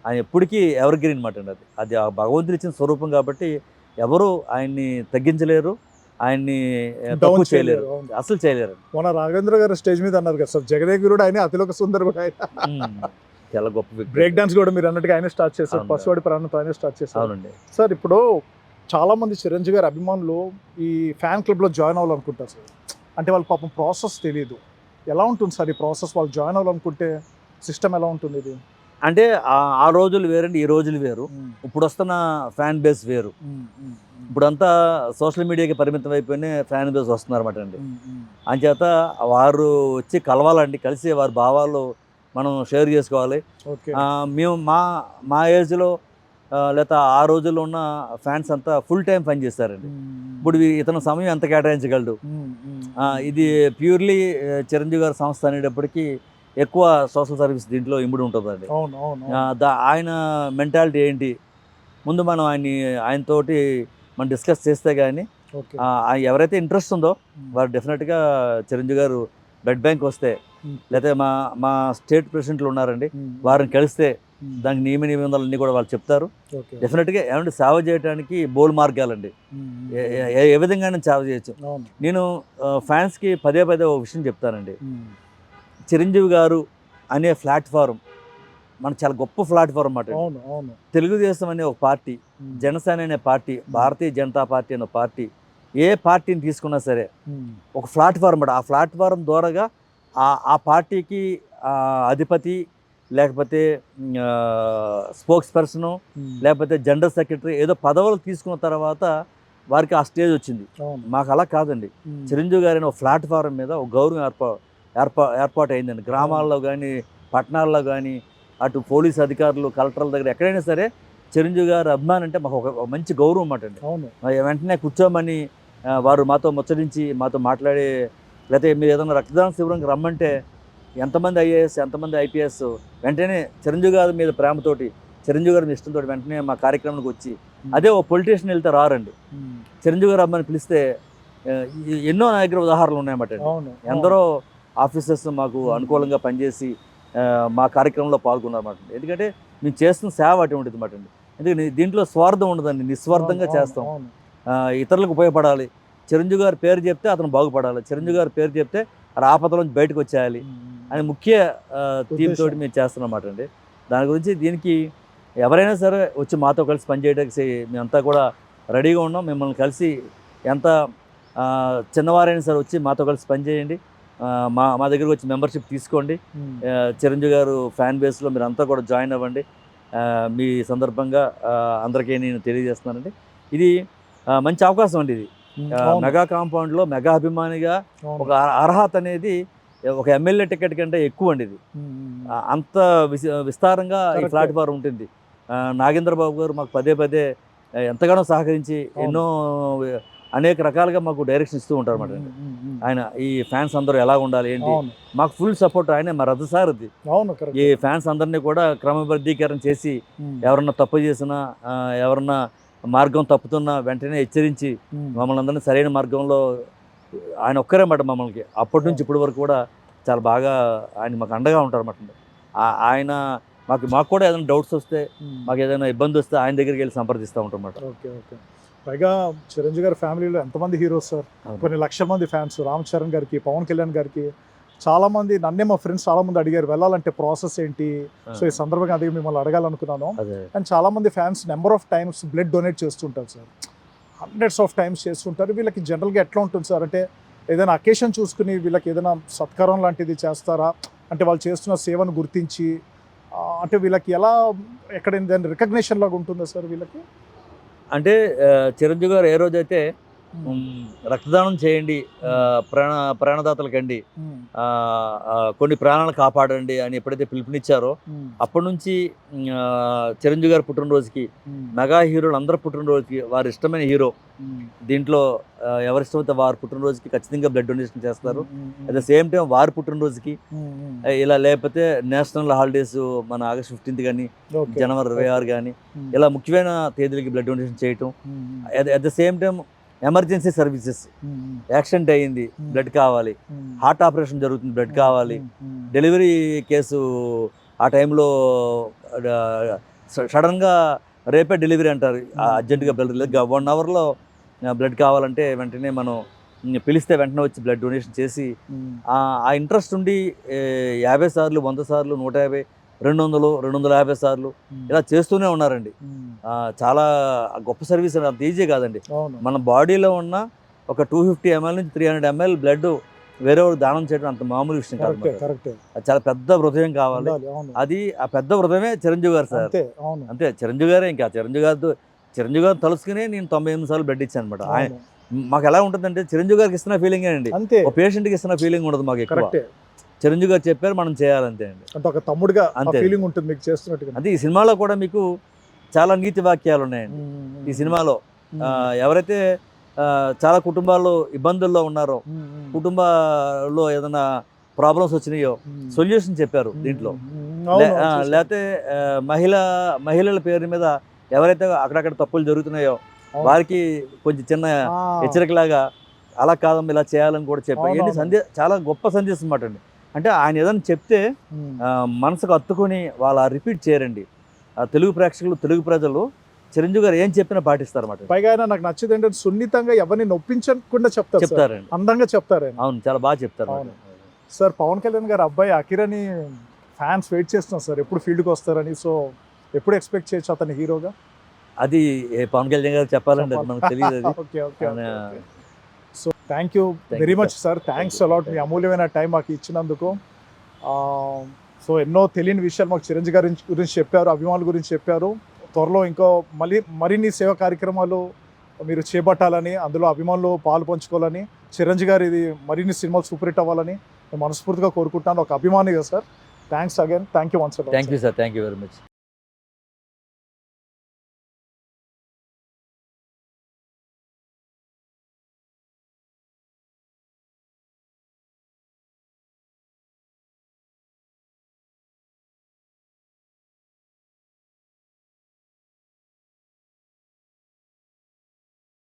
ఆయన ఎప్పటికీ ఎవర్ గ్రీన్ మాట అండి. అది ఆ భగవంతుడు ఇచ్చిన స్వరూపం కాబట్టి ఎవరు ఆయన్ని తగ్గించలేరు, ఆయన్ని తక్కువ చేయలేరు, అసలు చేయలేరు. మన రాఘవేంద్ర గారు స్టేజ్ మీద అన్నారు కదా సార్, జగదేగురుడు ఆయన, అతిలోక సుందర్ కూడా ఆయన. చాలా గొప్ప బ్రేక్ డాన్స్ కూడా మీరు అన్నట్టుగా ఆయన స్టార్ట్ చేశారు. పసువాడి ప్రాణంతో ఆయన స్టార్ట్ చేశారు. అవునండి సార్. ఇప్పుడు చాలా మంది చిరంజీవి గారి అభిమానులు ఈ ఫ్యాన్ క్లబ్లో జాయిన్ అవ్వాలనుకుంటారు సార్. అంటే వాళ్ళకి పాపం ప్రాసెస్ తెలియదు. ఎలా ఉంటుంది సార్ ఈ ప్రాసెస్? వాళ్ళు జాయిన్ అవ్వాలనుకుంటే సిస్టమ్ ఎలా ఉంటుంది ఇది? అంటే ఆ రోజులు వేరండి, ఈ రోజులు వేరు. ఇప్పుడు వస్తున్న ఫ్యాన్ బేస్ వేరు. ఇప్పుడంతా సోషల్ మీడియాకి పరిమితం అయిపోయిన ఫ్యాన్ బేస్ వస్తున్నారు అన్నమాట అండి. అంచేత వారు వచ్చి కలవాలండి, కలిసి వారి భావాలు మనం షేర్ చేసుకోవాలి. మేము మా ఏజ్లో లేకపోతే ఆ రోజుల్లో ఉన్న ఫ్యాన్స్ అంతా ఫుల్ టైం పని చేస్తారండి. ఇప్పుడు ఇతను సమయం ఎంత కేటాయించగలడు? ఇది ప్యూర్లీ చిరంజీవి గారి సంస్థ అనేటప్పటికీ ఎక్కువ సోషల్ సర్వీస్ దీంట్లో ఇమిడి ఉంటుందండి. ఆయన మెంటాలిటీ ఏంటి ముందు మనం ఆయనతోటి మనం డిస్కస్ చేస్తే కానీ ఎవరైతే ఇంట్రెస్ట్ ఉందో వారు డెఫినెట్గా చిరంజీవి గారు బ్లడ్ బ్యాంక్ వస్తే, లేకపోతే మా స్టేట్ ప్రెసిడెంట్లు ఉన్నారండి, వారిని కలిస్తే దానికి నిబంధనలన్నీ కూడా వాళ్ళు చెప్తారు. డెఫినెట్గా ఏమంటే సేవ చేయడానికి బోల్ మార్గాలండి, ఏ విధంగా సేవ చేయొచ్చు. నేను ఫ్యాన్స్కి పదే ఒక విషయం చెప్తానండి. చిరంజీవి గారు అనే ప్లాట్ఫారం మనకు చాలా గొప్ప ప్లాట్ఫారం అన్నమాట. తెలుగుదేశం అనే ఒక పార్టీ, జనసేన అనే పార్టీ, భారతీయ జనతా పార్టీ అనే పార్టీ, ఏ పార్టీని తీసుకున్నా సరే ఒక ప్లాట్ఫారం అన్నమాట. ఆ ప్లాట్ఫారం ద్వారాగా ఆ పార్టీకి అధిపతి, లేకపోతే స్పోక్స్ పర్సను, లేకపోతే జనరల్ సెక్రటరీ ఏదో పదవులు తీసుకున్న తర్వాత వారికి ఆ స్టేజ్ వచ్చింది. మాకు అలా కాదండి. చిరంజీవి గారి ఒక ప్లాట్ఫారం మీద ఒక గౌరవం ఏర్పాటు అయిందండి. గ్రామాల్లో కానీ పట్టణాల్లో కానీ అటు పోలీస్ అధికారులు, కలెక్టర్ల దగ్గర ఎక్కడైనా సరే చిరంజీవి గారి అభిమానం అంటే మాకు ఒక మంచి గౌరవం అన్నమాట అండి. వెంటనే కూర్చోమని వారు మాతో ముచ్చరించి మాతో మాట్లాడే, లేకపోతే మీరు ఏదైనా రక్తదాన శిబిరంకి రమ్మంటే ఎంతమంది ఐఏఎస్ ఎంతమంది ఐపీఎస్ వెంటనే చిరంజీవి గారి మీద ప్రేమతోటి, చిరంజీవి గారి ఇష్టంతో వెంటనే మా కార్యక్రమానికి వచ్చి, అదే ఓ పొలిటీషియన్ వెళ్తే రారండి. చిరంజీవి గారు అమ్మని పిలిస్తే ఎన్నో నా దగ్గర ఉదాహరణలు ఉన్నాయన్నమాట. ఎందరో ఆఫీసర్స్ మాకు అనుకూలంగా పనిచేసి మా కార్యక్రమంలో పాల్గొన్నారన్నమాట. ఎందుకంటే మేము చేస్తున్న సేవ అటువంటిది అన్నమాట అండి. ఎందుకంటే దీంట్లో స్వార్థం ఉండదండి, నిస్వార్థంగా చేస్తాం. ఇతరులకు ఉపయోగపడాలి. చిరంజీవి గారి పేరు చెప్తే అతను బాగుపడాలి, చిరంజీవి గారి పేరు చెప్తే ఆపదలోంచి బయటకు వచ్చేయాలి అని ముఖ్య థీమ్ తోటి మేము చేస్తున్నమాట అండి. దాని గురించి దీనికి ఎవరైనా సరే వచ్చి మాతో కలిసి పనిచేయడానికి మేమంతా కూడా రెడీగా ఉన్నాం. మిమ్మల్ని కలిసి ఎంత చిన్నవారైనా సరే వచ్చి మాతో కలిసి పనిచేయండి. మా దగ్గరికి వచ్చి మెంబర్షిప్ తీసుకోండి. చిరంజీవి గారు ఫ్యాన్ బేస్లో మీరు అంతా కూడా జాయిన్ అవ్వండి. మీ సందర్భంగా అందరికీ నేను తెలియజేస్తున్నానండి. ఇది మంచి అవకాశం అండి. ఇది మెగా కాంపౌండ్లో మెగా అభిమానిగా ఒక అర్హత అనేది ఒక ఎమ్మెల్యే టికెట్ కంటే ఎక్కువ అండి. ఇది అంత విస్తారంగా ఈ ప్లాట్ఫారం ఉంటుంది. నాగేంద్ర బాబు గారు మాకు పదే పదే ఎంతగానో సహకరించి ఎన్నో అనేక రకాలుగా మాకు డైరెక్షన్ ఇస్తూ ఉంటారు అన్నమాట. ఆయన ఈ ఫ్యాన్స్ అందరూ ఎలా ఉండాలి ఏంటి, మాకు ఫుల్ సపోర్ట్ ఆయనే మా రథసారథి. ఈ ఫ్యాన్స్ అందరినీ కూడా క్రమబద్ధీకరణ చేసి ఎవరన్నా తప్పు చేసినా, ఎవరన్నా మార్గం తప్పుతున్నా వెంటనే హెచ్చరించి మమ్మల్ని అందరినీ సరైన మార్గంలో ఆయన ఒక్కరే మాట మమ్మల్ని అప్పటి నుంచి ఇప్పటి వరకు కూడా చాలా బాగా ఆయన మాకు అండగా ఉంటారు అన్నమాట. ఆయన మాకు కూడా ఏదైనా డౌట్స్ వస్తే, మాకు ఏదైనా ఇబ్బంది వస్తే ఆయన దగ్గరికి వెళ్ళి సంప్రదిస్తూ ఉంటాం అన్నమాట. Okay okay. పైగా చిరంజీవి గారి ఫ్యామిలీలో ఎంతమంది హీరోస్ సార్, కొన్ని లక్షల మంది ఫ్యాన్స్. రామ్ చరణ్ గారికి, పవన్ కళ్యాణ్ గారికి చాలామంది, నన్నే మా ఫ్రెండ్స్ చాలామంది అడిగారు వెళ్ళాలంటే ప్రాసెస్ ఏంటి. సో ఈ సందర్భంగా అది మిమ్మల్ని అడగాలనుకున్నాను. అండ్ చాలామంది fans number of times blood donate చేస్తుంటారు సార్, హండ్రెడ్స్ ఆఫ్ టైమ్స్ చేస్తుంటారు. వీళ్ళకి జనరల్గా ఎట్లా ఉంటుంది సార్ అంటే ఏదైనా అకేషన్ చూసుకుని వీళ్ళకి ఏదైనా సత్కారం లాంటిది చేస్తారా అంటే వాళ్ళు చేస్తున్న సేవను గుర్తించి, అంటే వీళ్ళకి ఎలా ఎక్కడైనా దాని రికగ్నిషన్ లాగా ఉంటుందా సార్ వీళ్ళకి? అంటే చిరంజీవి గారు ఏ రోజైతే రక్తదానం చేయండి, ప్రాణదాతలకండి, కొన్ని ప్రాణాలు కాపాడండి అని ఎప్పుడైతే పిలుపునిచ్చారో అప్పటి నుంచి చిరంజీవి గారి పుట్టినరోజుకి, మెగా హీరోలు అందరూ పుట్టినరోజుకి వారి ఇష్టమైన హీరో దీంట్లో ఎవరి ఇష్టమైతే వారి పుట్టినరోజుకి ఖచ్చితంగా బ్లడ్ డొనేషన్ చేస్తారు. అట్ ద సేమ్ టైం వారి పుట్టినరోజుకి ఇలా, లేకపోతే నేషనల్ హాలిడేస్ మన ఆగస్ట్ 15th కానీ జనవరి 26 కానీ ఇలా ముఖ్యమైన తేదీలకి బ్లడ్ డొనేషన్ చేయటం. At the same time emergency services, accident అయ్యింది బ్లడ్ కావాలి, హార్ట్ ఆపరేషన్ జరుగుతుంది బ్లడ్ కావాలి, డెలివరీ కేసు ఆ టైంలో సడన్గా రేపే డెలివరీ అంటారు, అర్జెంటుగా బ్లడ్ 1 hourలో బ్లడ్ కావాలంటే వెంటనే మనం పిలిస్తే వెంటనే వచ్చి బ్లడ్ డొనేషన్ చేసి ఆ ఇంట్రెస్ట్ ఉండి 50 సార్లు, 100 సార్లు, 150, 200, 250 సార్లు ఇలా చేస్తూనే ఉన్నారండి. చాలా గొప్ప సర్వీస్ అండి. అంత ఈజీ కాదండి. మన బాడీలో ఉన్న ఒక 250 ml నుంచి 300 ml బ్లడ్ వేరే దానం చేయడం అంత మామూలు విషయం కాదు. అది చాలా పెద్ద హృదయం కావాలి. అది ఆ పెద్ద హృదయమే చిరంజీవి గారు సార్. అంతే, చిరంజీవి గారే. ఇంకా చిరంజీవి గారు తలుసుకునే నేను 98 సార్లు బ్లడ్ ఇచ్చాను అనమాట. ఆయన మాకు ఎలా ఉంటుందంటే చిరంజీవి గారికి ఇస్తున్న ఫీలింగ్ అండి, ఒక పేషెంట్కి ఇస్తున్న ఫీలింగ్ ఉండదు మాకు ఎక్కువ. చిరంజీవి గారు చెప్పారు మనం చేయాలంతే అండి, అంటే ఒక తమ్ముడుగా అంతే ఫీలింగ్ ఉంటుంది మీకు చేస్తున్నట్టుగా. అంటే ఈ సినిమాలో కూడా మీకు చాలా నీతి వాక్యాలు ఉన్నాయండి. ఈ సినిమాలో ఎవరైతే చాలా కుటుంబాల్లో ఇబ్బందుల్లో ఉన్నారో, కుటుంబాల్లో ఏదైనా ప్రాబ్లమ్స్ వచ్చినాయో సొల్యూషన్ చెప్పారు దీంట్లో. లేకపోతే మహిళల పేరు మీద ఎవరైతే అక్కడక్కడ తప్పులు జరుగుతున్నాయో వారికి కొంచెం చిన్న హెచ్చరికలాగా అలా కాదమ్మా ఇలా చేయాలని కూడా చెప్పారు. చాలా గొప్ప సందేశం అన్నమాట అండి. అంటే ఆయన ఏదైనా చెప్తే మనసుకు హత్తుకొని వాళ్ళు రిపీట్ చేయరండి. తెలుగు ప్రేక్షకులు, తెలుగు ప్రజలు చిరంజీవి గారు ఏం చెప్పినా పాటిస్తారు అన్నమాట. పైగా ఆయన నాకు నచ్చేది ఏంటంటే సున్నితంగా ఎవరిని నొప్పించకుండా చెప్తారండి, అందంగా చెప్తారు. అవును, చాలా బాగా చెప్తారు. సార్, పవన్ కళ్యాణ్ గారు అబ్బాయి అఖిరని ఫ్యాన్స్ వెయిట్ చేస్తున్నారు సార్ ఎప్పుడు ఫీల్డ్కి వస్తారని. సో ఎప్పుడు ఎక్స్పెక్ట్ చేయొచ్చు అతని హీరోగా? అది పవన్ కళ్యాణ్ గారు చెప్పాలండి, అది మనకు తెలియదు. So thank you very much sir, thanks a lot మీ అమూల్యమైన టైం మాకు ఇచ్చినందుకు. సో ఎన్నో తెలియని విషయాలు మాకు చిరంజీవి గారి గురించి చెప్పారు, అభిమానుల గురించి చెప్పారు. త్వరలో ఇంకో మరిన్ని సేవా కార్యక్రమాలు మీరు చేపట్టాలని, అందులో అభిమానులు పాలు పంచుకోవాలని, చిరంజీవి గారు ఇది మరిన్ని సినిమాలు సూపర్ హిట్ అవ్వాలని నేను మనస్ఫూర్తిగా కోరుకుంటున్నాను ఒక అభిమానిగా sir. Thanks again, thank you once. Thank you sir, thank you very much.